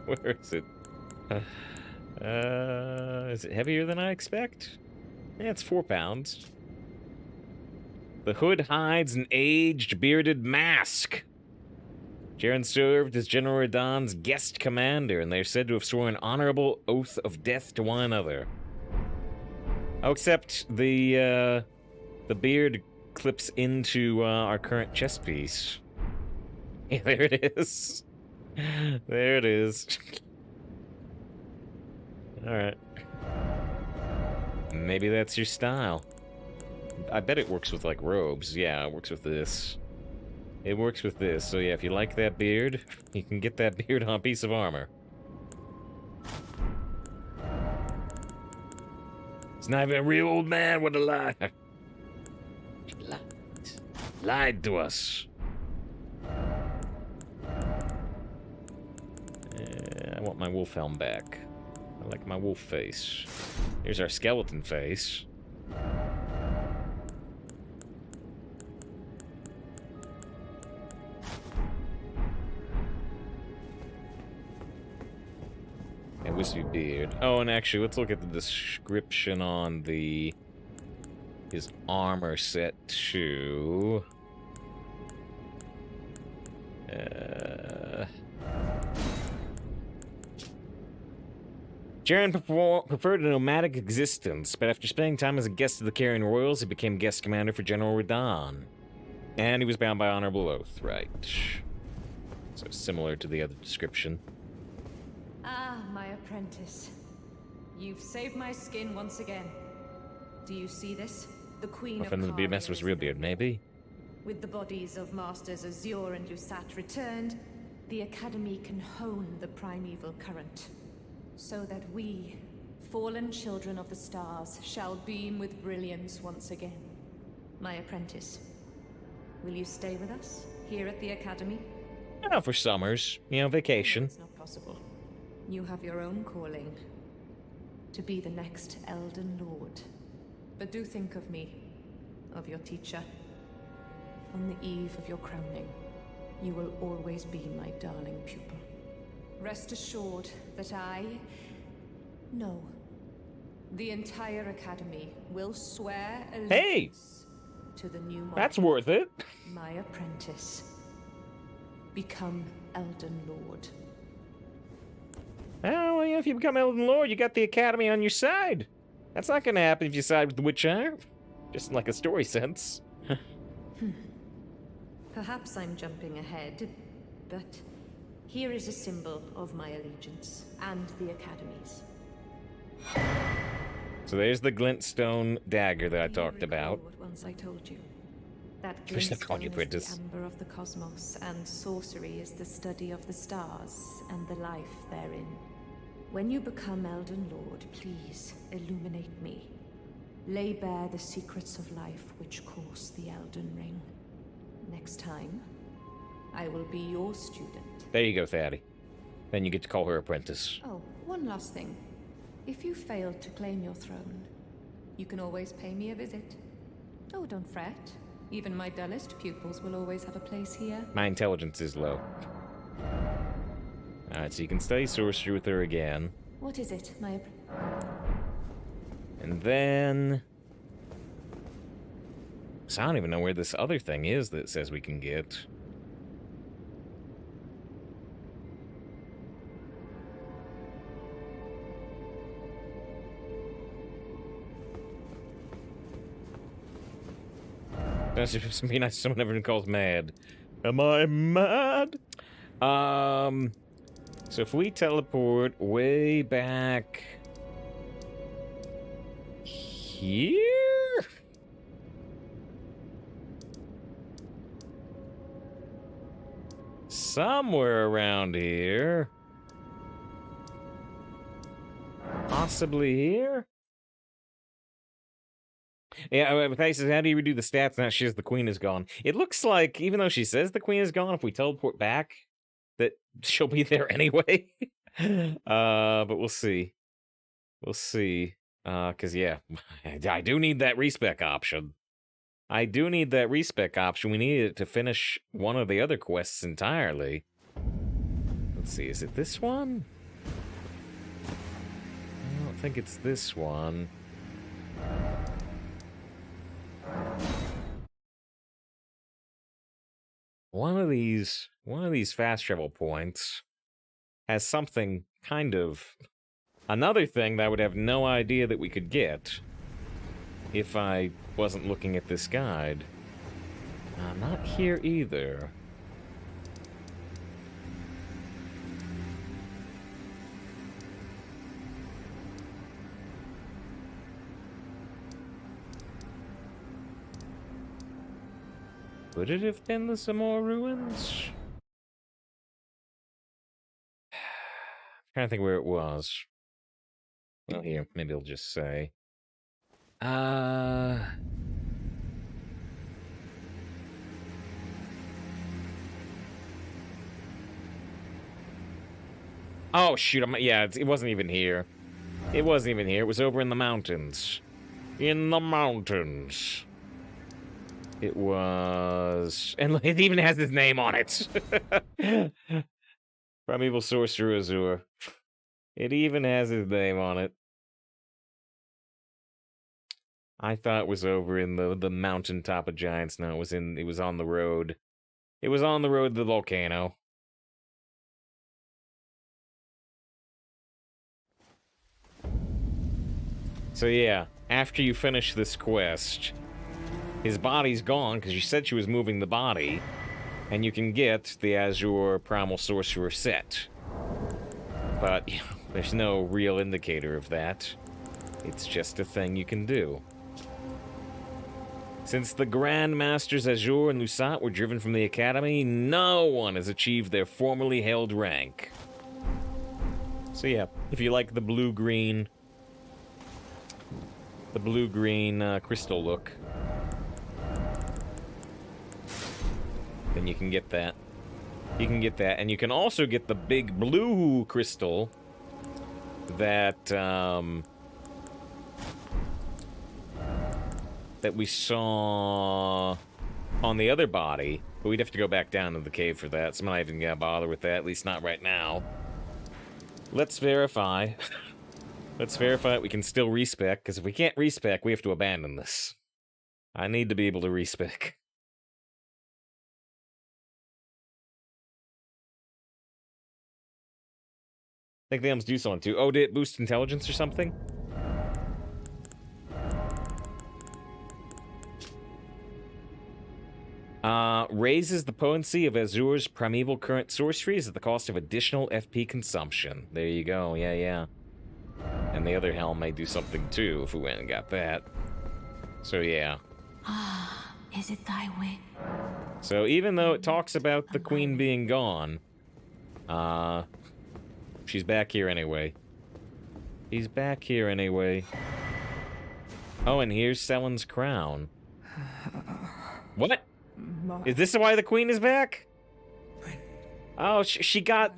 Where is it? Is it heavier than I expect? Yeah, it's 4 pounds. The hood hides an aged, bearded mask. Jaren served as General Radahn's guest commander, and they're said to have sworn an honorable oath of death to one another. Oh, except the beard clips into our current chest piece. Yeah, there it is. There it is. Alright. Maybe that's your style. I bet it works with, like, robes. Yeah, it works with this. It works with this. So, yeah, if you like that beard, you can get that beard on a piece of armor. It's not even a real old man, what a lie. Lied to us. I want my wolf helm back. like my wolf face. Here's our skeleton face. And wispy beard. Oh, and actually, let's look at the description on his armor set too. Jaren preferred a nomadic existence, but after spending time as a guest of the Carrion Royals, he became guest commander for General Radahn. And he was bound by honorable oath, right. So similar to the other description. Ah, my apprentice. You've saved my skin once again. Do you see this? The Queen of Nothing to be a mess Kalia with is real beard, maybe? With the bodies of Masters Azure and Usat returned, the Academy can hone the primeval current. So that we, fallen children of the stars, shall beam with brilliance once again. My apprentice, will you stay with us, here at the Academy? Oh, for summers. You know, vacation. It's not possible. You have your own calling. To be the next Elden Lord. But do think of me, of your teacher. On the eve of your crowning, you will always be my darling pupil. Rest assured that no, the entire Academy will swear allegiance to the new monarch. That's worth it. My apprentice. Become Elden Lord. Oh, well, if you become Elden Lord, you got the Academy on your side. That's not gonna happen if you side with the Witcher. Just in like a story sense. Perhaps I'm jumping ahead, but here is a symbol of my allegiance and the Academy's. So there's the glintstone dagger that I talked about. What once I told you. That Wish they'd call you glintstone is Prentice. the amber of the cosmos, and sorcery is the study of the stars and the life therein. When you become Elden Lord, please illuminate me. Lay bare the secrets of life which course the Elden Ring. Next time, I will be your student. There you go, Thaddy. Then you get to call her apprentice. Oh, one last thing. If you fail to claim your throne, you can always pay me a visit. Oh, don't fret. Even my dullest pupils will always have a place here. My intelligence is low. Alright, so you can study sorcery with her again. What is it, my... And then... So I don't even know where this other thing is that says we can get. That's just be nice if someone ever calls mad. Am I mad? So if we teleport way back here? Somewhere around here. Possibly here? Yeah, Faces, how do you redo the stats now she says the queen is gone? It looks like, even though she says the queen is gone, if we teleport back, that she'll be there anyway. But we'll see. We'll see. Because, yeah, I do need that respec option. I do need that respec option. We need it to finish one of the other quests entirely. Let's see, is it this one? I don't think it's this one. One of these fast travel points has something kind of... Another thing that I would have no idea that we could get if I wasn't looking at this guide. Not here either. Would it have been the Zamor ruins? I'm trying to think where it was. Well, here, maybe I'll just say. Oh, shoot, yeah, it wasn't even here. It wasn't even here. It was over in the mountains. In the mountains. It was... And it even has his name on it. Primeval Sorcerer Azure. It even has his name on it. I thought it was over in the mountaintop of Giants. No, it was on the road. It was on the road to the volcano. So yeah, after you finish this quest, his body's gone, because you said she was moving the body, and you can get the Azure Primal Sorcerer set. But, you know, there's no real indicator of that. It's just a thing you can do. Since the Grand Masters Azure and Lusat were driven from the Academy, no one has achieved their formerly held rank. So yeah, if you like the blue-green crystal look, then you can get that. You can get that, and you can also get the big blue crystal that that we saw on the other body, but we'd have to go back down to the cave for that, so I'm not even gonna bother with that, at least not right now. Let's verify. Let's verify that we can still respec, because if we can't respec, we have to abandon this. I need to be able to respec. I think the items do something too. Oh, did it boost intelligence or something? Raises the potency of Azure's primeval current sorceries at the cost of additional FP consumption. There you go, yeah. And the other helm may do something too if we went and got that. So yeah. Ah, is it thy wish? So even though it talks about the queen being gone, she's back here anyway. He's back here anyway. Oh, and here's Selen's crown. What? Is this why the queen is back? Oh, she got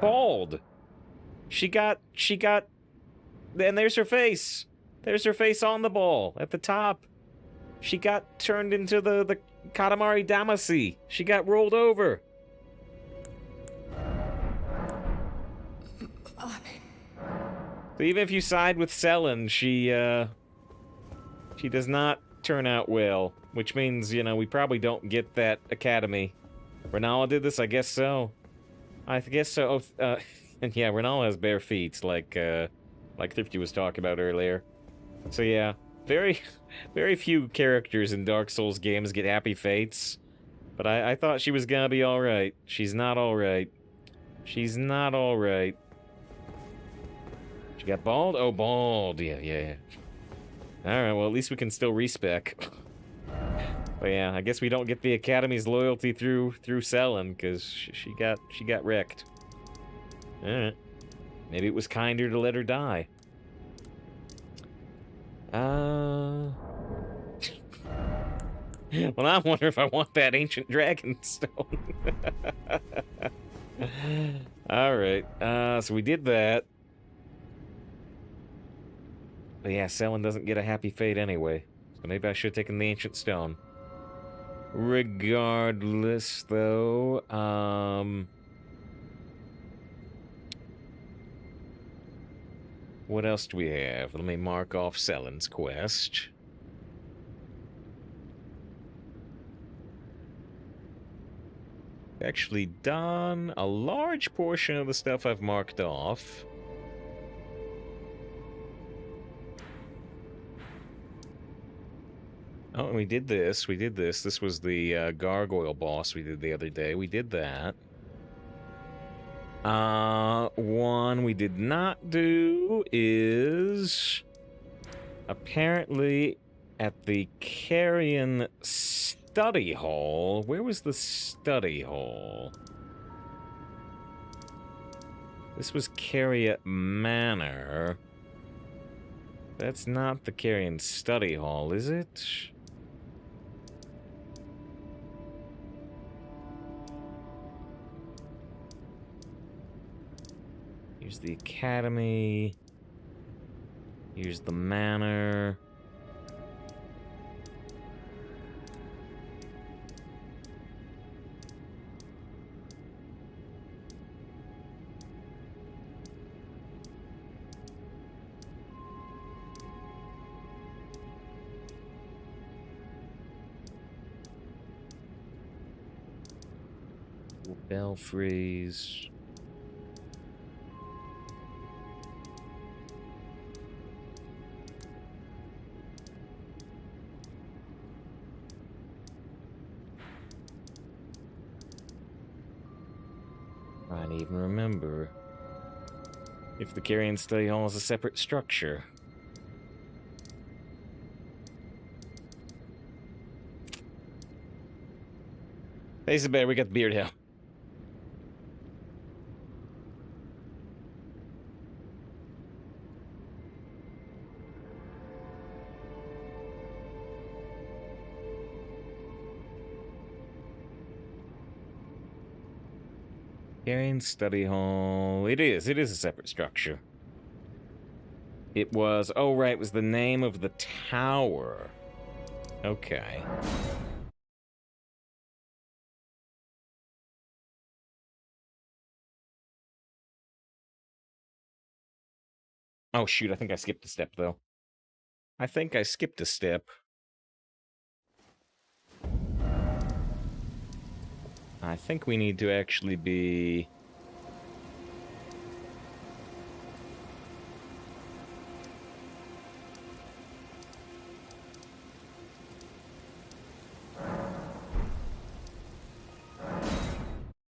bald. She got, and there's her face. There's her face on the ball at the top. She got turned into the Katamari Damacy. She got rolled over. So even if you side with Selen, she does not turn out well, which means, you know, we probably don't get that academy. Renala did this? I guess so. I guess so. And yeah, Renala has bare feet, like Thrifty was talking about earlier. So yeah, very few characters in Dark Souls games get happy fates. But I thought she was gonna be alright. She's not alright. She's not alright. She got bald? Oh, bald. Yeah. Alright, well, at least we can still respec. But yeah, I guess we don't get the Academy's loyalty through Selen, because she got wrecked. Alright. Maybe it was kinder to let her die. Well, I wonder if I want that ancient dragon stone. Alright, so we did that. But yeah, Selen doesn't get a happy fate anyway. So maybe I should have taken the ancient stone. Regardless, though, what else do we have? Let me mark off Selen's quest. Actually done a large portion of the stuff I've marked off. Oh, and we did this. This was the gargoyle boss we did the other day. We did that. One we did not do is apparently at the Carrion Study Hall. Where was the study hall? This was Carrion Manor. That's not the Carrion Study Hall, is it? Here's the academy. Here's the manor. Belfries. I don't even remember if the Carrion Study Hall is a separate structure. Hey, Bear, we got the Beard Hill. Carrion Study Hall. It is a separate structure. It was, oh right, it was the name of the tower. Okay. Oh shoot, I think I skipped a step though. I think I skipped a step. I think we need to actually be...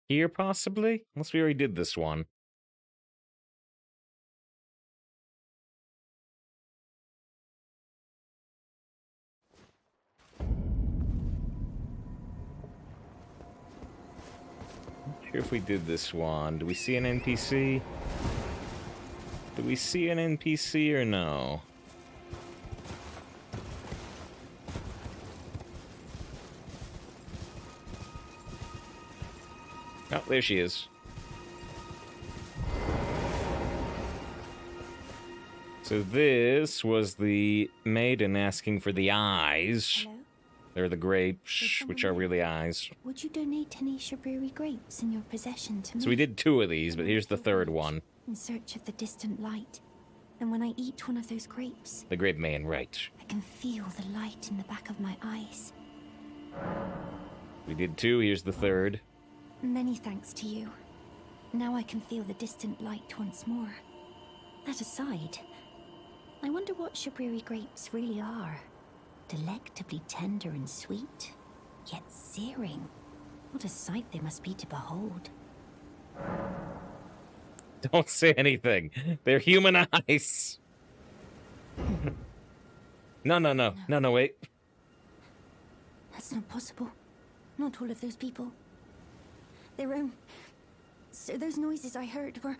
here, possibly? Unless we already did this one. Not sure if we did this one. Do we see an NPC? Do we see an NPC or no? Oh, there she is. So this was the maiden asking for the eyes. Hello? They're the grapes, which are really eyes. Would you donate any Shaburi grapes in your possession to me? So we did 2 of these, but here's the 3rd one. In search of the distant light. And when I eat one of those grapes, The grape man, right. I can feel the light in the back of my eyes. We did 2, here's the 3rd. Many thanks to you. Now I can feel the distant light once more. That aside, I wonder what Shaburi grapes really are. Delectably tender and sweet, yet searing. What a sight they must be to behold. Don't say anything. They're human eyes. No, wait. That's not possible. Not all of those people. Their own... So those noises I heard were...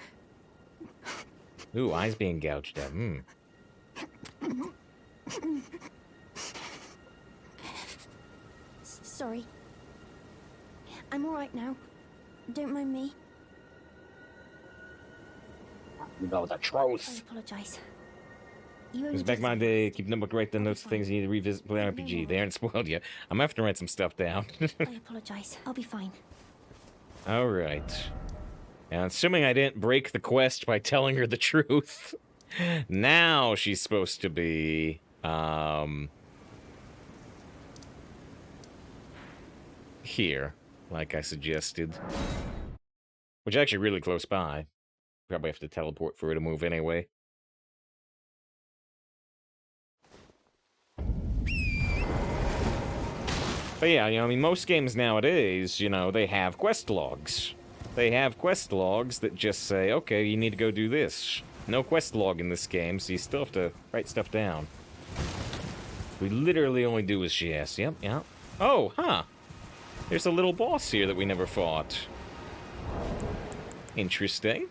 Ooh, eyes being gouged out. Sorry. I'm alright now. Don't mind me. You know the I truth. apologize. It was back in my day, keeping up with write the notes of things you need to revisit play RPG. They aren't spoiled yet. I'm gonna have to write some stuff down. I apologize. I'll be fine. Alright. And assuming I didn't break the quest by telling her the truth, now she's supposed to be, here, like I suggested. Which is actually really close by. Probably have to teleport for her to move anyway. But yeah, I mean, most games nowadays, they have quest logs. They have quest logs that just say, okay, you need to go do this. No quest log in this game, so you still have to write stuff down. We literally only do as she asks. Yep. Oh, huh. There's a little boss here that we never fought. Interesting.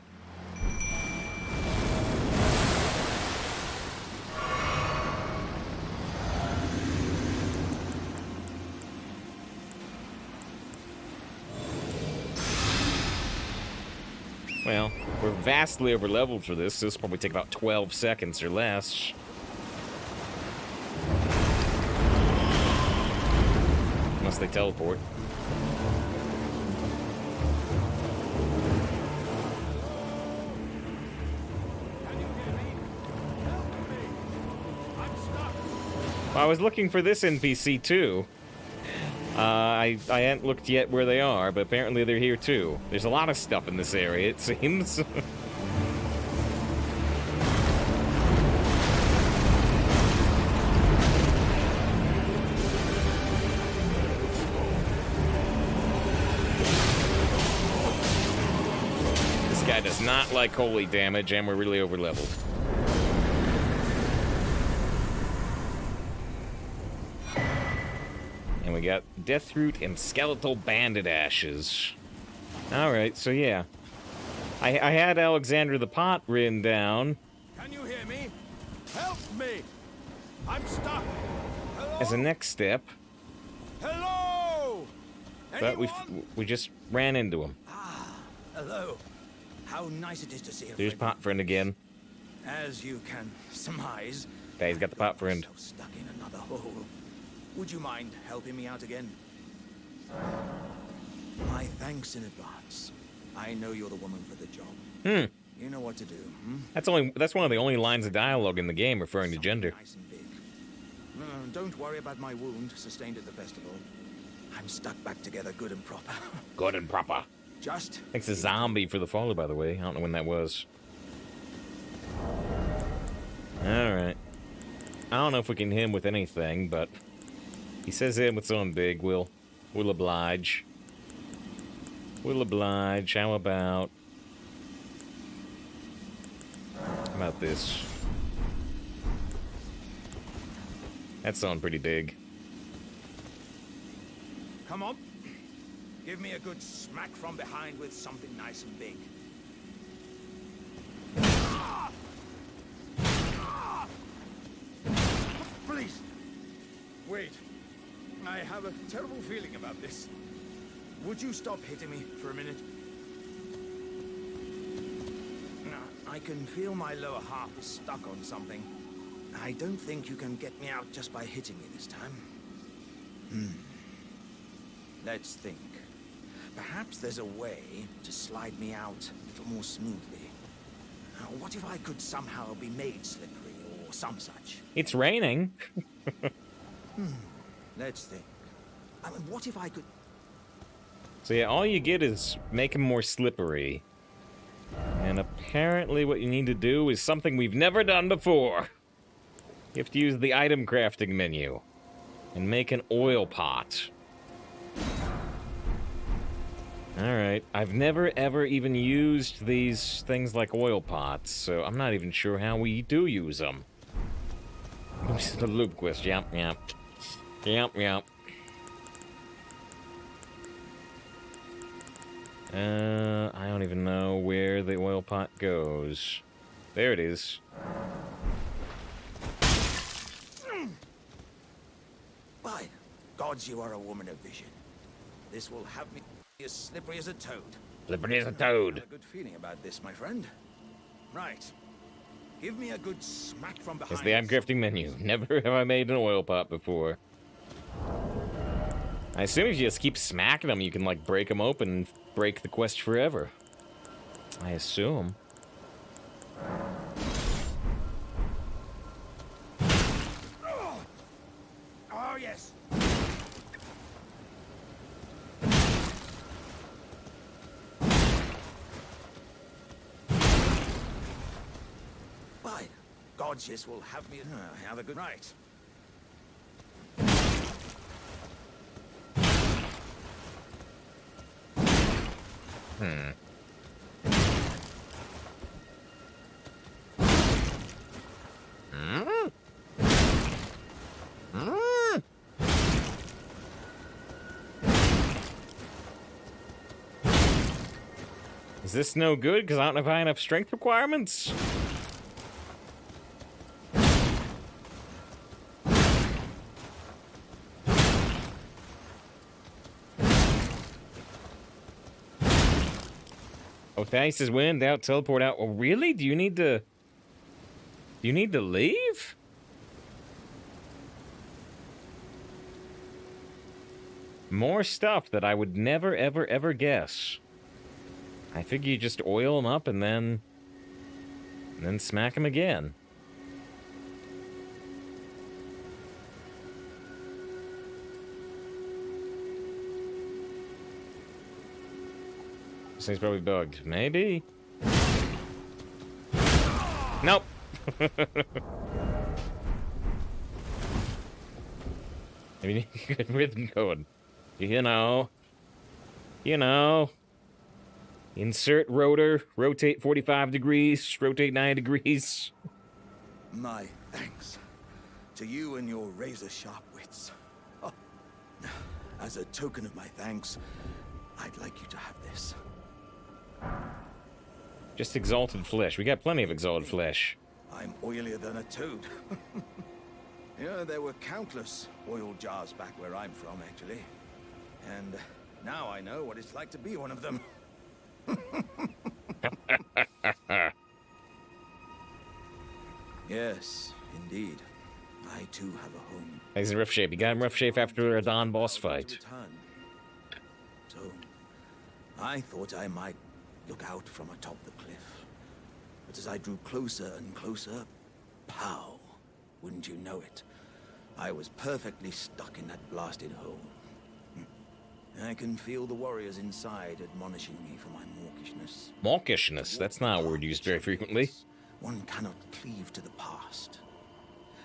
Well, we're vastly over-leveled for this. This will probably take about 12 seconds or less. Unless they teleport. Well, I was looking for this NPC too. I hadn't looked yet where they are, but apparently they're here too. There's a lot of stuff in this area, it seems. This guy does not like holy damage, and we're really over-leveled. And we got Deathroot and Skeletal Bandit Ashes. Alright, so yeah. I had Alexander the Pot written down. Can you hear me? Help me! I'm stuck! Hello? As a next step. Hello! But we just ran into him. Hello. How nice it is to see a There's friend. Pot Friend again. As you can surmise, Yeah, he's got the Pot Friend. so stuck in another hole. Would you mind helping me out again? My thanks in advance. I know you're the woman for the job. You know what to do, That's one of the only lines of dialogue in the game referring to gender. Nice and big. No, don't worry about my wound sustained at the festival. I'm stuck back together good and proper. Good and proper. Just... Thanks to Zombie for the follow, by the way. I don't know when that was. Alright. I don't know if we can hit him with anything, but... he says hit him with something big. We'll oblige. We'll oblige. How about this? That's something pretty big. Come on. Give me a good smack from behind with something nice and big. Please! Wait. I have a terrible feeling about this. Would you stop hitting me for a minute? No, I can feel my lower half is stuck on something. I don't think you can get me out just by hitting me this time. Let's think. Perhaps there's a way to slide me out a little more smoothly. What if I could somehow be made slippery or some such? It's raining. Let's think. I mean, what if I could... So yeah, all you get is make him more slippery. And apparently what you need to do is something we've never done before. You have to use the item crafting menu and make an oil pot. Alright, I've never ever even used these things like oil pots, so I'm not even sure how we do use them. The loop quest, yep. I don't even know where the oil pot goes. There it is. By gods, you are a woman of vision. This will have me as slippery as a toad. Slippery as a I toad. have a good feeling about this, my friend. Right. Give me a good smack from behind. It's the item crafting menu. Never have I made an oil pot before. I assume if you just keep smacking them, you can, like, break them open and break the quest forever. I assume. Oh, yes. By gods, this will have me... have a good night. Is this no good? Because I don't know if I have enough strength requirements? Oh, Thais is wind out, teleport out. Oh, really? Do you need to... Do you need to leave? More stuff that I would never, ever, ever guess. I figure you just oil them up and then smack them again. This thing's probably bugged. Maybe. Nope. Maybe need a good rhythm going. You know. Insert rotor, rotate 45 degrees, rotate 9 degrees. My thanks to you and your razor-sharp wits. Oh. As a token of my thanks, I'd like you to have this. Just exalted flesh. We got plenty of exalted flesh. I'm oilier than a toad. You know, there were countless oil jars back where I'm from, actually. And now I know what it's like to be one of them. Yes, indeed. I too have a home. He's in rough shape. He got in rough shape after a Dawn boss fight. So, I thought I might look out from atop the cliff. But as I drew closer and closer, pow! Wouldn't you know it? I was perfectly stuck in that blasted hole. I can feel the warriors inside admonishing me for my mawkishness. Mawkishness? That's not a word used very frequently. One cannot cleave to the past.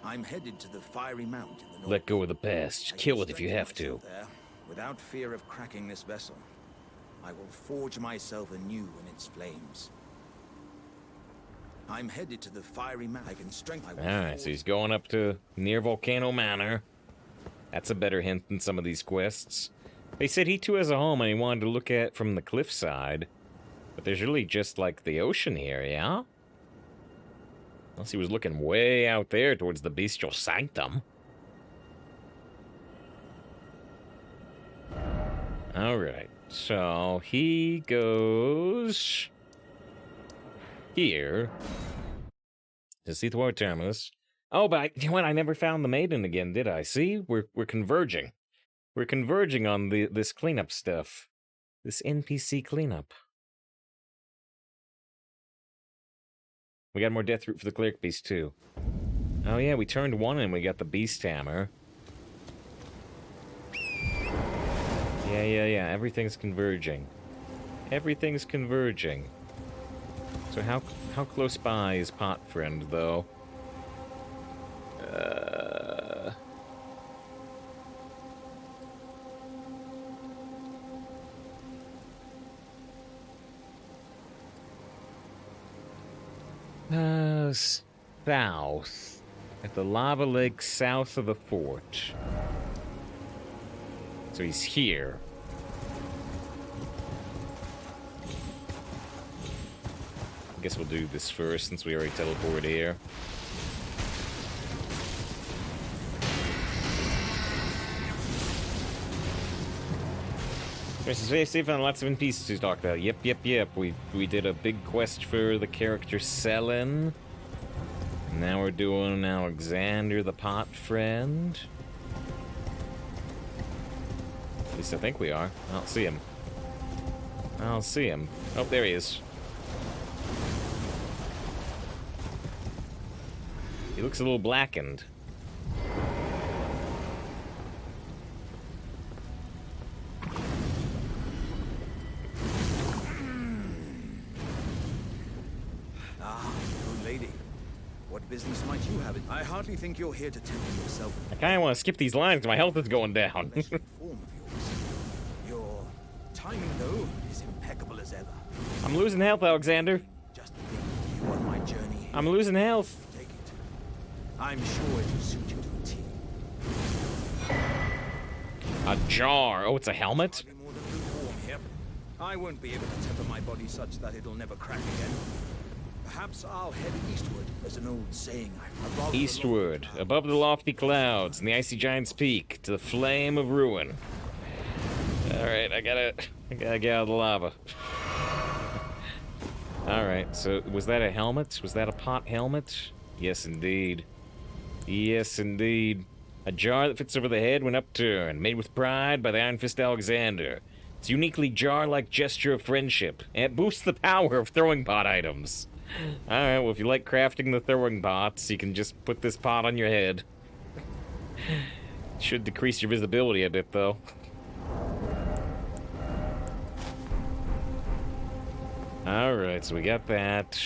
I'm headed to the fiery mount in the north. Let go of the past. Kill it if you have to. There, without fear of cracking this vessel, I will forge myself anew in its flames. I'm headed to the fiery mount. I can strengthen. Alright, so he's going up to near Volcano Manor. That's a better hint than some of these quests. They said he too has a home and he wanted to look at from the cliffside. But there's really just like the ocean here, yeah? Unless he was looking way out there towards the bestial sanctum. Alright, so he goes here to Seathwart Terminus. Oh, but you know what? I never found the maiden again, did I? See? We're converging. We're converging on this cleanup stuff. This NPC cleanup. We got more death root for the cleric beast too. Oh yeah, we turned one and we got the beast hammer. Yeah. Everything's converging. Everything's converging. So how close by is Pot Friend though? South. At the lava lake south of the fort. So he's here. I guess we'll do this first since we already teleported here. Mr. Safe and lots of NPCs to talk about. Yep. We did a big quest for the character Selin. Now we're doing Alexander the Pot Friend. At least I think we are. I don't see him. Oh, there he is. He looks a little blackened. Business might you have it? I hardly think you're here to tend to yourself. I kind of want to skip these lines because my health is going down. Your timing, though, is impeccable as ever. I'm losing health, Alexander. Just think you on my journey here. I'm losing health. Take it. I'm sure it will suit you to a T. A jar. Oh, it's a helmet? More than lukewarm here. I won't be able to temper my body such that it'll never crack again. Perhaps I'll head eastward. There's an old saying. Eastward, above the lofty clouds and the icy giant's peak, to the flame of ruin. All right, I gotta get out of the lava. Alright, so was that a helmet? Was that a pot helmet? Yes, indeed. Yes, indeed. A jar that fits over the head when upturned, made with pride by the Iron Fist Alexander. It's a uniquely jar-like gesture of friendship, and it boosts the power of throwing pot items. Alright, well, if you like crafting the throwing pots, you can just put this pot on your head. Should decrease your visibility a bit, though. Alright, so we got that.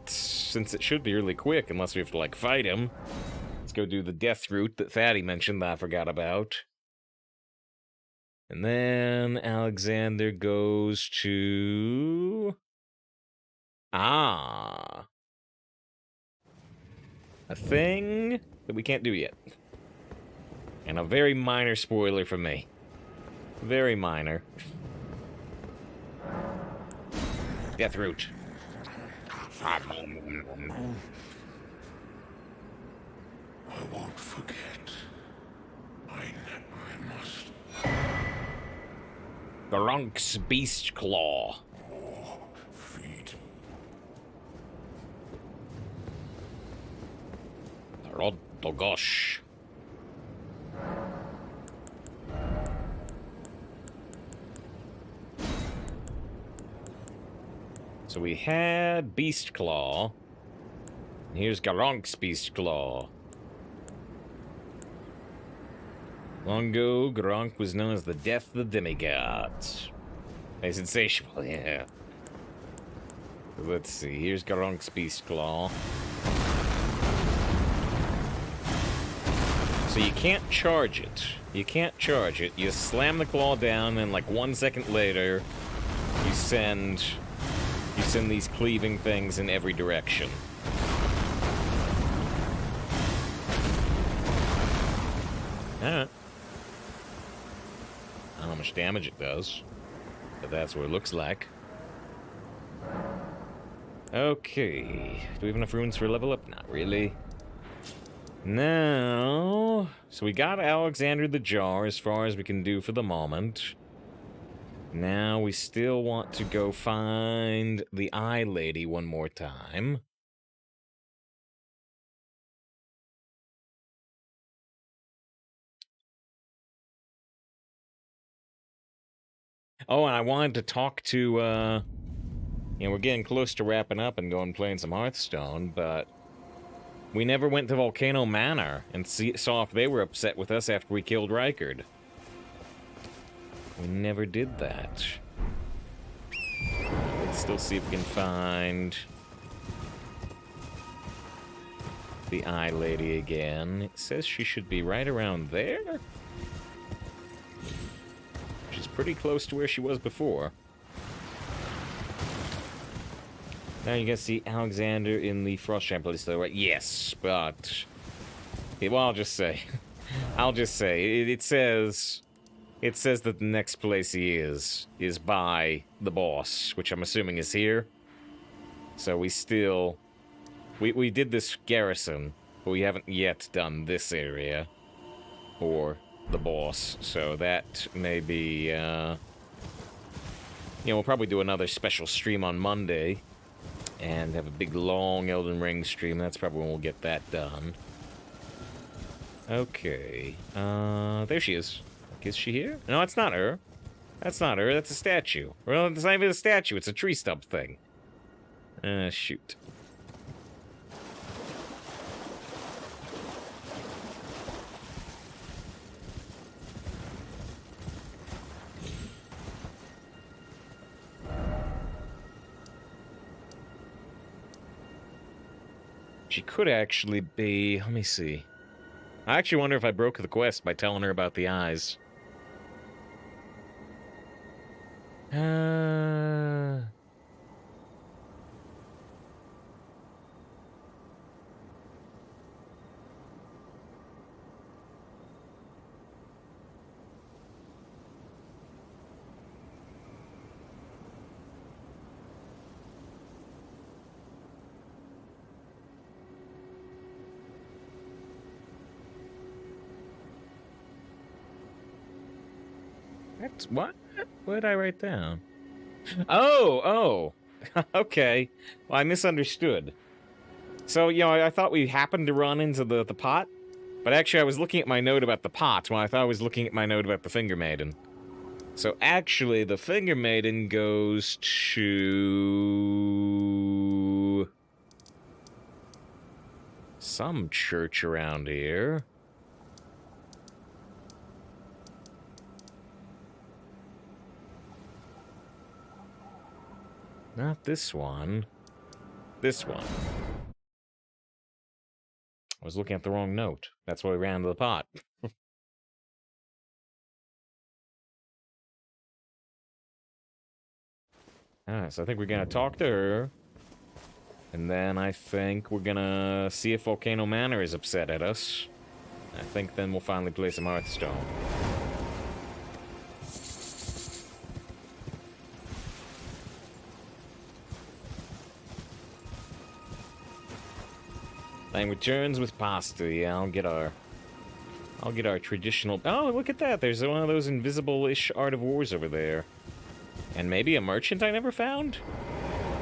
Since it should be really quick, unless we have to, like, fight him, let's go do the death route that Fatty mentioned that I forgot about. And then Alexander goes to... a thing that we can't do yet. And a very minor spoiler for me. Very minor. Death route. I won't forget. I must. Grunk's Beast Claw. Feed. Rodogosh. So we had Beast Claw. Here's Garonk's Beast Claw. Long ago, Garonk was known as the Death of the Demigods. Nice insatiable, yeah. Let's see, here's Garonk's Beast Claw. So you can't charge it. You can't charge it. You slam the claw down, and like 1 second later, you send these cleaving things in every direction. Alright. I don't know how much damage it does, but that's what it looks like. Okay. Do we have enough runes for a level up? Not really. Now... So we got Alexander the Jar as far as we can do for the moment. Now we still want to go find the Eye Lady one more time. Oh, and I wanted to talk to, you know, we're getting close to wrapping up and going playing some Hearthstone, but we never went to Volcano Manor and saw if they were upset with us after we killed Rykard. We never did that. Let's still see if we can find the Eye Lady again. It says she should be right around there. She's pretty close to where she was before. Now you can see Alexander in the Frostshine place, though, right? Yes, but... well, I'll just say. It says that the next place he is by the boss, which I'm assuming is here. So we still... We did this garrison, but we haven't yet done this area. Or the boss. So that may be, you know, we'll probably do another special stream on Monday. And have a big, long Elden Ring stream. That's probably when we'll get that done. Okay. There she is. Is she here? No, it's not her. That's not her. That's a statue. Well, it's not even a statue. It's a tree stump thing. Shoot. She could actually be... Let me see. I actually wonder if I broke the quest by telling her about the eyes. What? What did I write down? Oh! Okay. Well, I misunderstood. So, you know, I thought we happened to run into the pot, but actually I was looking at my note about the pot when I thought I was looking at my note about the Finger Maiden. So actually, the Finger Maiden goes to some church around here. Not this one. This one. I was looking at the wrong note. That's why we ran to the pot. Alright, so I think we're gonna talk to her. And then I think we're gonna see if Volcano Manor is upset at us. I think then we'll finally play some Hearthstone. Thing returns with pasta. Yeah, I'll get our traditional. Oh, look at that! There's one of those invisible-ish Art of Wars over there, and maybe a merchant I never found.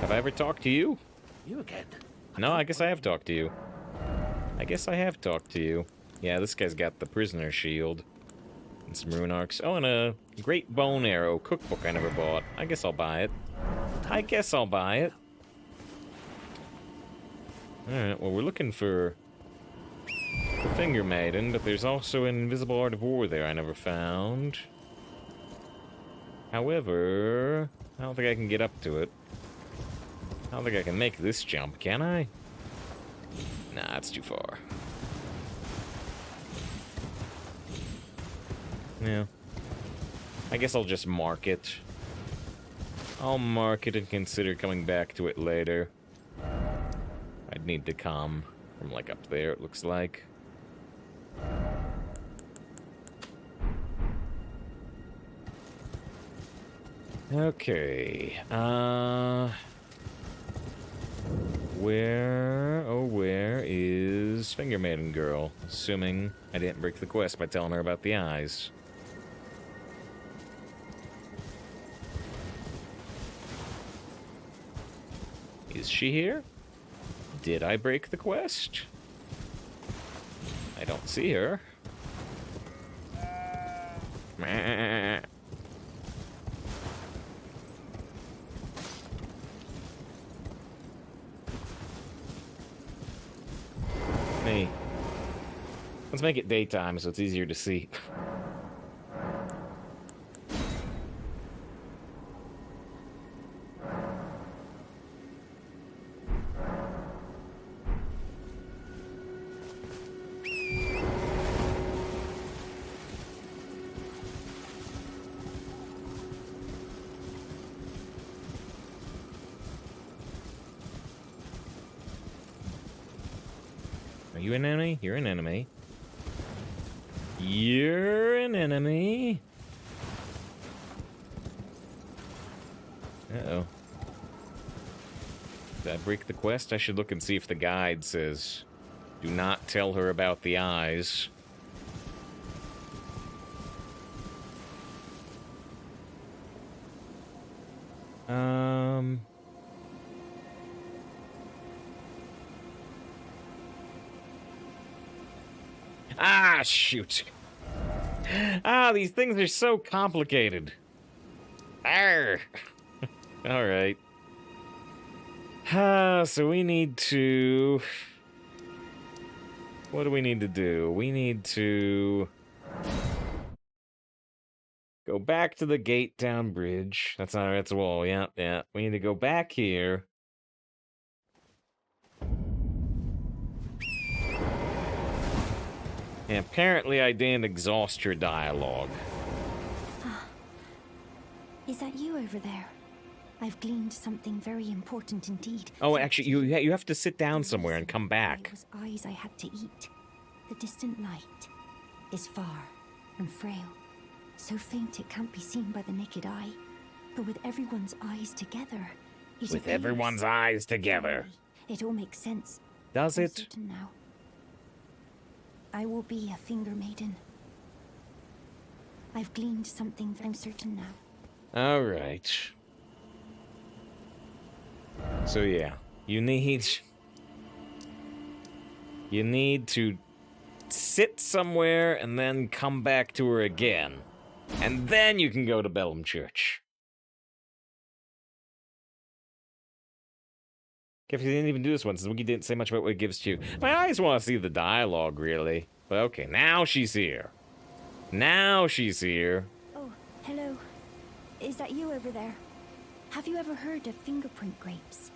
Have I ever talked to you? You again? No, I guess I have talked to you. I guess I have talked to you. Yeah, this guy's got the prisoner shield and some rune arcs. Oh, and a great bone arrow cookbook I never bought. I guess I'll buy it. I guess I'll buy it. Alright, well, we're looking for the Finger Maiden, but there's also an invisible Art of War there I never found. However, I don't think I can get up to it. I don't think I can make this jump, can I? Nah, it's too far. Yeah. I guess I'll just mark it. I'll mark it and consider coming back to it later. I'd need to come from, like, up there, it looks like. Okay, where is Finger Maiden Girl? Assuming I didn't break the quest by telling her about the eyes. Is she here? Did I break the quest? I don't see her. Me. Let's make it daytime so it's easier to see. Are you an enemy? You're an enemy. You're an enemy. Uh-oh. Did I break the quest? I should look and see if the guide says, do not tell her about the eyes. Ah, shoot. Ah, these things are so complicated. Arr. All right. So we need to... What do we need to do? We need to... go back to the Gate Town Bridge. That's not... That's a wall. Yeah, yeah. We need to go back here. And apparently I didn't exhaust your dialogue. Is that you over there? I've gleaned something very important indeed. Oh, actually, you have to sit down somewhere and come back. It was eyes I had to eat. The distant light is far and frail, so faint it can't be seen by the naked eye. But with everyone's eyes together, with everyone's eyes together, it all makes sense. Does I'm it? certain now. I will be a Finger Maiden. I've gleaned something. I'm certain now. All right. So yeah, you need to sit somewhere and then come back to her again. And then you can go to Bellum Church. If you didn't even do this one, since Wiki didn't say much about what it gives to you. My eyes want to see the dialogue, really. But okay, now she's here. Now she's here. Oh, hello. Is that you over there? Have you ever heard of fingerprint grapes?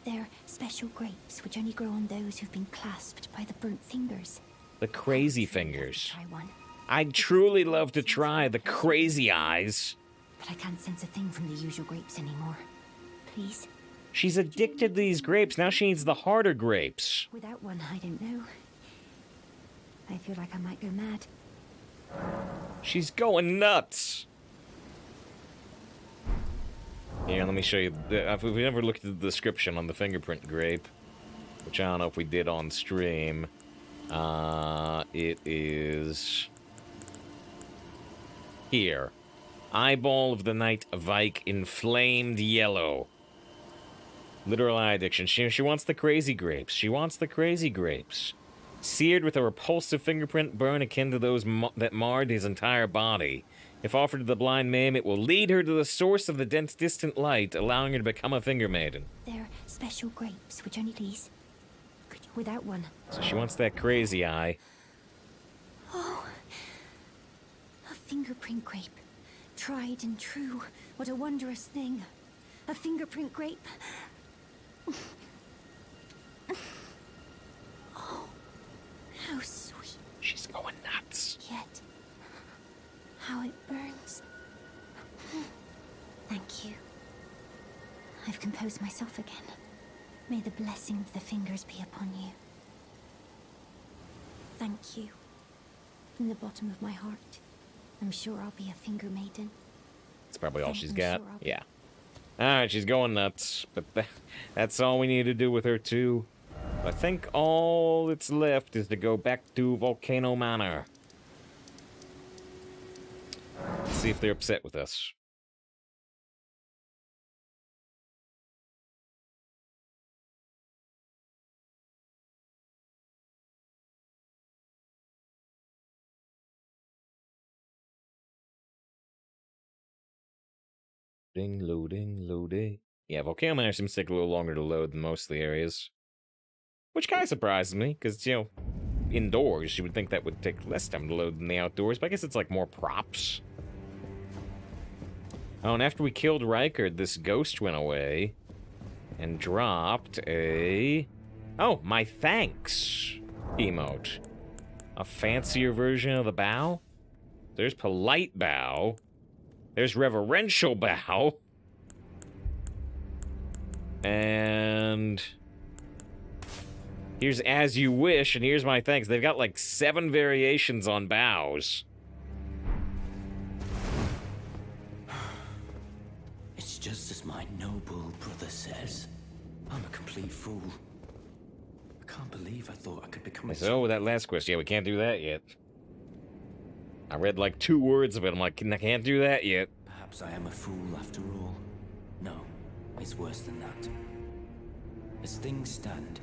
They're special grapes which only grow on those who've been clasped by the burnt fingers. The crazy fingers. Try one. I'd truly love to try the crazy eyes. But I can't sense a thing from the usual grapes anymore. Please? She's addicted to these grapes. Now she needs the harder grapes. Without one, I don't know. I feel like I might go mad. She's going nuts. Here, let me show you. If we never looked at the description on the fingerprint grape, which I don't know if we did on stream. It is here. Eyeball of the Night Vike, inflamed yellow. Literal eye addiction. She wants the crazy grapes. She wants the crazy grapes. Seared with a repulsive fingerprint burn akin to those that marred his entire body. If offered to the blind maim, it will lead her to the source of the dense, distant light, allowing her to become a finger maiden. They're special grapes, which only please. Without one. So she wants that crazy eye. Oh, a fingerprint grape. Tried and true. What a wondrous thing. A fingerprint grape. Oh, how sweet. She's going nuts. Yet, how it burns. Thank you. I've composed myself again. May the blessing of the fingers be upon you. Thank you. From the bottom of my heart. I'm sure I'll be a finger maiden. That's probably all I'm she's got. sure I'll be- Yeah. Alright, she's going nuts. But that's all we need to do with her, too. I think all that's left is to go back to Volcano Manor. Let's see if they're upset with us. Loading. Yeah, Volcano Manor seems to take a little longer to load than most of the areas. Which kind of surprises me, because, you know, indoors, you would think that would take less time to load than the outdoors, but I guess it's like more props. Oh, and after we killed Rykard, this ghost went away and dropped a... Oh, my thanks emote. A fancier version of the bow? There's polite bow. There's reverential bow. And here's as you wish, and here's my thanks. They've got like 7 variations on bows. It's just as my noble brother says. I'm a complete fool. I can't believe I thought I could become a... So, that last quest, yeah, we can't do that yet. I read like 2 words of it. I'm like, I can't do that yet. Perhaps I am a fool after all. No, it's worse than that. As things stand,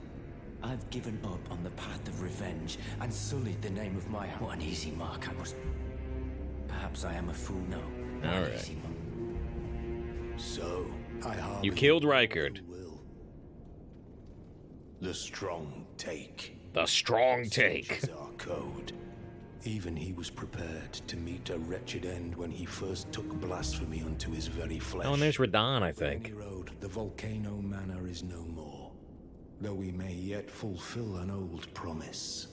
I've given up on the path of revenge and sullied the name of my... What an easy mark I must... Perhaps I am a fool, no. All right. So, I harbor You killed Rykard. will. The strong take. The strong take. Such is our code. Even he was prepared to meet a wretched end when he first took blasphemy unto his very flesh. Oh, and there's Radahn, I For any think. road, the Volcano Manor is no more, though we may yet fulfill an old promise.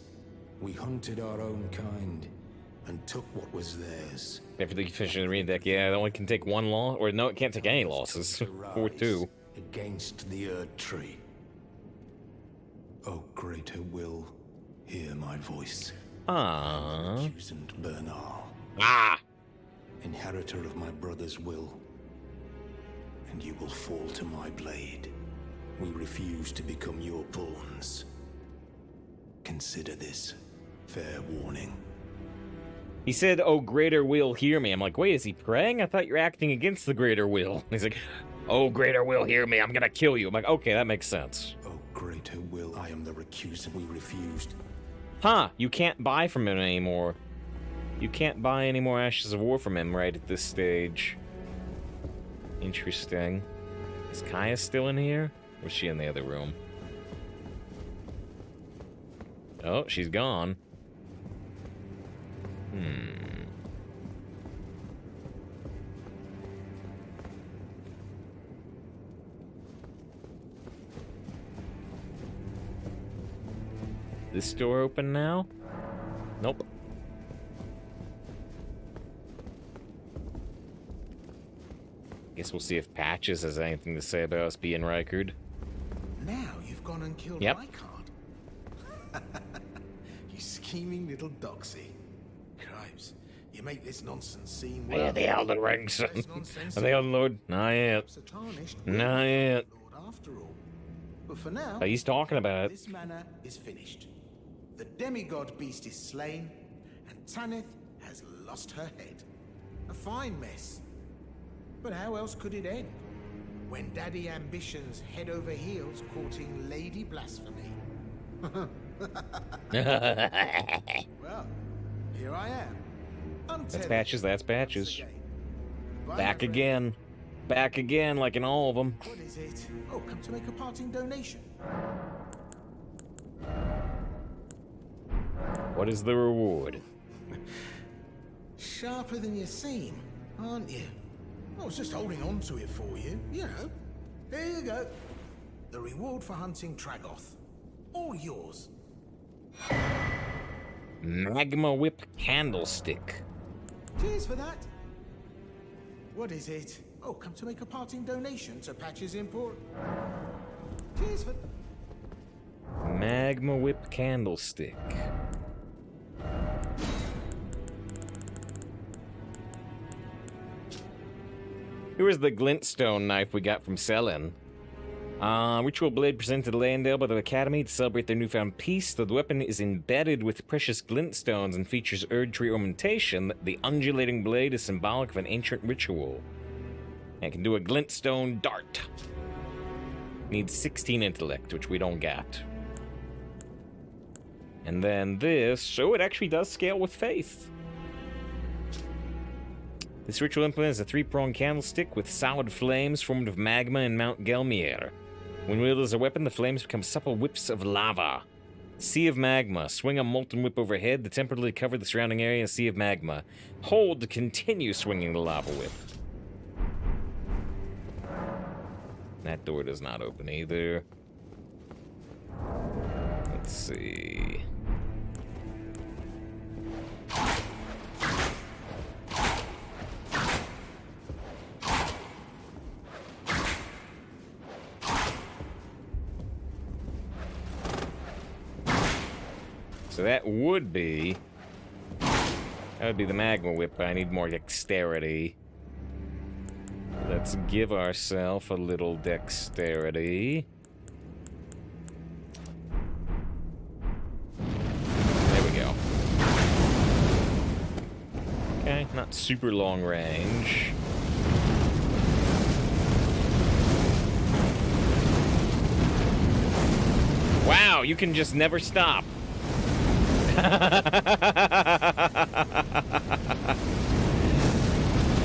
We hunted our own kind and took what was theirs. After the finish the read deck, yeah, it only can take 1 loss, or no, it can't take any losses. To 4-2. against the Erd Tree. O greater will, hear my voice. Accusant Bernal. Inheritor of my brother's will. And you will fall to my blade. We refuse to become your pawns. Consider this fair warning. He said, oh, greater will, hear me. I'm like, wait, is he praying? I thought you're acting against the greater will. He's like, Oh, greater will, hear me. I'm gonna kill you. I'm like, okay, that makes sense. Oh, greater will, I am the recuser we refused. Huh, you can't buy from him anymore. You can't buy any more Ashes of War from him right at this stage. Interesting. Is Kaya still in here? Or is she in the other room? Oh, she's gone. This door open now? Nope. Guess we'll see if Patches has anything to say about us being Rykard. Now you've gone and killed Yep. Rykard. You scheming little doxy. Cripes, you make this nonsense seem Yeah, the Elden Ring, son. Are they on Lord? Not yet. Not yet. Lord after all. But for now, But he's talking about it. this manor is finished. The demigod beast is slain, and Tanith has lost her head. A fine mess. But how else could it end? When Daddy Ambition's head over heels courting Lady Blasphemy. Well, here I am. That's Patches, that's Patches. Goodbye, Back my friend. again. Back again, like in all of them. What is it? Oh, come to make a parting donation. What is the reward? Sharper than you seem, aren't you? I was just holding on to it for you, you know. Here you go. The reward for hunting Tragoth. All yours. Magma Whip Candlestick. Cheers for that. What is it? Oh, come to make a parting donation to Patches Import. Cheers for... Magma Whip Candlestick. Here is the glintstone knife we got from Selin. Ritual blade presented to Landale by the Academy to celebrate their newfound peace. The weapon is embedded with precious glintstones and features Erdtree ornamentation. The undulating blade is symbolic of an ancient ritual. And can do a glintstone dart. Needs 16 intellect, which we don't got. And then this, oh, it actually does scale with faith. This ritual implement is a 3-pronged candlestick with solid flames formed of magma and Mount Gelmir. When wielded as a weapon, the flames become supple whips of lava. Sea of magma. Swing a molten whip overhead to temporarily cover the surrounding area in a sea of magma. Hold to continue swinging the lava whip. That door does not open either. Let's see. So that would be the magma whip, but I need more dexterity. Let's give ourselves a little dexterity. There we go. Okay, not super long range. Wow, you can just never stop.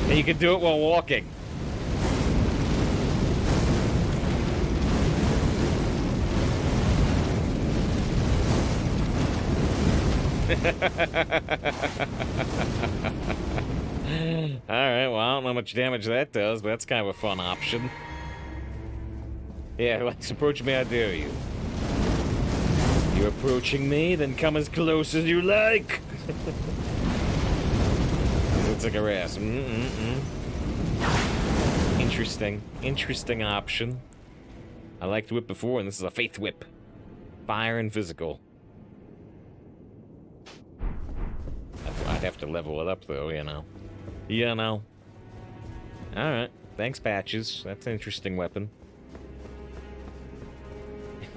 And you can do it while walking. Alright, well, I don't know how much damage that does, but that's kind of a fun option. Yeah, let's approach me, I dare you. You're approaching me, then come as close as you like. Looks like a ass. Interesting. Interesting option. I liked the whip before, and this is a faith whip. Fire and physical. I'd have to level it up, though, you know. You know. Alright. Thanks, Patches. That's an interesting weapon.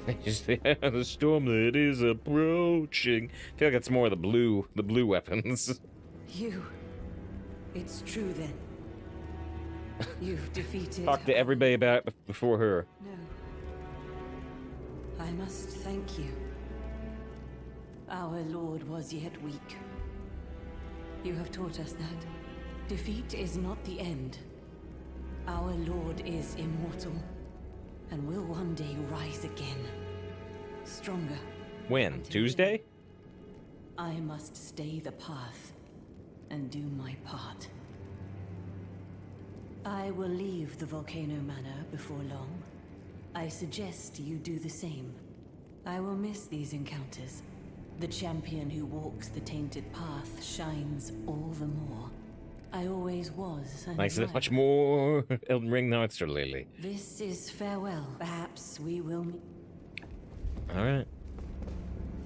The storm that is approaching. I feel like it's more the blue weapons. You. It's true then. You've defeated... Talk to everybody about it before her. No. I must thank you. Our lord was yet weak. You have taught us that defeat is not the end. Our lord is immortal, and will one day rise again. Stronger. When? Tuesday? I must stay the path and do my part. I will leave the Volcano Manor before long. I suggest you do the same. I will miss these encounters. The champion who walks the tainted path shines all the more. I always was. Nice, much more Elden Ring than Hearthstone lately. This is farewell. Perhaps we will meet. Alright.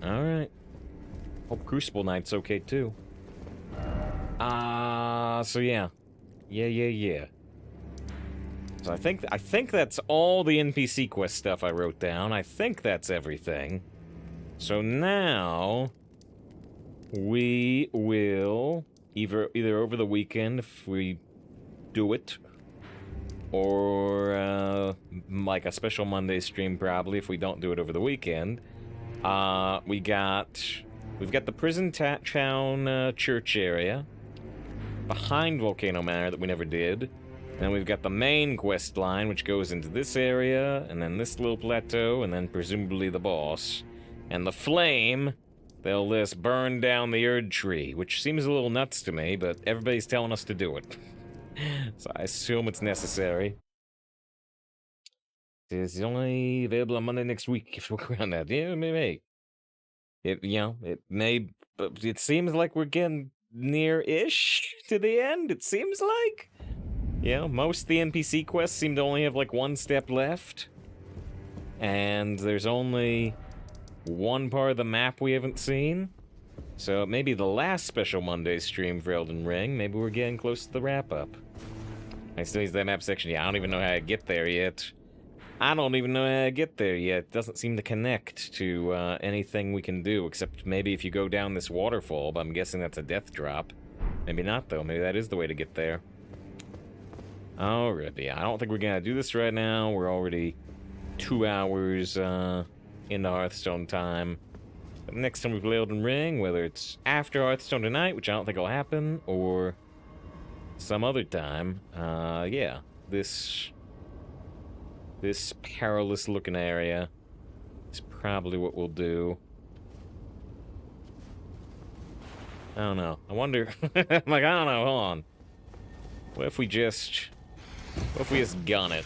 Alright. Hope Crucible Knight's okay too. So yeah. Yeah. So I think that's all the NPC quest stuff I wrote down. I think that's everything. So now we will either over the weekend if we do it, or like a special Monday stream probably if we don't do it over the weekend. We've got the prison town church area behind Volcano Manor that we never did. Then we've got the main quest line, which goes into this area, and then this little plateau, and then presumably the boss. And the flame, they'll just burn down the Erd tree, which seems a little nuts to me, but everybody's telling us to do it. So I assume it's necessary. It's only available on Monday next week, if we're around that. Yeah, maybe. It may, but it seems like we're getting near-ish to the end, it seems like. Most of the NPC quests seem to only have like one step left. And there's only one part of the map we haven't seen. So maybe the last special Monday stream for Elden Ring, maybe we're getting close to the wrap-up. I still use that map section. I don't even know how to get there yet. It doesn't seem to connect to anything we can do, except maybe if you go down this waterfall, but I'm guessing that's a death drop. Maybe not, though. Maybe that is the way to get there. Alrighty, I don't think we're gonna do this right now. We're already 2 hours into Hearthstone time. But next time we play Elden Ring, whether it's after Hearthstone tonight, which I don't think will happen, or some other time, yeah, this perilous looking area is probably what we'll do. I don't know. I wonder, I don't know, hold on. What if we just gun it?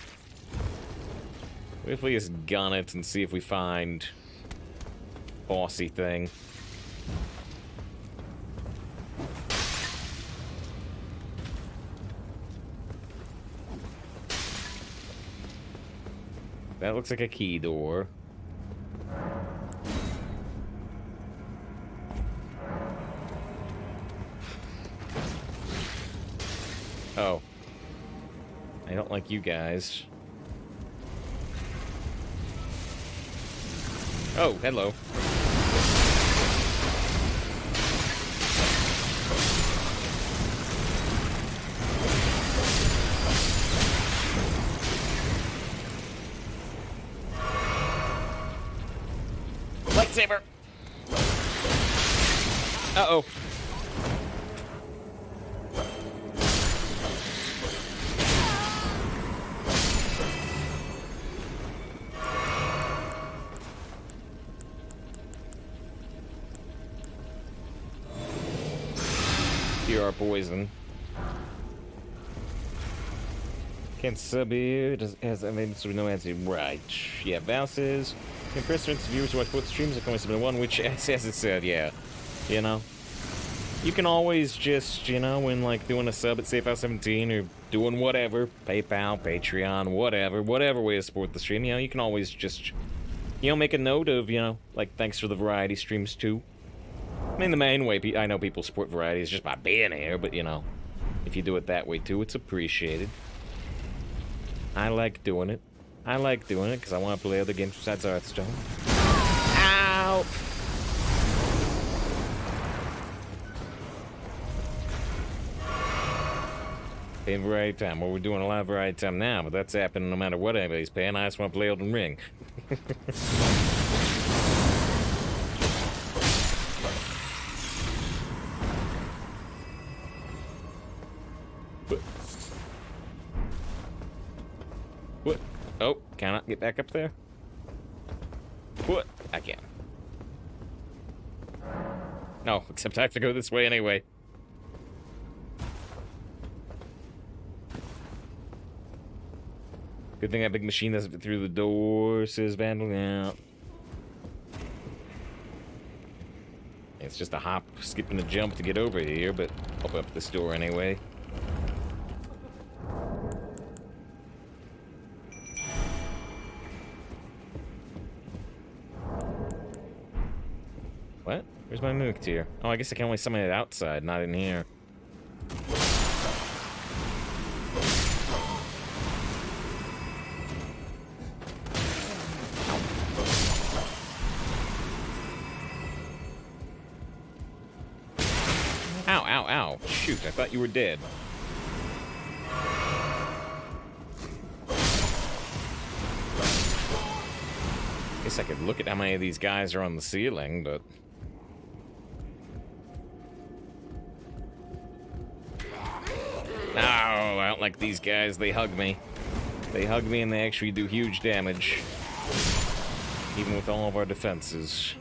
What if we just gun it and see if we find bossy thing? That looks like a key door. Oh. I don't like you guys. Oh, hello. Lightsaber! Uh-oh. Here are poison. Can't sub here. Has no answer. Right. Yeah, bounces. Impress viewers who watch both streams. I've only submitted one, which, as it said, yeah. You can always just, when, like, doing a sub at SafeHouse17 or doing whatever, PayPal, Patreon, whatever way to support the stream, you can always just, make a note of, like, thanks for the variety streams, too. I mean, the main way I know people support variety is just by being here, but, if you do it that way, too, it's appreciated. I like doing it. Because I want to play other games besides Hearthstone. Ow! Paying variety time. Well, we're doing a lot of variety time now, but that's happening no matter what anybody's paying. I just want to play Elden Ring. What? Oh, can I get back up there? What? I can. No, except I have to go this way anyway. Good thing that big machine doesn't fit through the door, says Vandal. Yeah. It's just a hop, skip, and a jump to get over here, but I'll open up this door anyway. What? Where's my Mooktier? Oh, I guess I can only summon it outside, not in here. Ow, ow, ow. Shoot, I thought you were dead. Guess I could look at how many of these guys are on the ceiling, but... No, I don't like these guys. They hug me. They hug me and they actually do huge damage. Even with all of our defenses.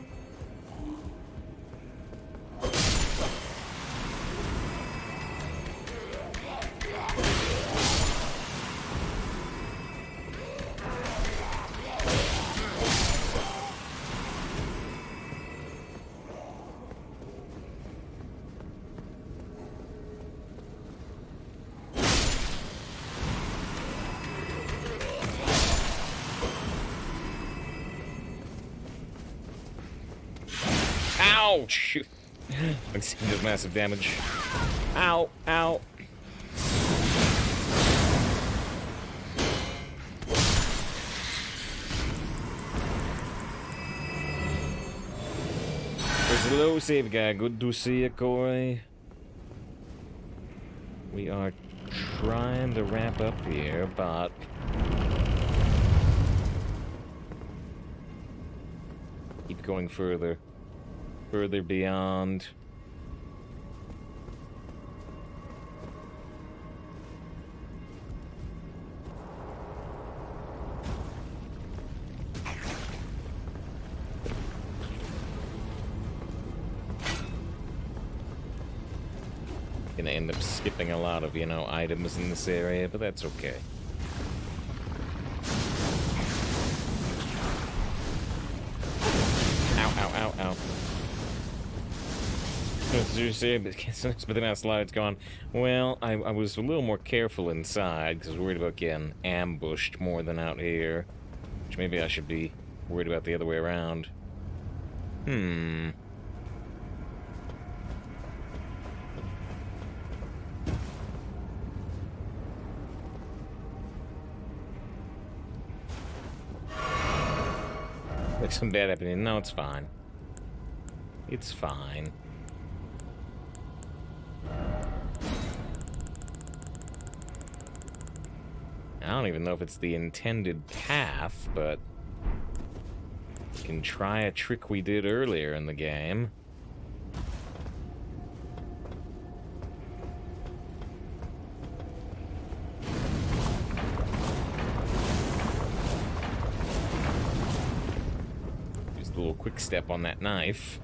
Ow! Shoot. It does massive damage. Ow! Ow! There's a low save guy. Good to see you, Corey. We are trying to wrap up here, but... keep going further. Further beyond. Gonna end up skipping a lot of, you know, items in this area, but that's okay. Ow, ow, ow, ow. Seriously, but the amount of slides gone. Well, I was a little more careful inside because I was worried about getting ambushed more than out here. Which maybe I should be worried about the other way around. Like some bad happening. No, it's fine. It's fine. I don't even know if it's the intended path, but we can try a trick we did earlier in the game. Just a little quick step on that knife.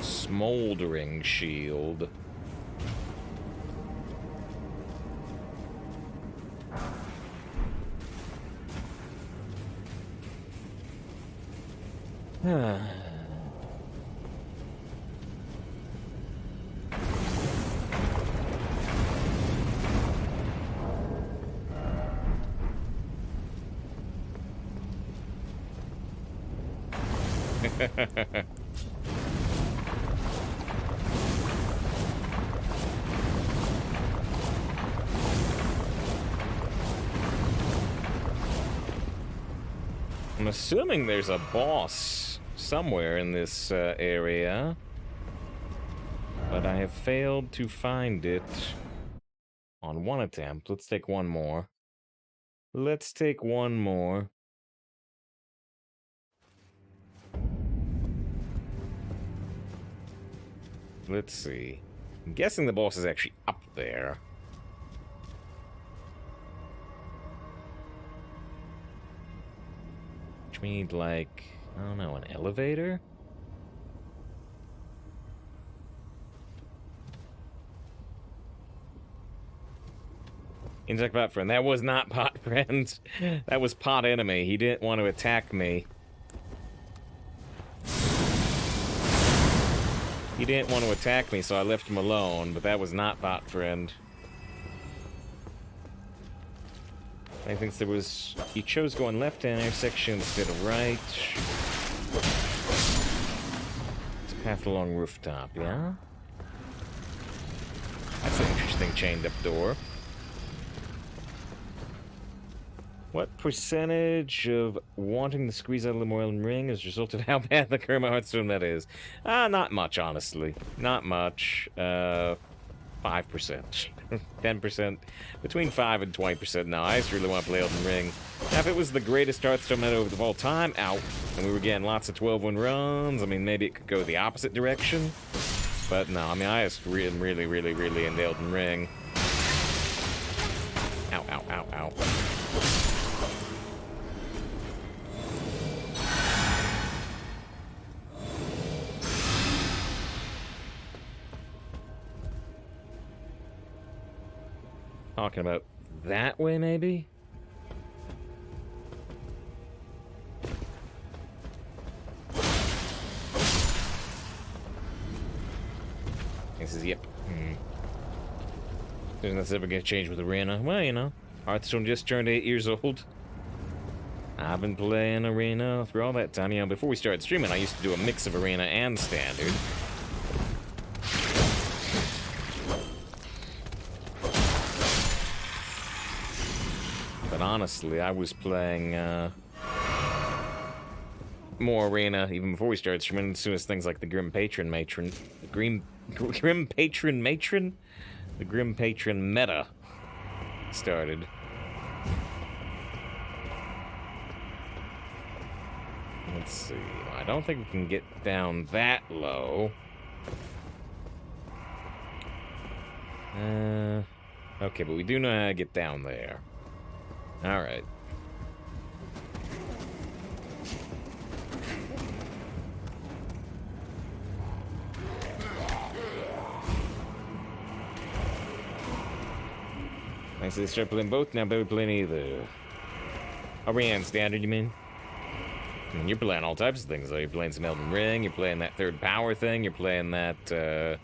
Smoldering shield. I'm assuming there's a boss somewhere in this area, but I have failed to find it on one attempt. Let's take one more. Let's take one more. Let's see. I'm guessing the boss is actually up there. Which means, like, I don't know, an elevator? Insect pot friend. That was not pot friend. That was pot enemy. He didn't want to attack me. He didn't want to attack me, so I left him alone, but that was not pot friend. I think there was... He chose going left intersection instead of right. It's a path along rooftop, yeah? That's an interesting chained-up door. What percentage of wanting to squeeze out a little more Elden Ring is a result of how bad the current Hearthstone meta is? Not much, honestly. Not much. 5%. 10%. Between 5 and 20%. No, I just really want to play Elden Ring. Now, if it was the greatest Hearthstone meta of all time, out, and we were getting lots of 12-win runs, I mean, maybe it could go the opposite direction. But no, I mean, I just am really into Elden Ring. Ow, ow, ow, ow. Talking about that way, maybe? He says, yep. There's nothing ever gonna change with Arena. Well, you know, Hearthstone just turned 8 years old. I've been playing Arena through all that time. You know, before we started streaming, I used to do a mix of Arena and Standard. But honestly, I was playing more Arena even before we started streaming, as soon as things like the Grim Patron Matron meta started. Let's see. I don't think we can get down that low. Okay, but we do know how to get down there. Alright. Thanks to start playing both, now better playing either. Arena and Standard, you mean? I mean, you're playing all types of things, though. You're playing some Elden Ring, you're playing that third power thing, you're playing that, the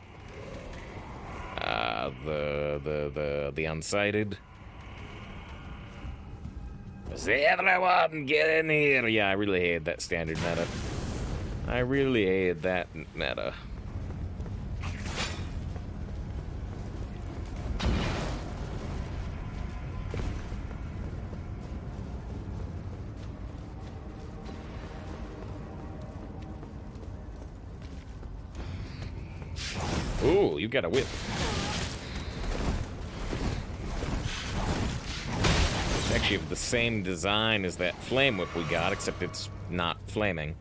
Unsighted. Does everyone get in here? Yeah, I really hated that Standard meta. I really hated that meta. Ooh, you got a whip. It's actually the same design as that flame whip we got, except it's not flaming.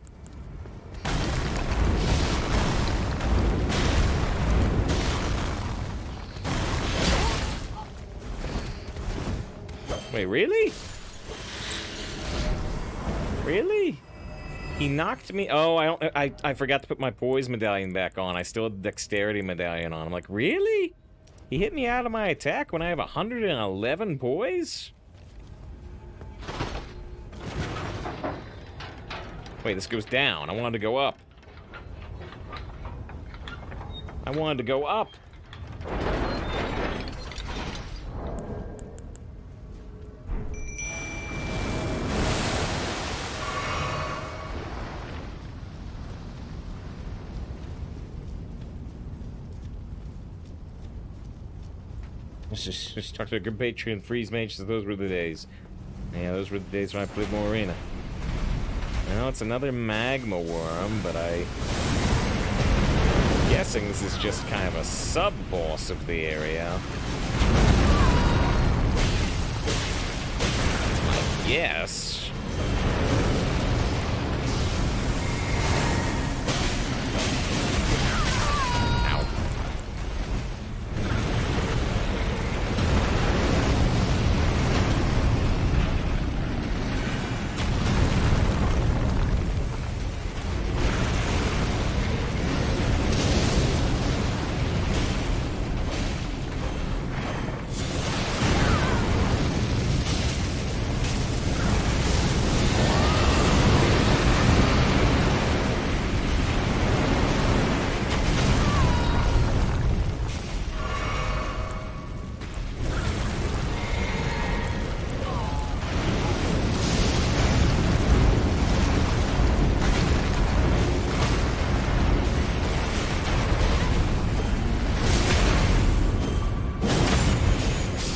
Wait, really? Really? He knocked me. Oh, I forgot to put my poise medallion back on. I still had the dexterity medallion on. I'm like, really? He hit me out of my attack when I have 111 poise? Wait, this goes down. I wanted to go up. I wanted to go up. Just talk to a good Patreon freeze mage, so those were the days. Yeah, those were the days when I played more Arena. Well, it's another magma worm, but I'm guessing this is just kind of a sub-boss of the area. Yes. Ow.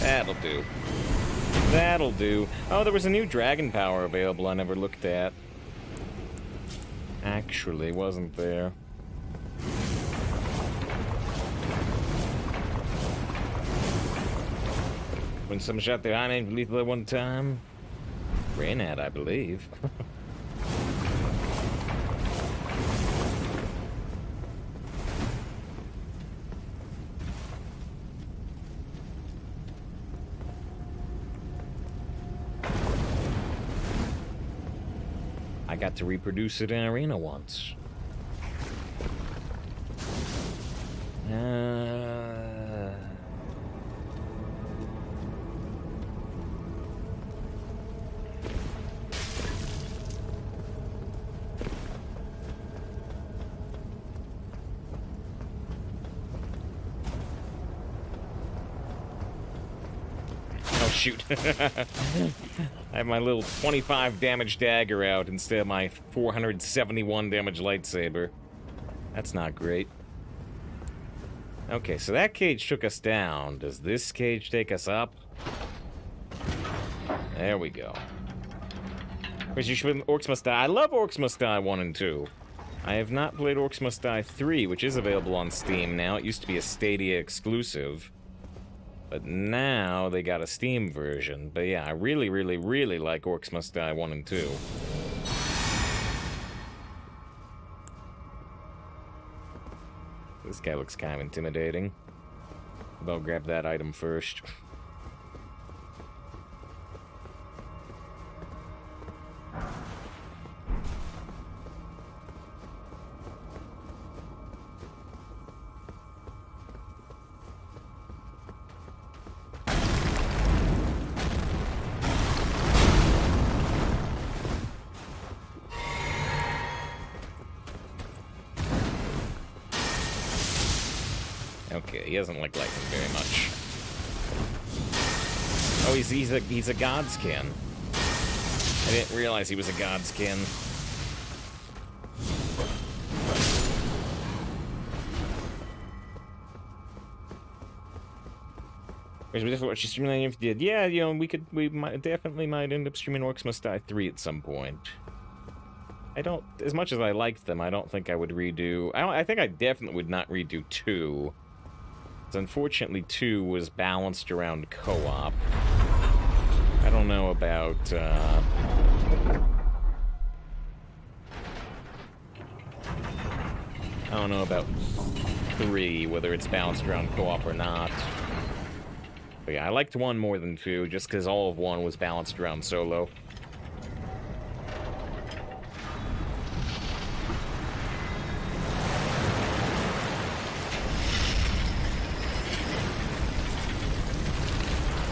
That'll do. That'll do. Oh, there was a new dragon power available I never looked at. Actually, wasn't there? When someone shot their eye name lethal at one time? Ran at, I believe. I got to reproduce it in Arena once. Oh, shoot. I have my little 25 damage dagger out instead of my 471 damage lightsaber. That's not great. Okay, so that cage took us down. Does this cage take us up? There we go. Where's you should Orcs Must Die? I love Orcs Must Die 1 and 2. I have not played Orcs Must Die 3, which is available on Steam now. It used to be a Stadia exclusive. But now they got a Steam version. But yeah, I really, really, really like Orcs Must Die 1 and 2. This guy looks kind of intimidating. But I'll grab that item first. Okay, he doesn't like lightning very much. Oh, he's a godskin. I didn't realize he was a godskin. Whereas we just watch you streaming if you did. Yeah, you know, we definitely might end up streaming Orcs Must Die 3 at some point. I don't, as much as I liked them, I don't think I would redo. I think I definitely would not redo 2. Unfortunately, 2 was balanced around co-op. I don't know about, I don't know about 3, whether it's balanced around co-op or not. But yeah, I liked 1 more than 2, just because all of 1 was balanced around solo.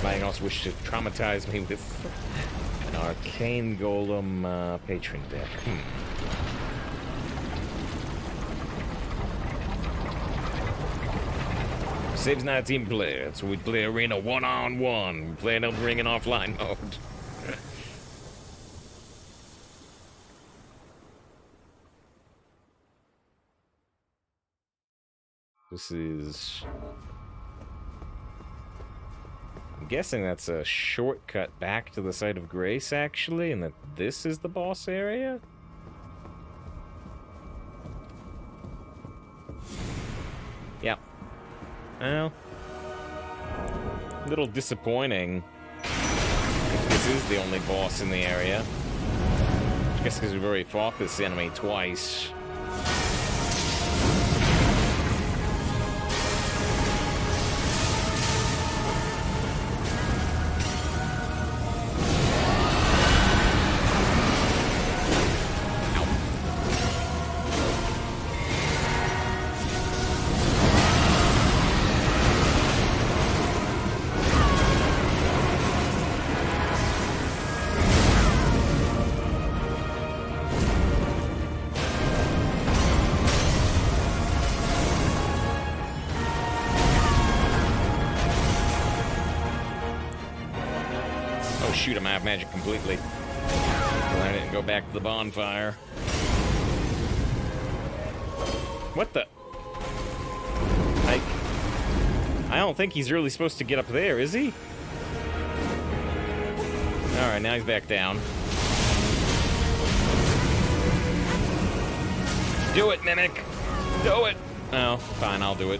I also wish to traumatize me with an Arcane Golem patron deck. Save's not a team player, so we play Arena one-on-one. We play an Elden Ring in offline mode. This is... I'm guessing that's a shortcut back to the site of Grace, actually, and that this is the boss area? Well, a little disappointing if this is the only boss in the area. I guess because we've already fought this enemy twice. Shoot, I'm out of magic completely. Well, I didn't go back to the bonfire. What the? I don't think he's really supposed to get up there, is he? Alright, now he's back down. Do it, Mimic! Do it! Oh, fine, I'll do it.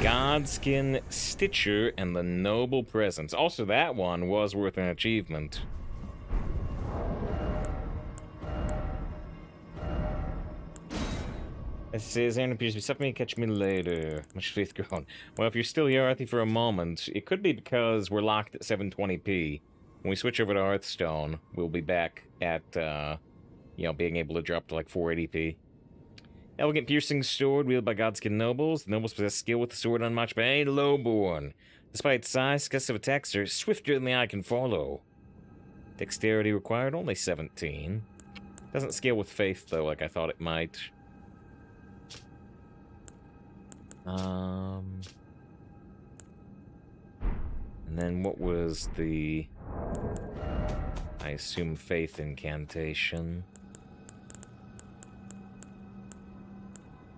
Godskin Stitcher and the Noble Presence. Also, that one was worth an achievement. It says, Aaron appears to be suffering. Catch me later. Much faith grown. Well, if you're still here, Arthi, for a moment, it could be because we're locked at 720p. When we switch over to Hearthstone, we'll be back at, you know, being able to drop to like 480p. Elegant piercing sword wielded by Godskin nobles. The nobles possess skill with the sword unmatched by any lowborn. Despite its size, successive attacks are swifter than the eye can follow. Dexterity required, only 17. Doesn't scale with faith, though, like I thought it might. And then what was the... I assume faith incantation.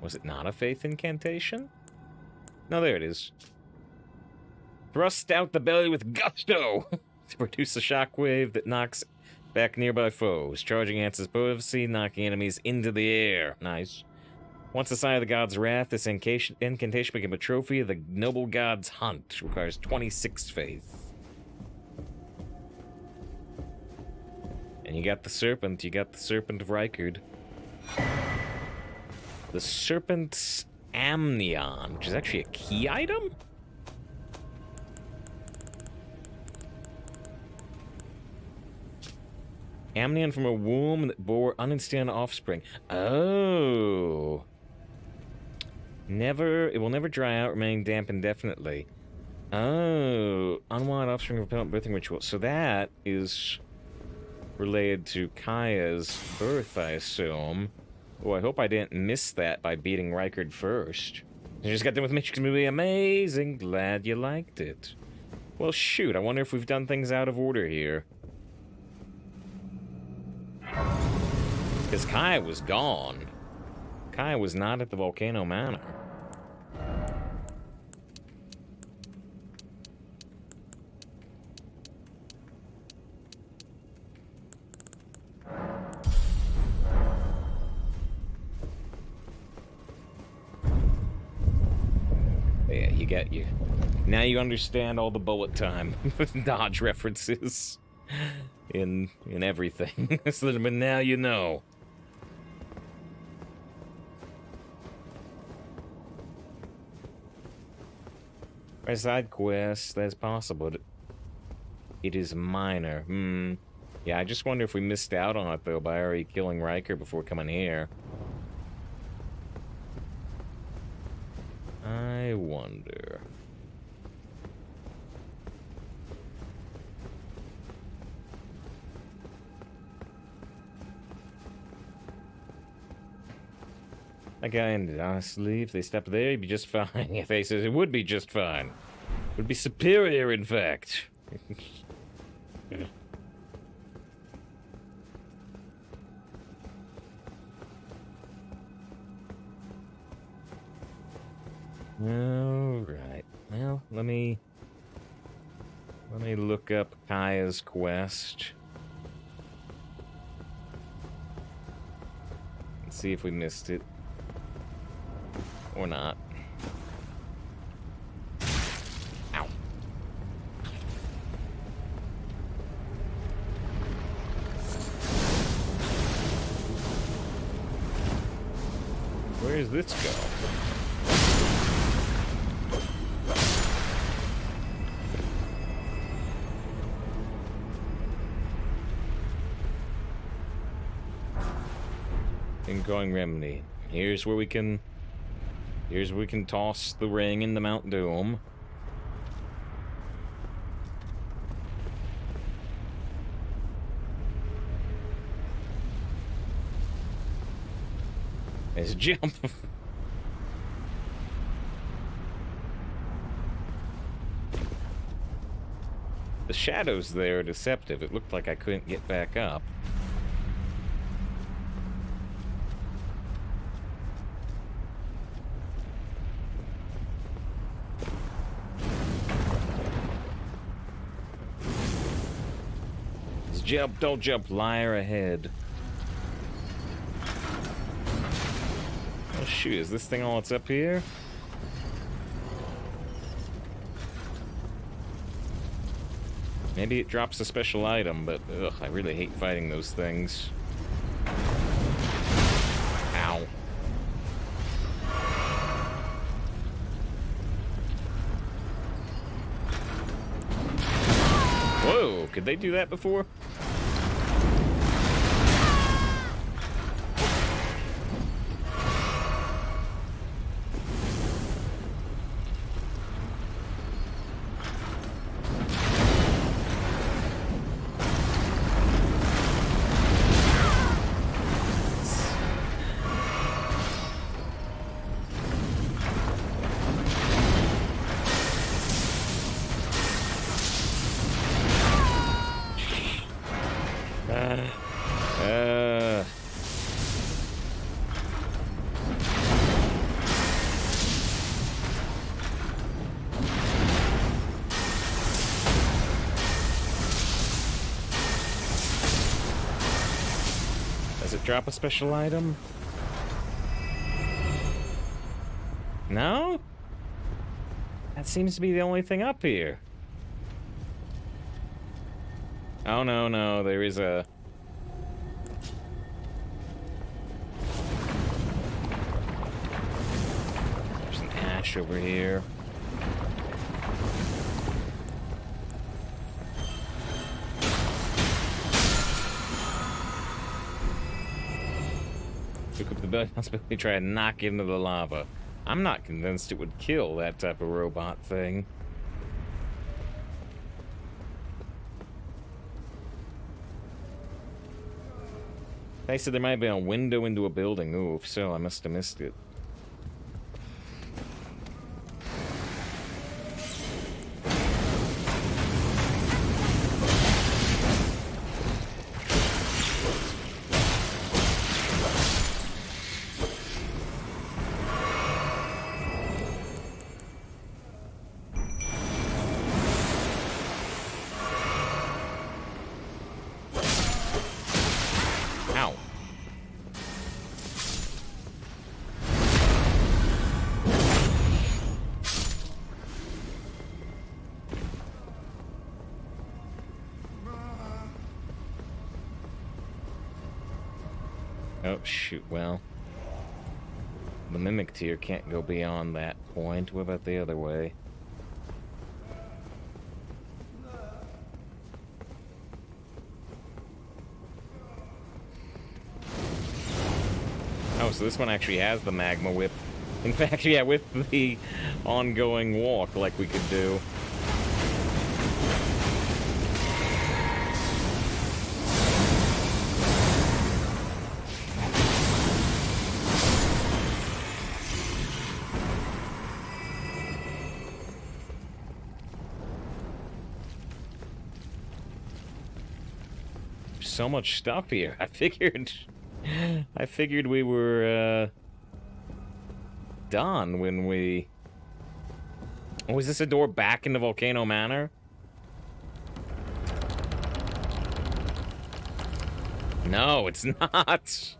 Was it not a faith incantation? No, there it is. Thrust out the belly with gusto to produce a shockwave that knocks back nearby foes. Charging answers potency, knocking enemies into the air. Nice. Once the sign of the god's wrath, this incantation became a trophy of the noble god's hunt. Requires 26 faith. And you got the serpent. You got the serpent of Rykard. The Serpent's Amnion, which is actually a key item? Amnion from a womb that bore uninstant offspring. Oh. It will never dry out, remaining damp indefinitely. Oh. Unwanted offspring of a birthing ritual. So that is related to Kaya's birth, I assume. Oh, I hope I didn't miss that by beating Rykard first. You just got done with the Matrix movie. Amazing. Glad you liked it. Well, shoot. I wonder if we've done things out of order here. Because Kaya was gone. Kaya was not at the Volcano Manor. Yeah, you get you. Now you understand all the bullet time dodge references in everything. But now you know. A side quest, that's possible. It is minor. Yeah, I just wonder if we missed out on it, though, by already killing Riker before coming here. I wonder. That guy ended, honestly. If they stepped there, he'd be just fine. If they says it would be just fine. It would be superior, in fact. Alright. Well, let me look up Kaya's quest. see if we missed it. Or not. Ow. Where does this go? Ingoing remedy. Here's where we can toss the ring into Mount Doom. There's a jump. The shadows there are deceptive. It looked like I couldn't get back up. Jump, don't jump, liar ahead. Oh shoot, is this thing all that's up here? Maybe it drops a special item, but ugh, I really hate fighting those things. Ow. Whoa, could they do that before? Does it drop a special item? No? That seems to be the only thing up here. Oh, no, there is a... There's an ash over here. Pick up the belt, possibly try and knock into the lava. I'm not convinced it would kill that type of robot thing. They said there might be a window into a building. Ooh, if so, I must have missed it. Oh, shoot, well. The Mimic Tier can't go beyond that point. What about the other way? Oh, so this one actually has the Magma Whip. In fact, yeah, with the ongoing walk like we could do. So much stuff here. I figured we were done when we... Oh, is this a door back into Volcano Manor? No, it's not.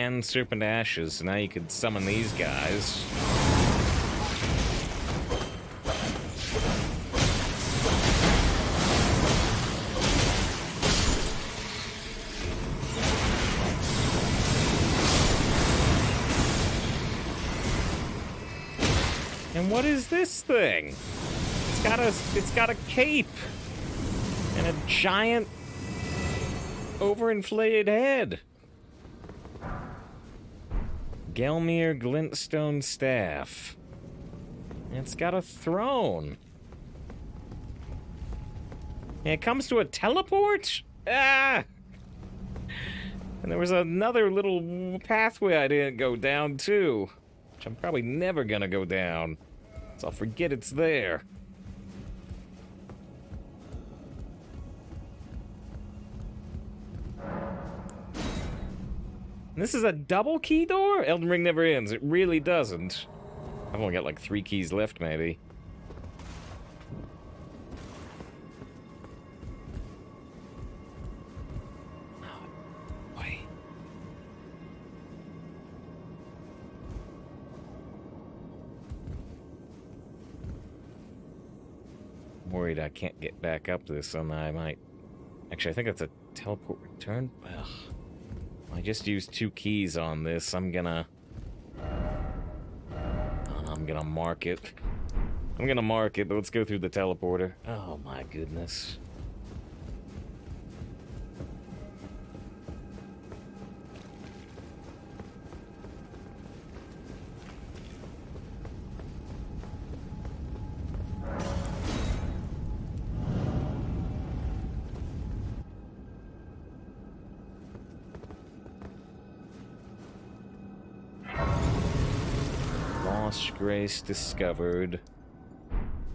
and Serpent Ashes, so now you could summon these guys. And what is this thing? It's got a cape and a giant overinflated head. Gelmir Glintstone Staff. And it's got a throne. And it comes to a teleport? Ah! And there was another little pathway I didn't go down too, which I'm probably never gonna go down. So I'll forget it's there. This is a double key door? Elden Ring never ends. It really doesn't. I've only got like 3 keys left, maybe. Oh, wait. I'm worried I can't get back up this, and I might... Actually, I think that's a teleport return. Ugh. I just used 2 keys on this. I'm gonna mark it. I'm gonna mark it, but let's go through the teleporter. Oh my goodness. Lost Grace discovered.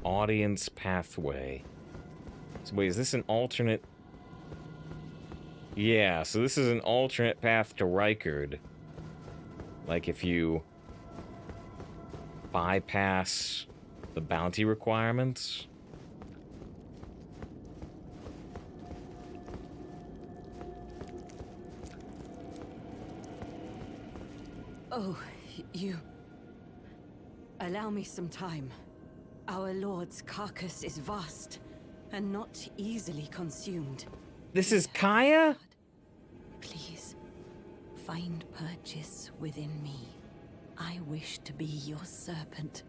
Audience pathway. So wait, is this an alternate? Yeah, so this is an alternate path to Rykard. Like if you bypass the bounty requirements. Oh, you... Allow me some time. Our lord's carcass is vast, and not easily consumed. This is Kaya? Please, find purchase within me. I wish to be your serpent,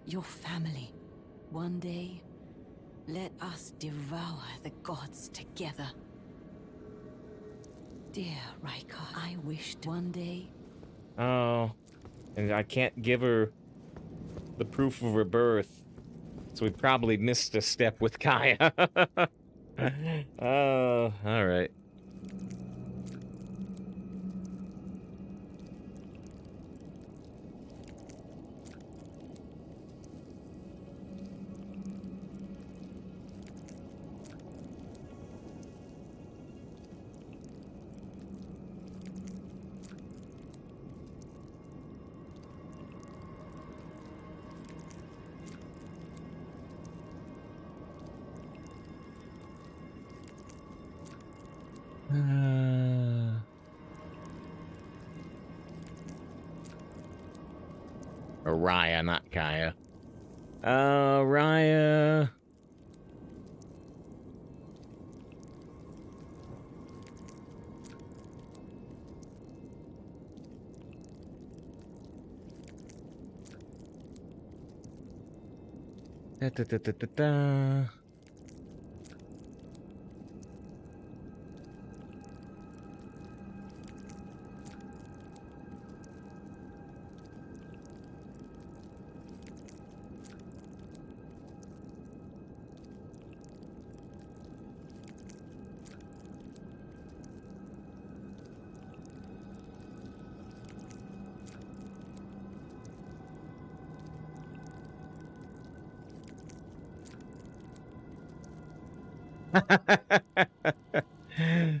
your family. One day, let us devour the gods together. Dear Rykard, I wished one day... Oh, and I can't give her the proof of her birth, so we probably missed a step with Kaya. Oh, all right. Raya, not Kaya. Raya. Da, da, da, da, da, da.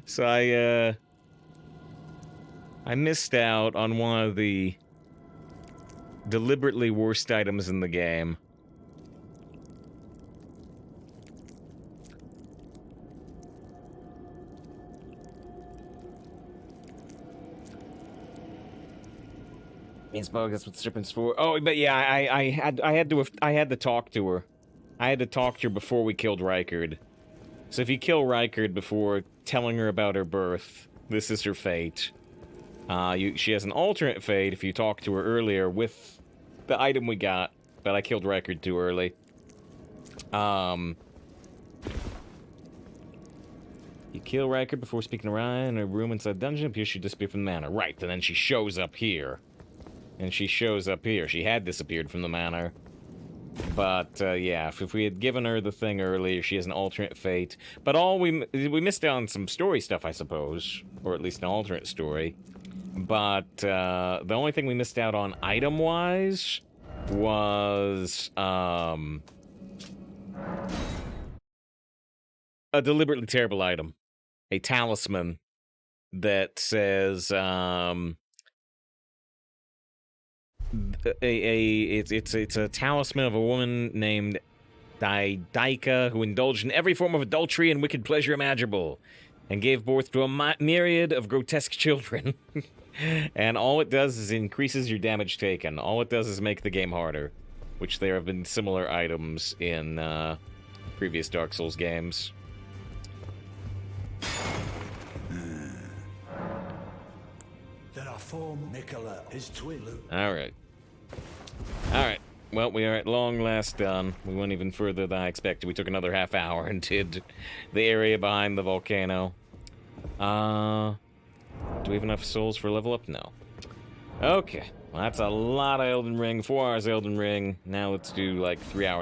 So I missed out on one of the deliberately worst items in the game. Means bug, that's what the serpent's for. Oh, but yeah, I had to talk to her. I had to talk to her before we killed Rykard. So if you kill Rykard before telling her about her birth, this is her fate. She has an alternate fate if you talk to her earlier with the item we got, but I killed Rykard too early. You kill Rykard before speaking to Ryan in a room inside the dungeon, appears she disappeared from the manor. Right, and then she shows up here. And she shows up here. She had disappeared from the manor. But, yeah, if we had given her the thing earlier, she has an alternate fate. But we missed out on some story stuff, I suppose. Or at least an alternate story. But, the only thing we missed out on item-wise was, a deliberately terrible item. A talisman that says, it's a talisman of a woman named Daika who indulged in every form of adultery and wicked pleasure imaginable and gave birth to a myriad of grotesque children. And all it does is increases your damage taken. All it does is make the game harder, which there have been similar items in previous Dark Souls games. There are 4 Nicola, his twin. Alright. Alright. Well, we are at long last done. We went even further than I expected. We took another half hour and did the area behind the volcano. Do we have enough souls for level up? No. Okay. Well, that's a lot of Elden Ring. 4 hours Elden Ring. Now let's do like 3 hours